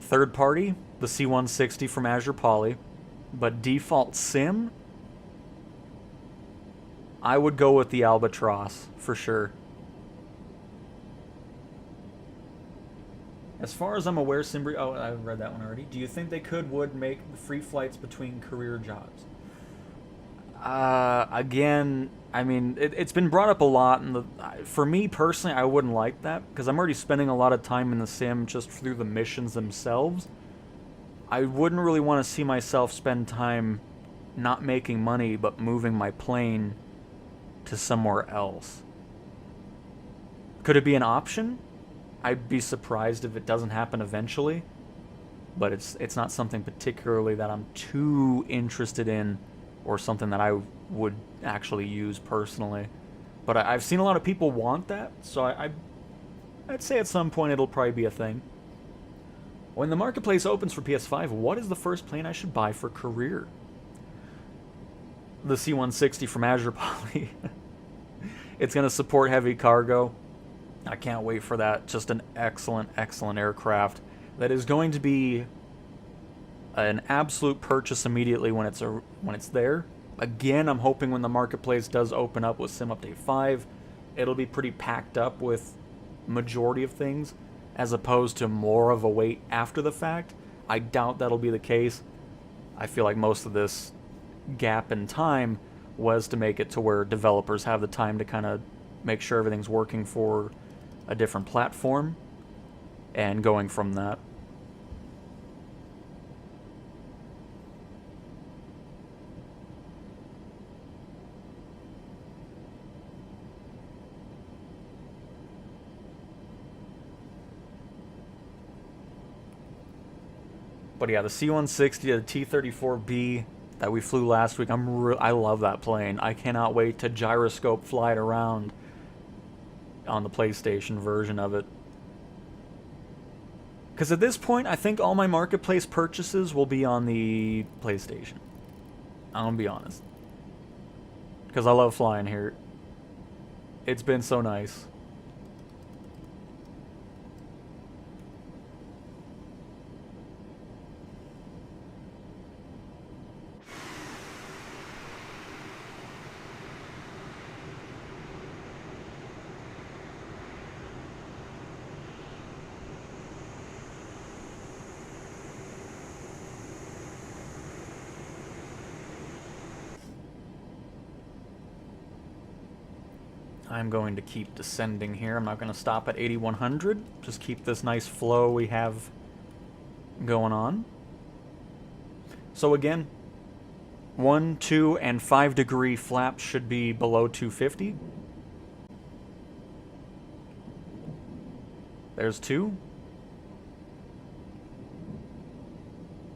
Third party, the C-160 from Azure Poly, but default sim, I would go with the Albatross for sure. As far as I'm aware, Simbri... Oh, I read that one already. Do you think they would make free flights between career jobs? Again, I mean, it's been brought up a lot, and for me personally, I wouldn't like that, because I'm already spending a lot of time in the sim just through the missions themselves. I wouldn't really want to see myself spend time not making money, but moving my plane to somewhere else. Could it be an option? I'd be surprised if it doesn't happen eventually, but it's not something particularly that I'm too interested in, or something that I would actually use personally. But I've seen a lot of people want that, so I'd say at some point it'll probably be a thing. When the marketplace opens for PS5, what is the first plane I should buy for career? The C-160 from Azure Poly. It's going to support heavy cargo. I can't wait for that. Just an excellent, excellent aircraft that is going to be an absolute purchase immediately when it's there. Again, I'm hoping when the marketplace does open up with Sim Update 5, it'll be pretty packed up with majority of things, as opposed to more of a wait after the fact. I doubt that'll be the case. I feel like most of this gap in time was to make it to where developers have the time to kind of make sure everything's working for a different platform, and going from that. But yeah, the C-160, the T-34B that we flew last week, I love that plane. I cannot wait to gyroscope fly it around on the PlayStation version of it. Because at this point, I think all my marketplace purchases will be on the PlayStation. I'm gonna be honest. Because I love flying here. It's been so nice. I'm going to keep descending here. I'm not going to stop at 8100. Just keep this nice flow we have going on. So again, 1, 2, and 5 degree flaps should be below 250. There's 2.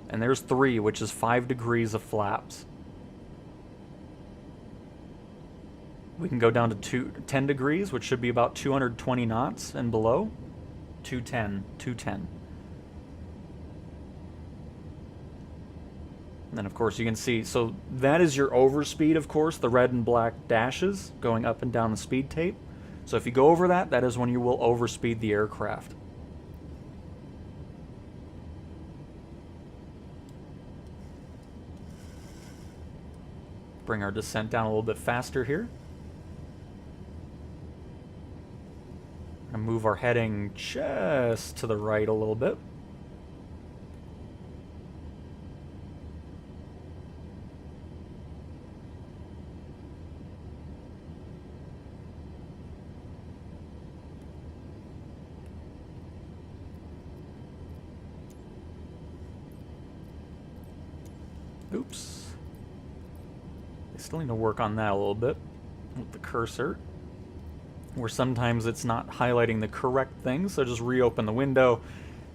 And there's 3, which is 5 degrees of flaps. We can go down to 10 degrees, which should be about 220 knots and below. 210. And then, of course, you can see, so that is your overspeed, of course, the red and black dashes going up and down the speed tape. So if you go over that, that is when you will overspeed the aircraft. Bring our descent down a little bit faster here. And move our heading just to the right a little bit. Oops. I still need to work on that a little bit with the cursor, where sometimes it's not highlighting the correct thing, so just reopen the window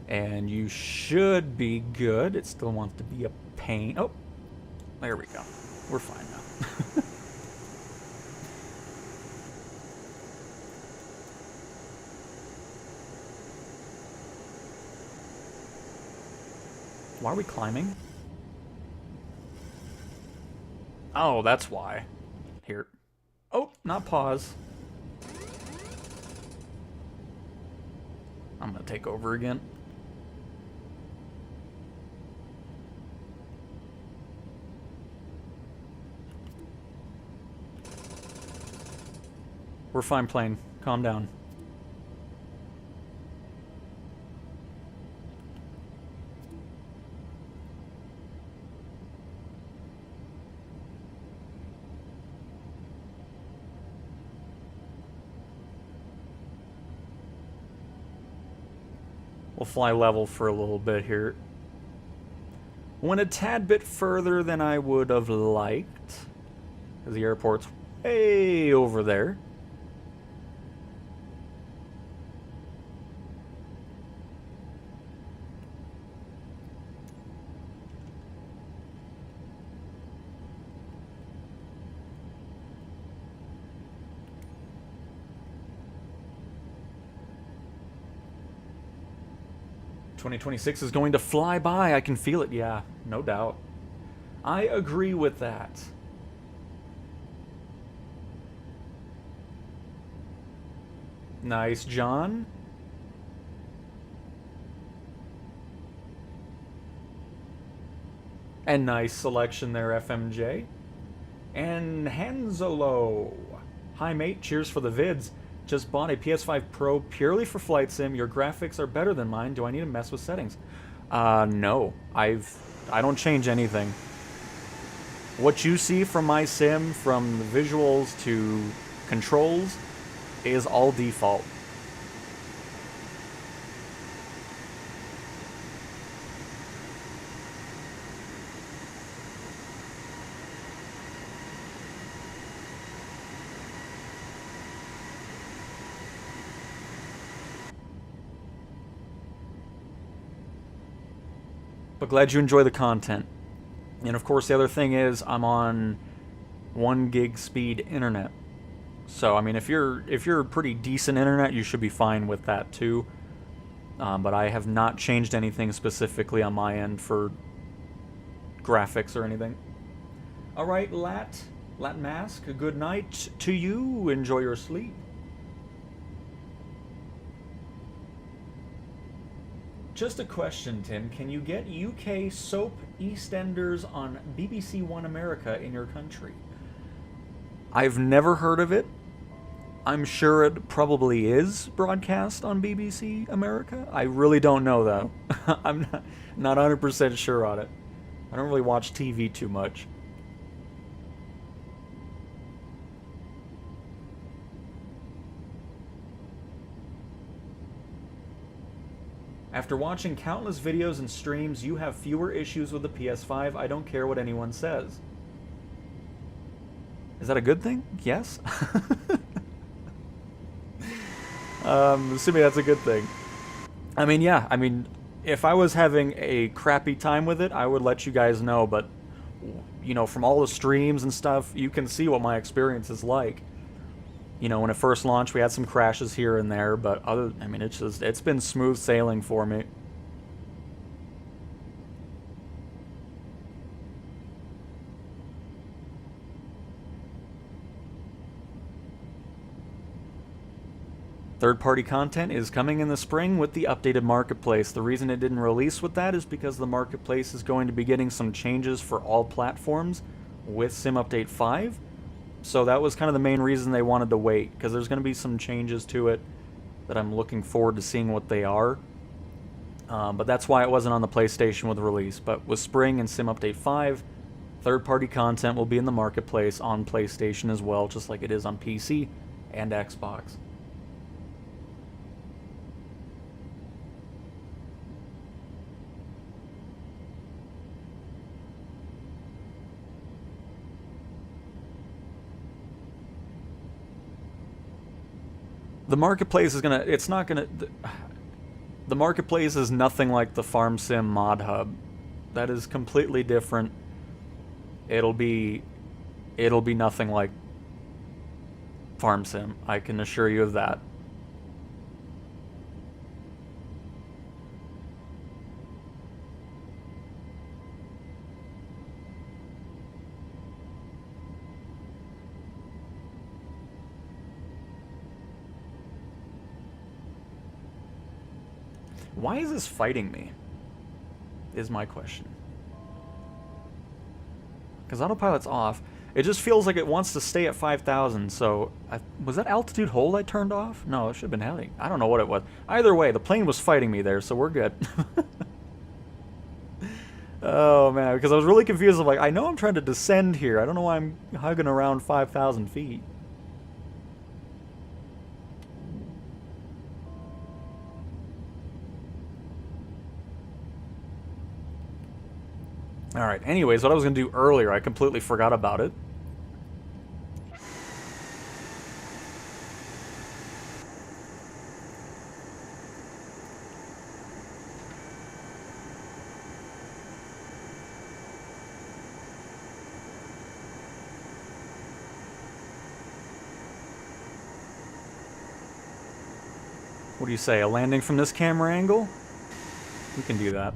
and you should be good. It still wants to be a pain. Oh, there we go. We're fine now. Why are we climbing? Oh, that's why. Here. Oh, not pause. I'm gonna take over again. We're fine, plane. Calm down. We'll fly level for a little bit here. Went a tad bit further than I would have liked, because the airport's way over there. "2026 is going to fly by. I can feel it." Yeah, no doubt. I agree with that. Nice, John. And nice selection there, FMJ. And Hanzolo. "Hi, mate. Cheers for the vids. Just bought a PS5 Pro purely for Flight Sim. Your graphics are better than mine. Do I need to mess with settings?" No. I don't change anything. What you see from my sim, from the visuals to controls, is all default. But glad you enjoy the content. And of course, the other thing is I'm on 1 gig speed internet. So I mean, if you're pretty decent internet, you should be fine with that too. But I have not changed anything specifically on my end for graphics or anything. All right, Lat Mask, a good night to you. Enjoy your sleep. Just a question, Tim. Can you get UK soap EastEnders on BBC One America in your country? I've never heard of it. I'm sure it probably is broadcast on BBC America. I really don't know, though. I'm not 100% sure on it. I don't really watch TV too much. After watching countless videos and streams, you have fewer issues with the PS5. I don't care what anyone says. Is that a good thing? Yes? Assuming that's a good thing. I mean, yeah. I mean, if I was having a crappy time with it, I would let you guys know. But, you know, from all the streams and stuff, you can see what my experience is like. You know, when it first launched, we had some crashes here and there, but I mean, it's been smooth sailing for me. Third-party content is coming in the spring with the updated marketplace. The reason it didn't release with that is because the marketplace is going to be getting some changes for all platforms with Sim Update 5. So that was kind of the main reason they wanted to wait, because there's going to be some changes to it that I'm looking forward to seeing what they are. But that's why it wasn't on the PlayStation with release. But with Spring and Sim Update 5, third-party content will be in the marketplace on PlayStation as well, just like it is on PC and Xbox. The marketplace is gonna, it's not gonna, the marketplace is nothing like the Farm Sim mod hub. That is completely different. It'll be nothing like Farm Sim. I can assure you of that. Why is this fighting me? Is my question. Because autopilot's off. It just feels like it wants to stay at 5,000, so... was that altitude hold I turned off? No, it should have been heading. I don't know what it was. Either way, the plane was fighting me there, so we're good. Oh, man, because I was really confused. I'm like, I know I'm trying to descend here. I don't know why I'm hugging around 5,000 feet. Alright, anyways, what I was going to do earlier, I completely forgot about it. What do you say, a landing from this camera angle? We can do that.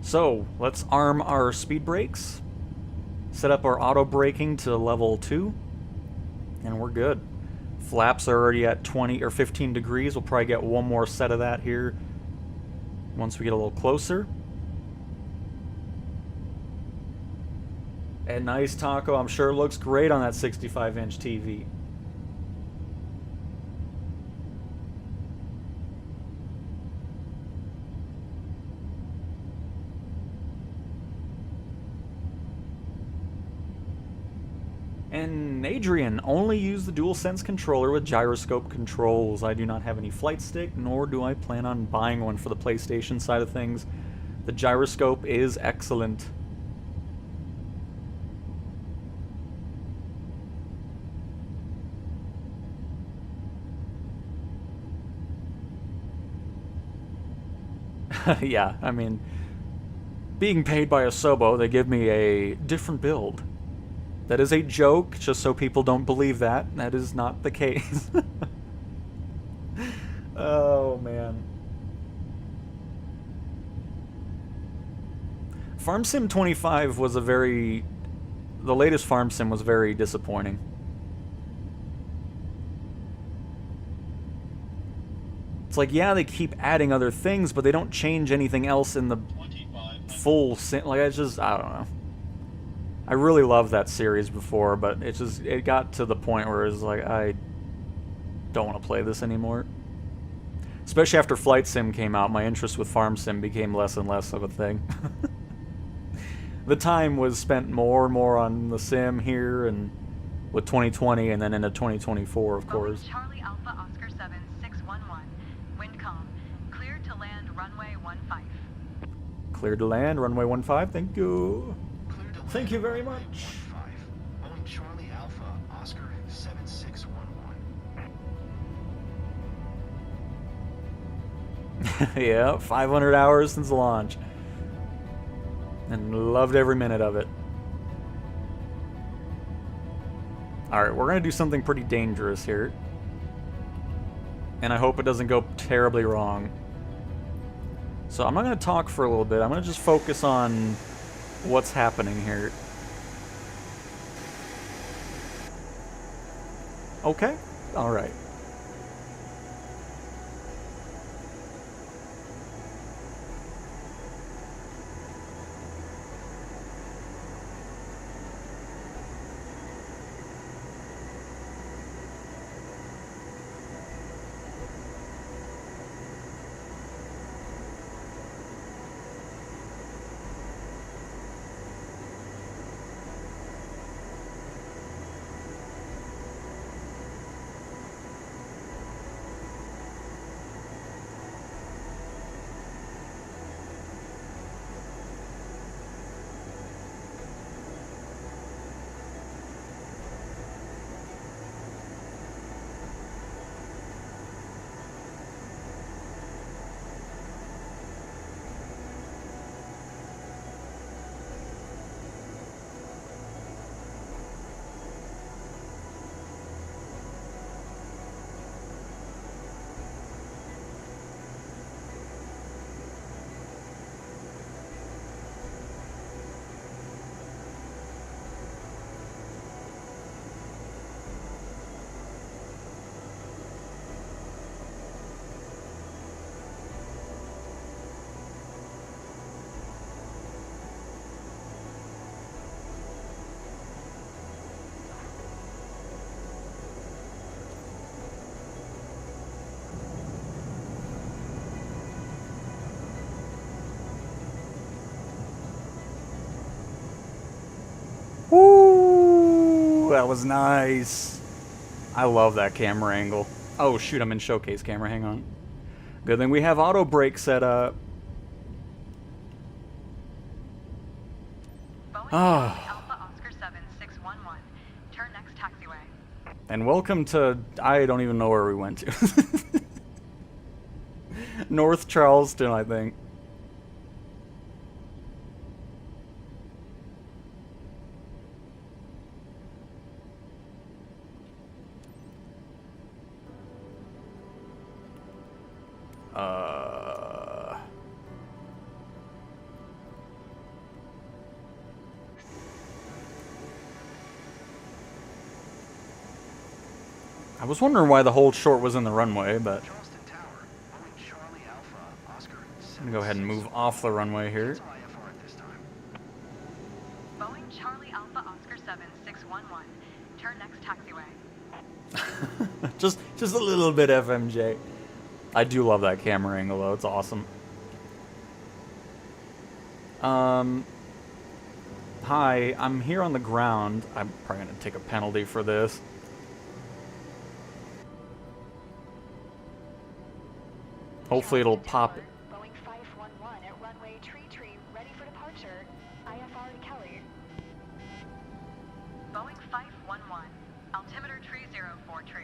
So, let's arm our speed brakes, set up our auto braking to level 2, and we're good. Flaps are already at 20 or 15 degrees. We'll probably get one more set of that here once we get a little closer. And nice taco, I'm sure it looks great on that 65-inch TV. And Adrian, only use the DualSense controller with gyroscope controls. I do not have any flight stick, nor do I plan on buying one for the PlayStation side of things. The gyroscope is excellent. Yeah, I mean, being paid by Asobo, they give me a different build. That is a joke, just so people don't believe that. That is not the case. Oh, man. Farm Sim 25 was a very... The latest Farm Sim was very disappointing. It's like, yeah, they keep adding other things, but they don't change anything else in the full sim. Like, it's just, I don't know. I really loved that series before, but it got to the point where it was like, I don't want to play this anymore. Especially after Flight Sim came out, my interest with Farm Sim became less and less of a thing. The time was spent more and more on the sim here, and with 2020, and then into 2024, of course. Charlie Alpha Oscar 7611. Wind calm. Cleared to land runway 15. Cleared to land, runway 15, thank you. Thank you very much. Boeing Charlie Alpha Oscar 7611. Yeah, 500 hours since launch. And loved every minute of it. Alright, we're going to do something pretty dangerous here. And I hope it doesn't go terribly wrong. So I'm not going to talk for a little bit. I'm going to just focus on what's happening here. Okay? Alright. that was nice. I love that camera angle. Oh shoot, I'm in showcase camera, hang on. Good thing we have auto brake set up. Ah. Alpha Oscar 7611. Turn next taxiway. And welcome to, I don't even know where we went to. North Charleston, I think. I was wondering why the hold short was in the runway, but Charleston Tower, Boeing Charlie Alpha, Oscar I'm gonna go ahead and move off the runway here. Cancel IFR at this time. Boeing Charlie Alpha Oscar 7611. Turn next taxiway. just a little bit FMJ. I do love that camera angle though, it's awesome. Hi, I'm here on the ground. I'm probably gonna take a penalty for this. Hopefully it'll pop. Boeing 511 at runway tree, ready for departure. IFR to Kelly. Boeing 511, altimeter tree 04 tree.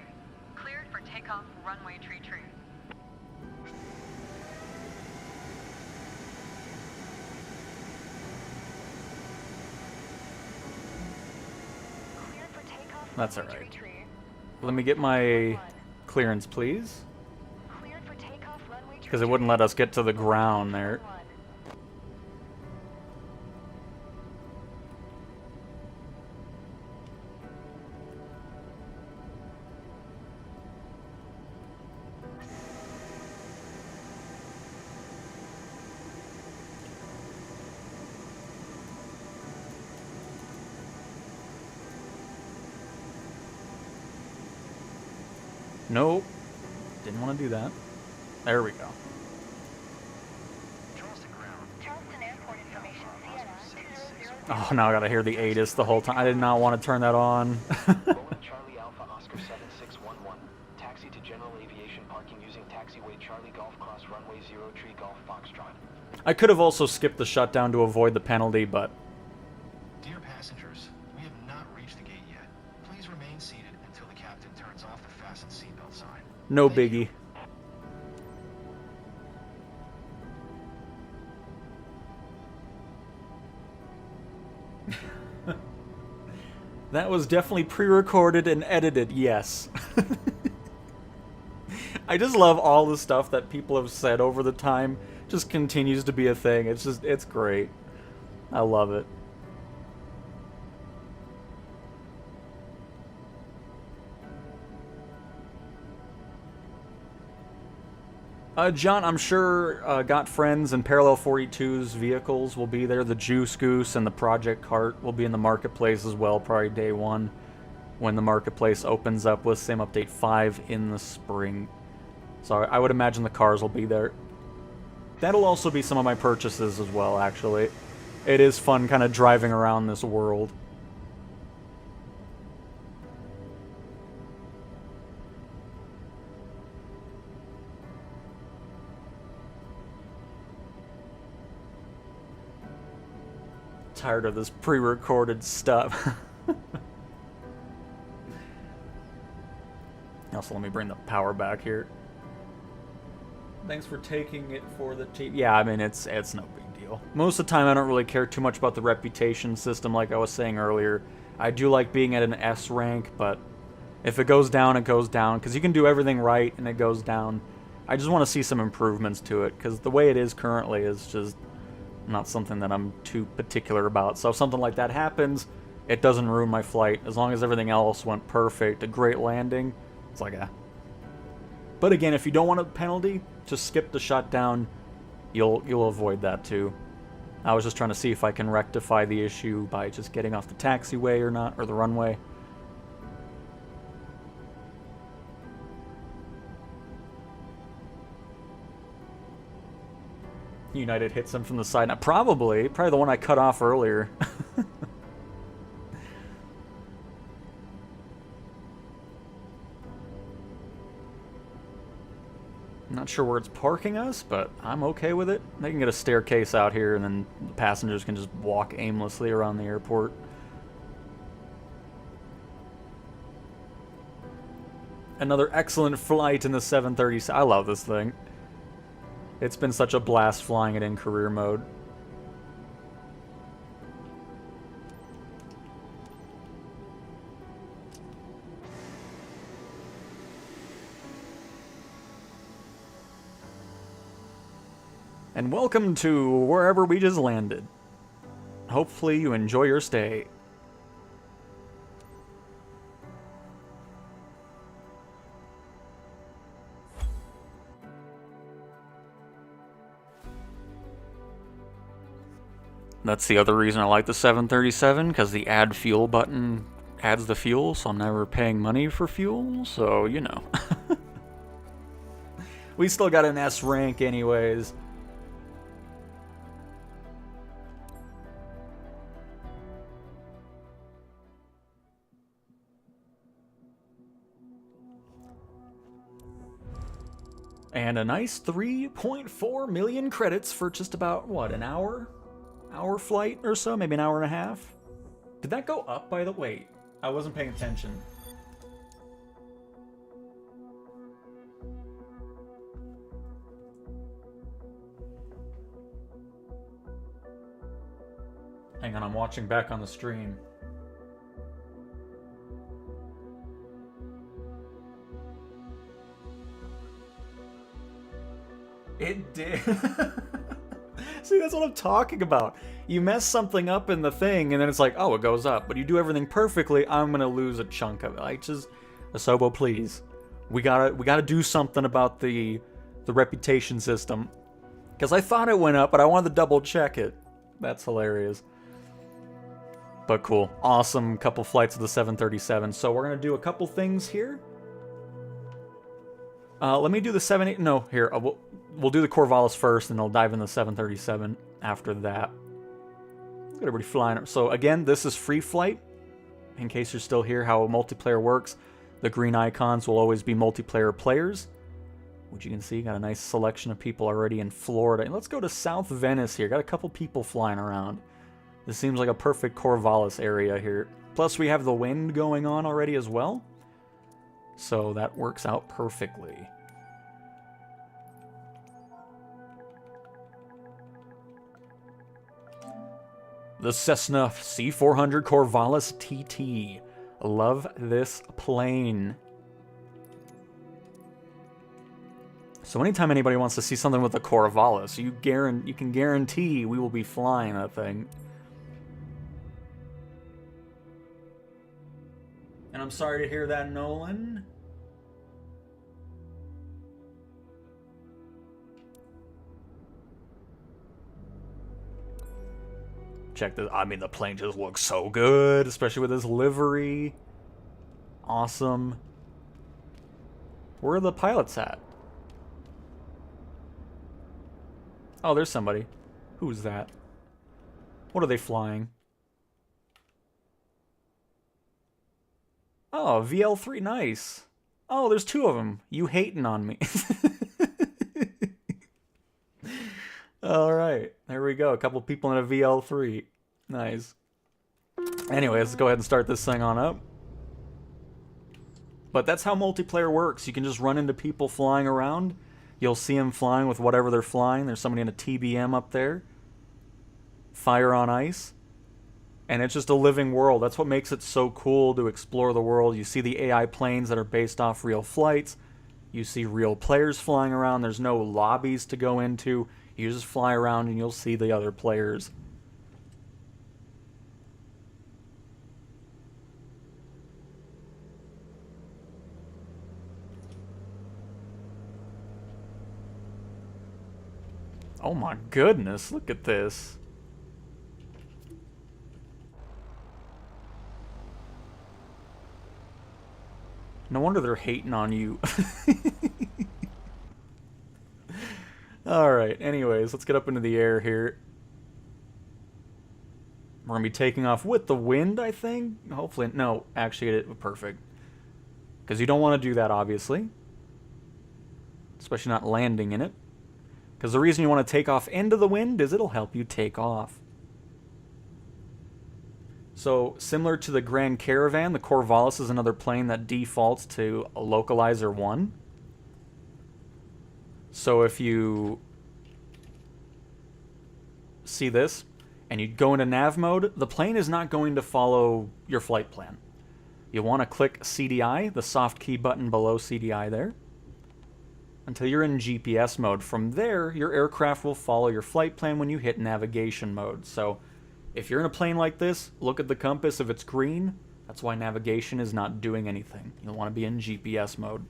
Cleared for takeoff, runway tree. Cleared for takeoff, That's runway alright. tree. Let me get my clearance, please. Cleared for takeoff, runway tree. Because it wouldn't let us get to the ground there. Nope. Didn't want to do that. There we go. Charleston ground. Charleston Airport information, Sienna 2000. Oh, now I gotta hear the ATIS the whole time. I did not want to turn that on. Boeing Charlie Alpha Oscar 7611. Taxi to general aviation parking using taxiway Charlie Golf Cross runway 0 tree Golf Foxtrot. I could have also skipped the shutdown to avoid the penalty, but Dear passengers, we have not reached the gate yet. Please remain seated until the captain turns off the fasten seatbelt sign. no Thank you. biggie. That was definitely pre-recorded and edited, yes. I just love all the stuff that people have said over the time. Just continues to be a thing. It's great. I love it. John, I'm sure Got Friends and Parallel 42's vehicles will be there. The Juice Goose and the Project Cart will be in the marketplace as well, probably day one, when the marketplace opens up with Sim Update 5 in the spring. So I would imagine the cars will be there. That'll also be some of my purchases as well, actually. It is fun kind of driving around this world. Tired of this pre-recorded stuff. Also, let me bring the power back here. Thanks for taking it for the team. Yeah, I mean, it's no big deal. Most of the time, I don't really care too much about the reputation system, like I was saying earlier. I do like being at an S rank, but if it goes down, it goes down, because you can do everything right, and it goes down. I just want to see some improvements to it, because the way it is currently is just not something that I'm too particular about. So if something like that happens, it doesn't ruin my flight. As long as everything else went perfect, a great landing, it's like a... But again, if you don't want a penalty, just skip the shutdown. You'll avoid that too. I was just trying to see if I can rectify the issue by just getting off the taxiway or not, or the runway. United hits him from the side. Now, probably the one I cut off earlier. Not sure where it's parking us, but I'm okay with it. They can get a staircase out here, and then the passengers can just walk aimlessly around the airport. Another excellent flight in the 737. I love this thing. It's been such a blast flying it in career mode. And welcome to wherever we just landed. Hopefully you enjoy your stay. That's the other reason I like the 737, because the add fuel button adds the fuel, so I'm never paying money for fuel, so, you know. We still got an S rank anyways. And a nice 3.4 million credits for just about, what, an hour? Hour flight or so? Maybe an hour and a half? Did that go up, by the way? I wasn't paying attention. Hang on, I'm watching back on the stream. It did. See, that's what I'm talking about. You mess something up in the thing, and then it's like, oh, it goes up. But you do everything perfectly, I'm gonna lose a chunk of it. Like, just, Asobo, please. We gotta do something about the reputation system. Because I thought it went up, but I wanted to double check it. That's hilarious. But cool. Awesome couple flights of the 737. So we're gonna do a couple things here. Let me do the 78. No, here. We'll do the Corvallis first, and I'll dive in the 737 after that. Let's get everybody flying. So again, this is free flight. In case you're still here, how multiplayer works. The green icons will always be multiplayer players. Which you can see, got a nice selection of people already in Florida. And let's go to South Venice here. Got a couple people flying around. This seems like a perfect Corvallis area here. Plus, we have the wind going on already as well. So that works out perfectly. The Cessna C400 Corvallis TT. Love this plane. So anytime anybody wants to see something with a Corvallis, you can guarantee we will be flying that thing. And I'm sorry to hear that, Nolan. Check this. I mean, the plane just looks so good, especially with this livery. Awesome. Where are the pilots at? Oh, there's somebody. Who's that? What are they flying? Oh, VL3, nice. Oh, there's two of them. You hating on me. Alright, there we go. A couple people in a VL3. Nice. Anyway, let's go ahead and start this thing on up. But that's how multiplayer works. You can just run into people flying around. You'll see them flying with whatever they're flying. There's somebody in a TBM up there. Fire on ice. And it's just a living world. That's what makes it so cool to explore the world. You see the AI planes that are based off real flights. You see real players flying around. There's no lobbies to go into. You just fly around and you'll see the other players. Oh my goodness, look at this. No wonder they're hating on you. Alright, anyways, let's get up into the air here. We're going to be taking off with the wind, I think. Hopefully, no, actually, perfect. Because you don't want to do that, obviously. especially not landing in it. Because the reason you want to take off into the wind is it'll help you take off. So, similar to the Grand Caravan, the Corvallis is another plane that defaults to a Localizer 1. So if you see this, and you go into nav mode, the plane is not going to follow your flight plan. You want to click CDI, the soft key button below CDI there, until you're in GPS mode. From there, your aircraft will follow your flight plan when you hit navigation mode. So, if you're in a plane like this, look at the compass. If it's green, that's why navigation is not doing anything. You'll want to be in GPS mode.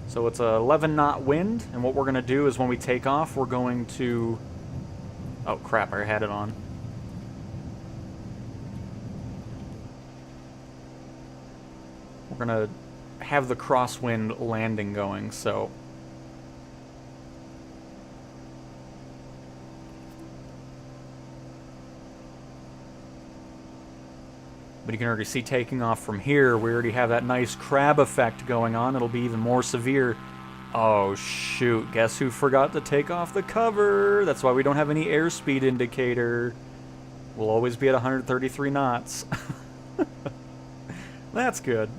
So it's a 11-knot wind, and what we're going to do is when we take off, we're going to... Oh crap, I had it on. We're going to have the crosswind landing going, so... But you can already see taking off from here, we already have that nice crab effect going on. It'll be even more severe. Oh shoot, guess who forgot to take off the cover? That's why we don't have any airspeed indicator. We'll always be at 133 knots. That's good.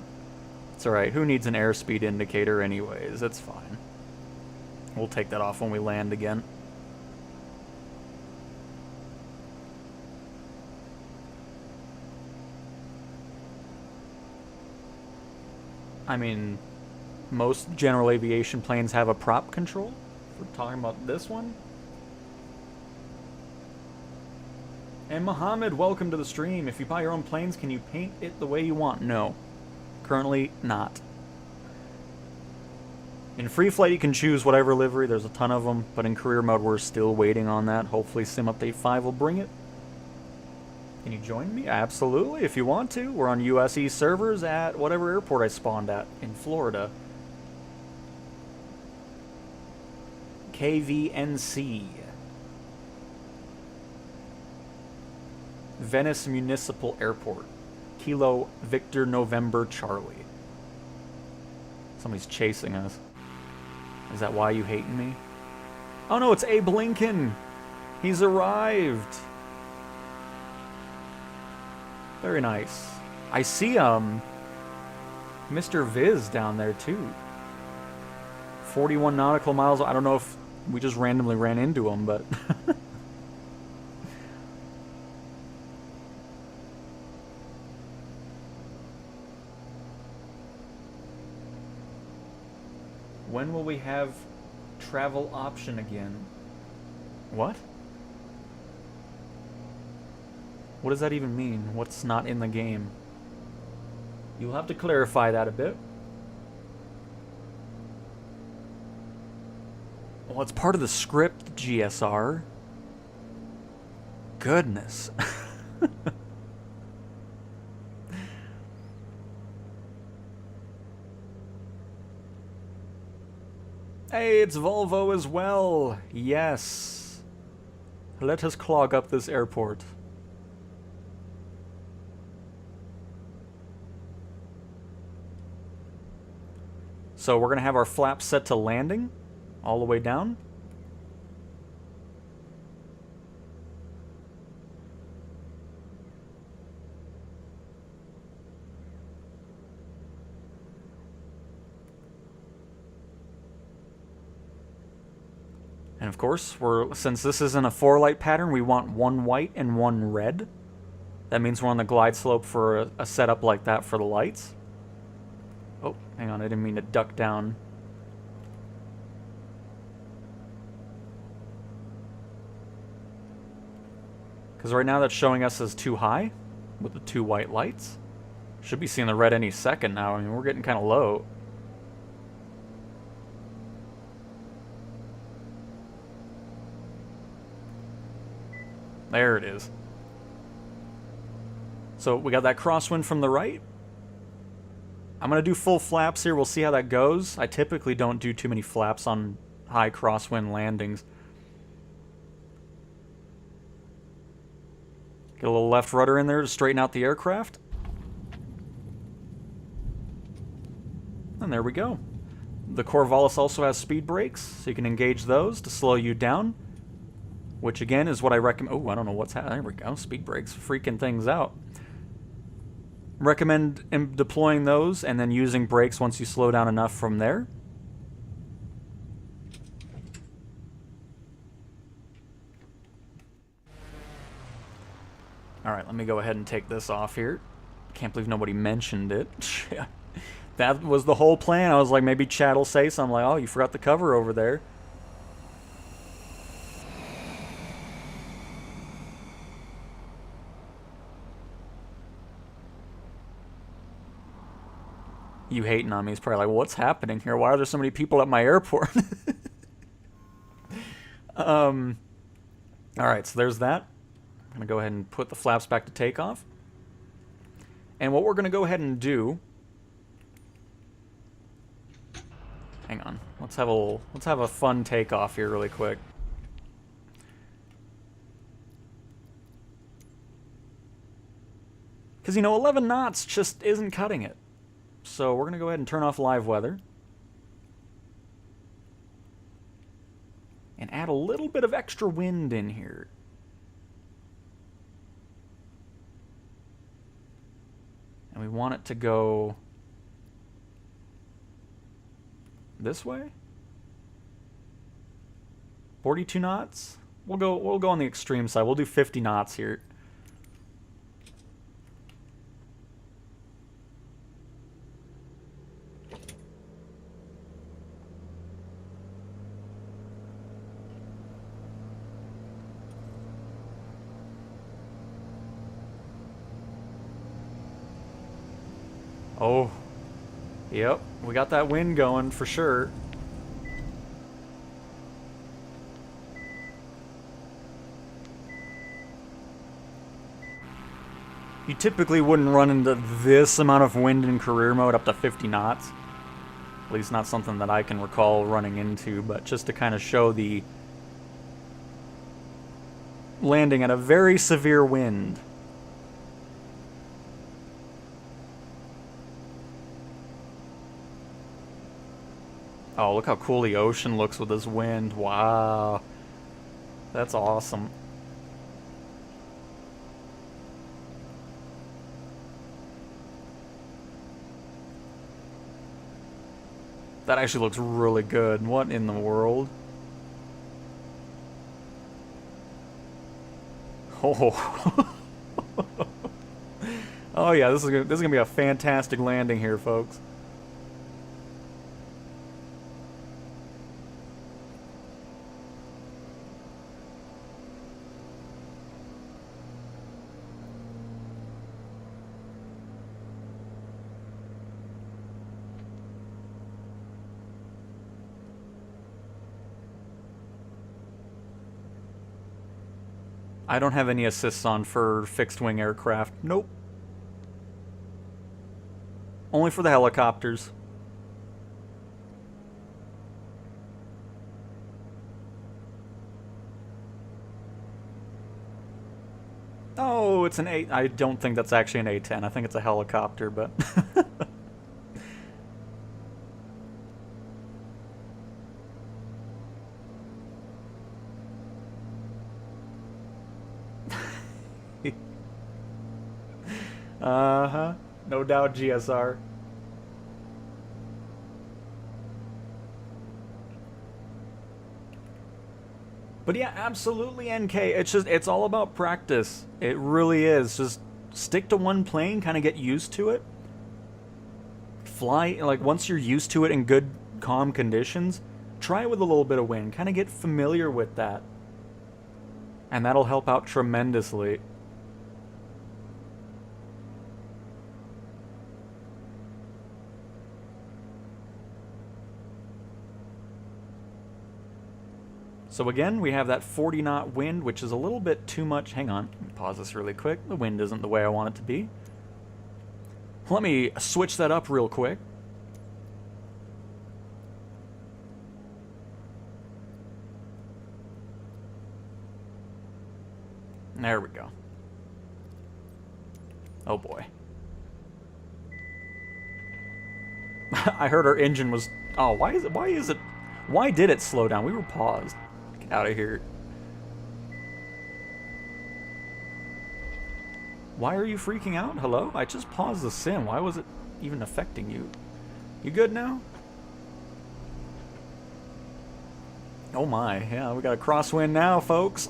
It's alright, who needs an airspeed indicator anyways? It's fine. We'll take that off when we land again. I mean, most general aviation planes have a prop control. We're talking about this one. And Mohammed, welcome to the stream. If you buy your own planes, can you paint it the way you want? No. Currently, not. In free flight, you can choose whatever livery. There's a ton of them. But in career mode, we're still waiting on that. Hopefully, Sim Update 5 will bring it. Can you join me? Absolutely, if you want to. We're on USE servers at whatever airport I spawned at in Florida. KVNC. Venice Municipal Airport. Kilo Victor November Charlie. Somebody's chasing us. Is that why you hating me? Oh no, it's Abe Lincoln. He's arrived. Very nice. I see, Mr. Viz down there, too. 41 nautical miles. I don't know if we just randomly ran into him, but... When will we have travel option again? What? What does that even mean? What's not in the game? You'll have to clarify that a bit. Well, it's part of the script, GSR. Goodness. Hey, it's Volvo as well. Yes. Let us clog up this airport. So we're going to have our flaps set to landing, all the way down. And of course, since this isn't a 4-light pattern, we want one white and one red. That means we're on the glide slope for a setup like that for the lights. Oh, hang on, I didn't mean to duck down. Because right now that's showing us as too high, with the 2 white lights. Should be seeing the red any second now. I mean, we're getting kind of low. There it is. So we got that crosswind from the right. I'm going to do full flaps here. We'll see how that goes. I typically don't do too many flaps on high crosswind landings. Get a little left rudder in there to straighten out the aircraft. And there we go. The Corvallis also has speed brakes, so you can engage those to slow you down. Which again is what I recommend. Oh, I don't know what's happening. There we go. Speed brakes freaking things out. Recommend deploying those and then using brakes once you slow down enough from there. Alright, let me go ahead and take this off here. Can't believe nobody mentioned it. That was the whole plan. I was like, maybe Chad will say something like, oh, you forgot the cover over there. You hating on me. He's probably like, what's happening here? Why are there so many people at my airport? Alright, so there's that. I'm going to go ahead and put the flaps back to takeoff. And what we're going to go ahead and do... Hang on. Let's have a fun takeoff here really quick. Because, you know, 11 knots just isn't cutting it. So we're going to go ahead and turn off live weather. And add a little bit of extra wind in here. And we want it to go this way. 42 knots. We'll go on the extreme side. We'll do 50 knots here. Oh, yep, we got that wind going for sure. You typically wouldn't run into this amount of wind in career mode up to 50 knots. At least not something that I can recall running into, but just to kind of show the landing at a very severe wind. Oh, look how cool the ocean looks with this wind. Wow. That's awesome. That actually looks really good. What in the world? Oh. Oh yeah, this is gonna be a fantastic landing here, folks. I don't have any assists on for fixed-wing aircraft. Nope. Only for the helicopters. Oh, it's an A... I don't think that's actually an A-10. I think it's a helicopter, but... Uh-huh. No doubt, GSR. But yeah, absolutely, NK. It's all about practice. It really is. Just stick to one plane, kind of get used to it. Fly, like, once you're used to it in good, calm conditions, try it with a little bit of wind. Kind of get familiar with that. And that'll help out tremendously. So again, we have that 40 knot wind, which is a little bit too much. Hang on, let me pause this really quick. The wind isn't the way I want it to be. Let me switch that up real quick. There we go. Oh boy. I heard our engine was... Oh, why did it slow down? We were paused. Get out of here. Why are you freaking out? Hello? I just paused the sim. Why was it even affecting you? You good now? Oh my, yeah, we got a crosswind now, folks.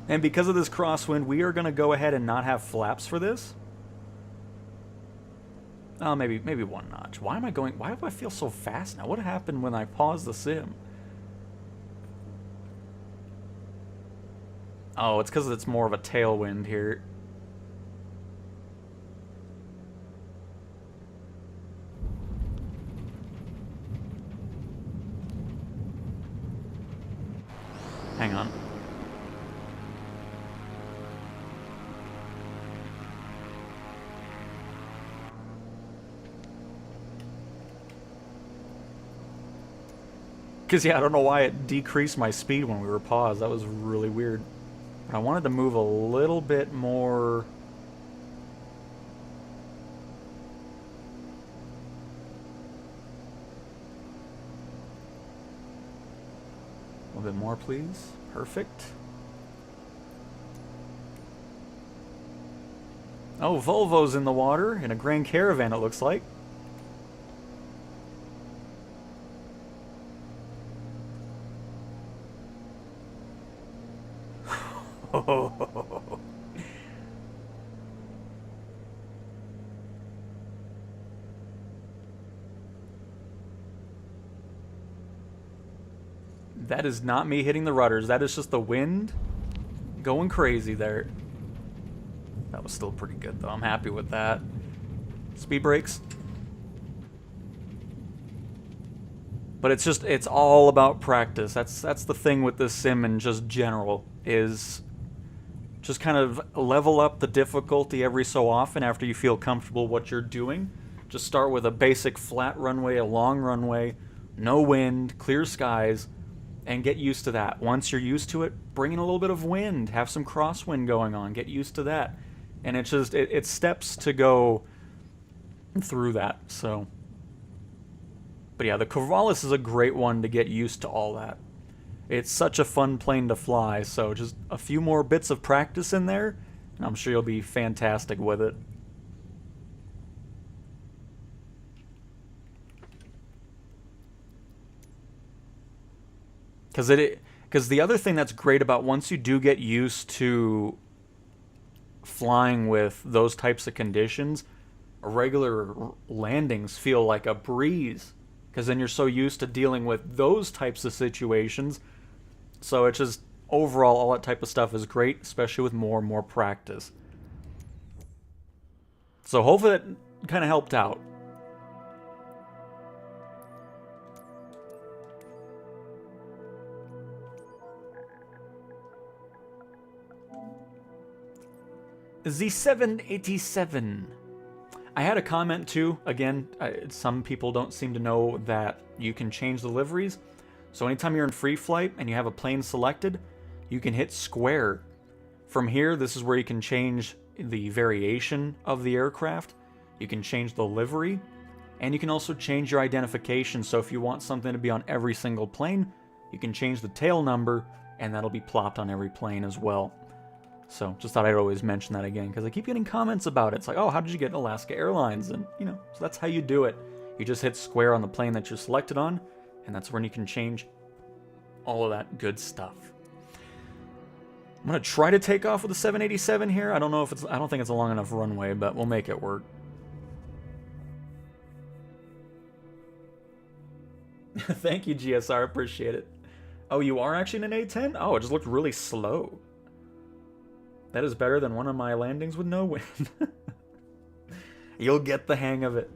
And because of this crosswind, we are going to go ahead and not have flaps for this. Oh, maybe one notch. Why do I feel so fast now? What happened when I paused the sim? Oh, it's because it's more of a tailwind here. Hang on. Because, yeah, I don't know why it decreased my speed when we were paused. That was really weird. I wanted to move a little bit more... A little bit more, please. Perfect. Oh, Volvo's in the water, in a Grand Caravan, it looks like. That is not me hitting the rudders. That is just the wind going crazy there. That was still pretty good, though. I'm happy with that. Speed brakes. But it's all about practice. That's the thing with this sim in just general, is just kind of level up the difficulty every so often after you feel comfortable what you're doing. Just start with a basic flat runway, a long runway, no wind, clear skies, and get used to that. Once you're used to it, bring in a little bit of wind, have some crosswind going on, get used to that. And it's just, it's steps to go through that, so. But yeah, the Corvallis is a great one to get used to all that. It's such a fun plane to fly, so just a few more bits of practice in there, and I'm sure you'll be fantastic with it. Because the other thing that's great about once you do get used to flying with those types of conditions, regular landings feel like a breeze. Because then you're so used to dealing with those types of situations. So it's just, overall, all that type of stuff is great, especially with more and more practice. So hopefully that kind of helped out. Z787. I had a comment too. Again, some people don't seem to know that you can change the liveries. So anytime you're in free flight and you have a plane selected, you can hit square. From here, this is where you can change the variation of the aircraft. You can change the livery, and you can also change your identification. So if you want something to be on every single plane, you can change the tail number, and that'll be plopped on every plane as well. So just thought I'd always mention that again, because I keep getting comments about it. It's like, oh, how did you get Alaska Airlines? And, you know, so that's how you do it. You just hit square on the plane that you're selected on, and that's when you can change all of that good stuff. I'm going to try to take off with a 787 here. I don't think it's a long enough runway, but we'll make it work. Thank you, GSR. Appreciate it. Oh, you are actually in an A10? Oh, it just looked really slow. That is better than one of my landings with no wind. You'll get the hang of it.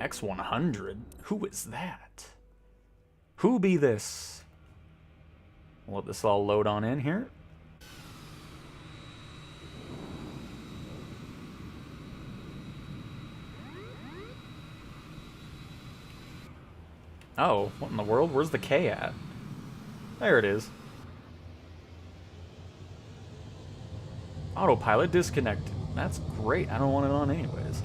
X100? Who is that? Who be this? We'll let this all load on in here. Oh, what in the world? Where's the K at? There it is. Autopilot disconnected. That's great. I don't want it on anyways.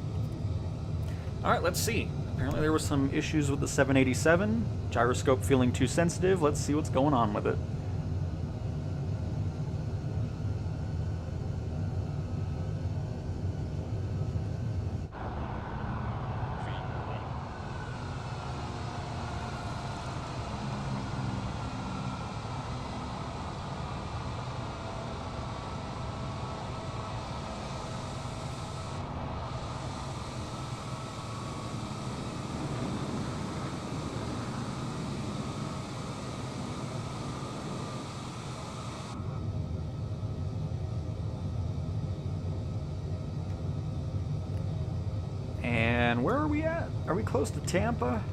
Alright, let's see. Apparently there were some issues with the 787. Gyroscope feeling too sensitive. Let's see what's going on with it. And where are we at? Are we close to Tampa?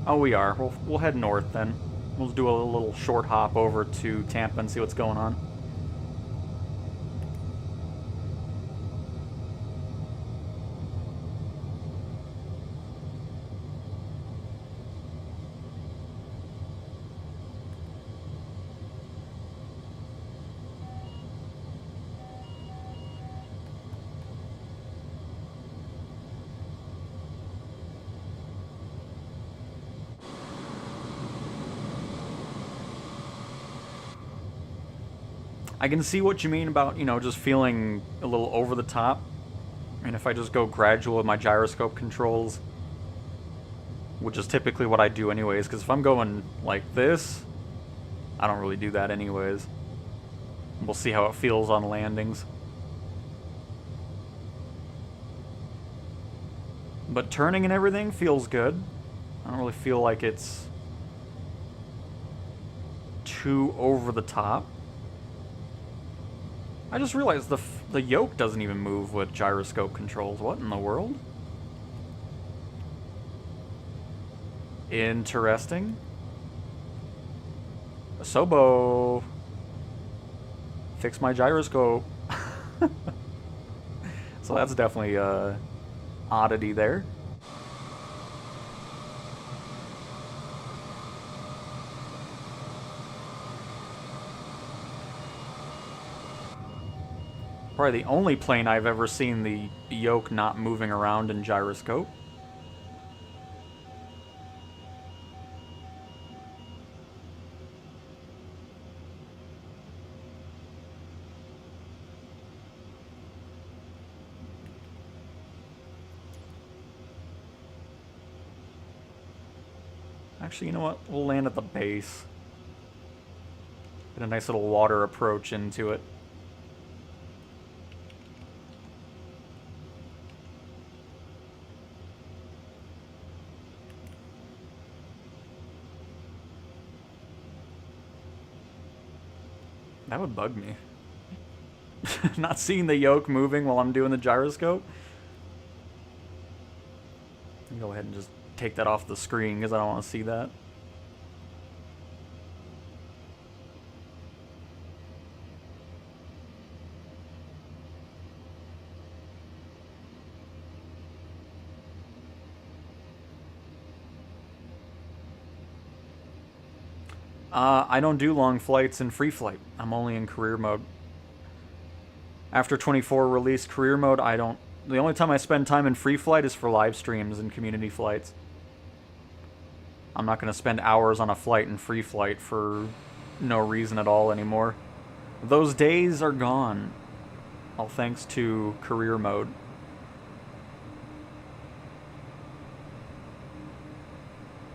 Oh, we are. We'll head north then. We'll do a little short hop over to Tampa and see what's going on. I can see what you mean about, you know, just feeling a little over the top. And if I just go gradual with my gyroscope controls, which is typically what I do anyways, because if I'm going like this, I don't really do that anyways. We'll see how it feels on landings. But turning and everything feels good. I don't really feel like it's too over the top. I just realized the yoke doesn't even move with gyroscope controls. What in the world? Interesting. Sobo. Fix my gyroscope. So that's definitely a oddity there. Probably the only plane I've ever seen the yoke not moving around in gyroscope. Actually, you know what? We'll land at the base. Get a nice little water approach into it. That would bug me. Not seeing the yoke moving while I'm doing the gyroscope. Go ahead and just take that off the screen because I don't want to see that. I don't do long flights in free flight. I'm only in career mode. After 24 released career mode, I don't... The only time I spend time in free flight is for live streams and community flights. I'm not going to spend hours on a flight in free flight for no reason at all anymore. Those days are gone. All thanks to career mode.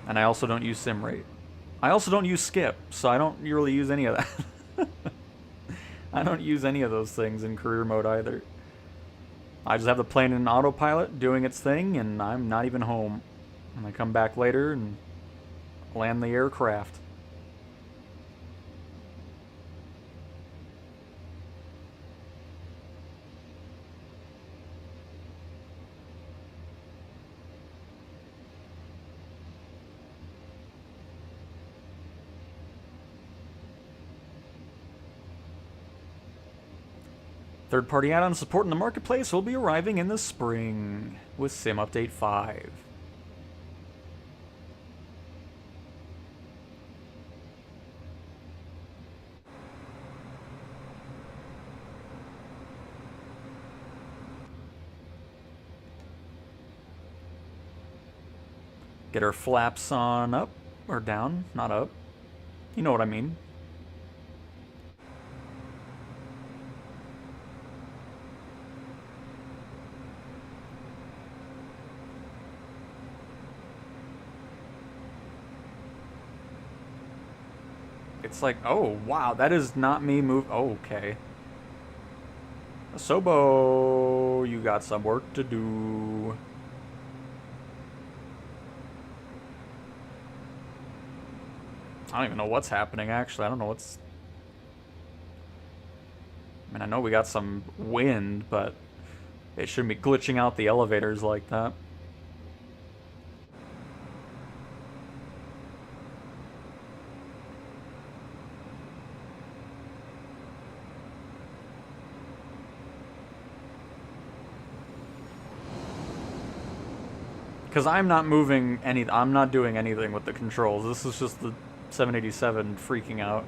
And I also don't use sim rate. I also don't use skip, so I don't really use any of that. I don't use any of those things in career mode either. I just have the plane in autopilot doing its thing, and I'm not even home. And I come back later and land the aircraft. Third-party add-on support in the marketplace will be arriving in the spring with Sim Update 5. Get our flaps on up or down, not up. You know what I mean. It's like, oh, wow, that is not me move. Oh, okay. Sobo, you got some work to do. I don't even know what's happening, actually. I don't know what's... I mean, I know we got some wind, but it shouldn't be glitching out the elevators like that. Because I'm not moving any... I'm not doing anything with the controls. This is just the 787 freaking out.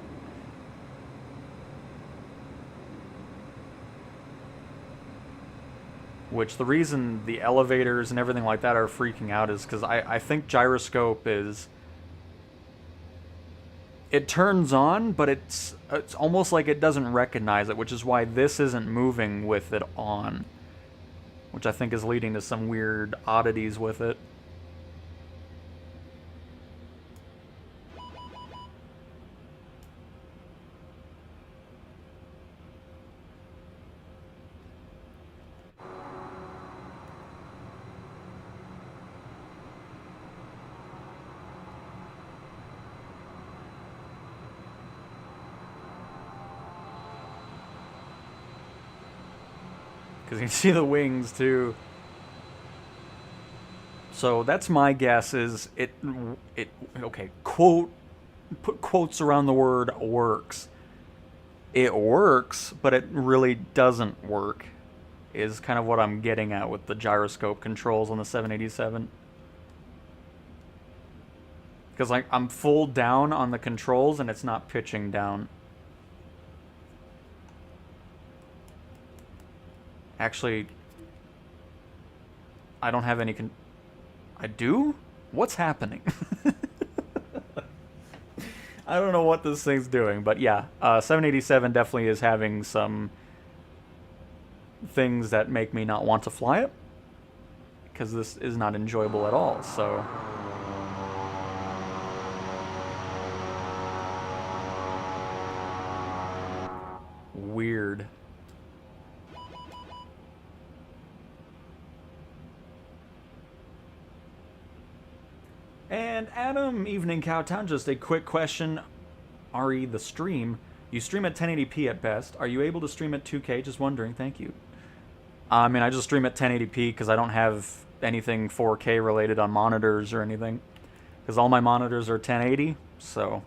Which, the reason the elevators and everything like that are freaking out is because I think gyroscope is... It turns on, but it's almost like it doesn't recognize it, which is why this isn't moving with it on. Which I think is leading to some weird oddities with it. Because you can see the wings too. So that's my guess is it okay, put quotes around the word works. It works, but it really doesn't work, is kind of what I'm getting at with the gyroscope controls on the 787. Because like I'm full down on the controls and it's not pitching down. Actually, I don't have any I do? What's happening? I don't know what this thing's doing, but yeah, 787 definitely is having some things that make me not want to fly it, because this is not enjoyable at all, so... Weird. And Adam, Evening Cowtown, just a quick question. RE, the stream. You stream at 1080p at best. Are you able to stream at 2K? Just wondering. Thank you. I mean, I just stream at 1080p because I don't have anything 4K related on monitors or anything. Because all my monitors are 1080, so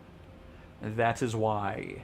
that is why.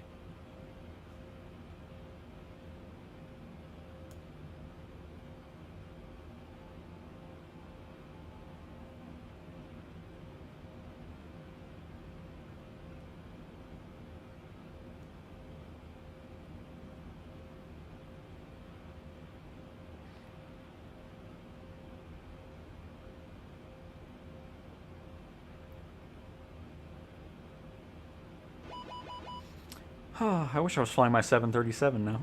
I wish I was flying my 737 now.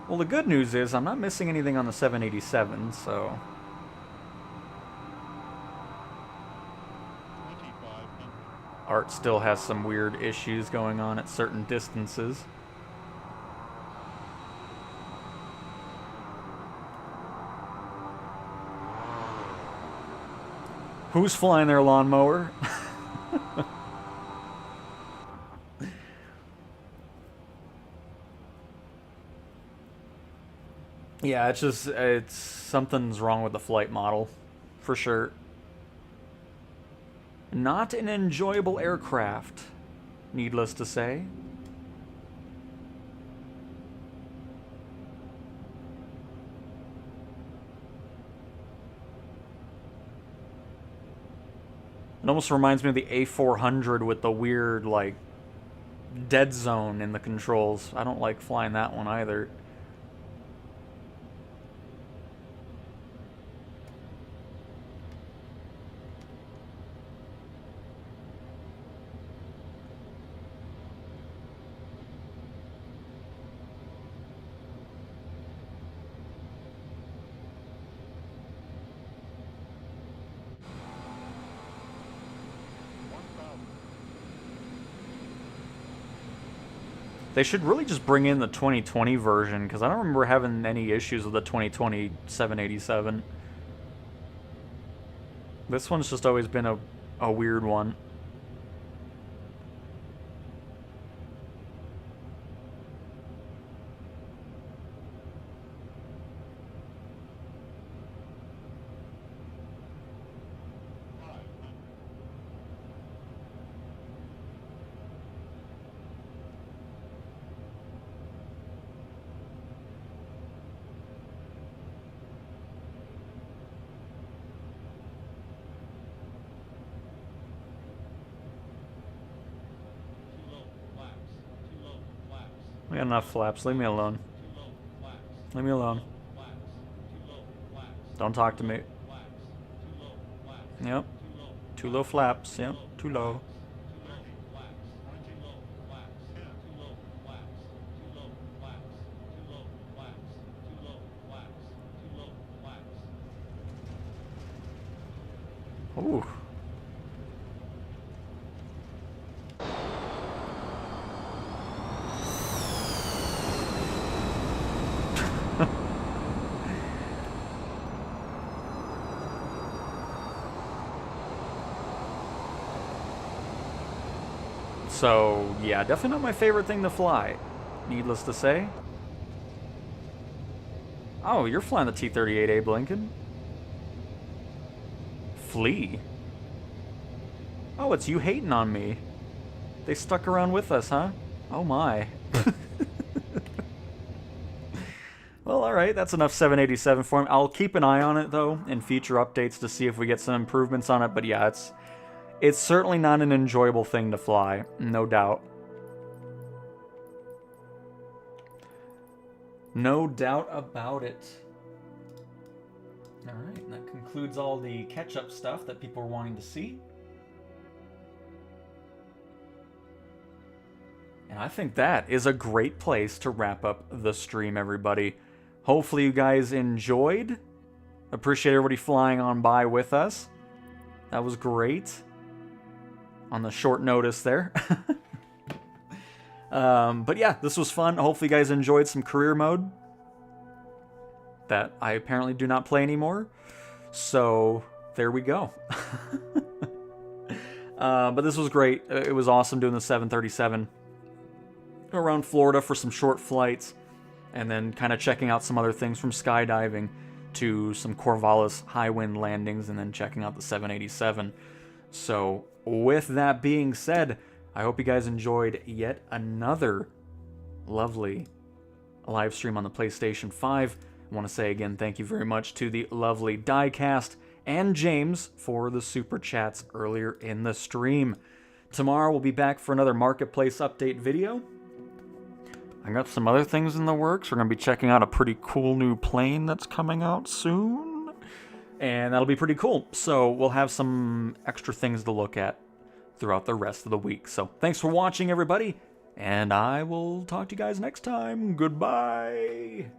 Well, the good news is I'm not missing anything on the 787, so... Art still has some weird issues going on at certain distances. Who's flying their lawnmower? Yeah, it's something's wrong with the flight model, for sure. Not an enjoyable aircraft, needless to say. It almost reminds me of the A400 with the weird, like, dead zone in the controls. I don't like flying that one either. They should really just bring in the 2020 version, because I don't remember having any issues with the 2020 787. This one's just always been a weird one. We got enough flaps. Leave me alone. Leave me alone. Don't talk to me. Yep. Too low flaps. Yep. Too low. Ooh. So, yeah, definitely not my favorite thing to fly, needless to say. Oh, you're flying the T-38A, Blinken. Flee? Oh, it's you hating on me. They stuck around with us, huh? Oh my. Well, alright, that's enough 787 for him. I'll keep an eye on it, though, in future updates to see if we get some improvements on it, but yeah, it's certainly not an enjoyable thing to fly, no doubt. No doubt about it. Alright, and that concludes all the catch-up stuff that people were wanting to see. And I think that is a great place to wrap up the stream, everybody. Hopefully you guys enjoyed. Appreciate everybody flying on by with us. That was great. On the short notice there. But yeah, this was fun. Hopefully you guys enjoyed some career mode that I apparently do not play anymore. So there we go. But this was great. It was awesome doing the 737 around Florida for some short flights, and then kind of checking out some other things from skydiving to some Corvallis high wind landings, and then checking out the 787. So with that being said, I hope you guys enjoyed yet another lovely live stream on the PlayStation 5. I want to say again, thank you very much to the lovely Diecast and James for the super chats earlier in the stream. Tomorrow we'll be back for another Marketplace update video. I got some other things in the works. We're going to be checking out a pretty cool new plane that's coming out soon. And that'll be pretty cool. So we'll have some extra things to look at throughout the rest of the week. So thanks for watching, everybody. And I will talk to you guys next time. Goodbye.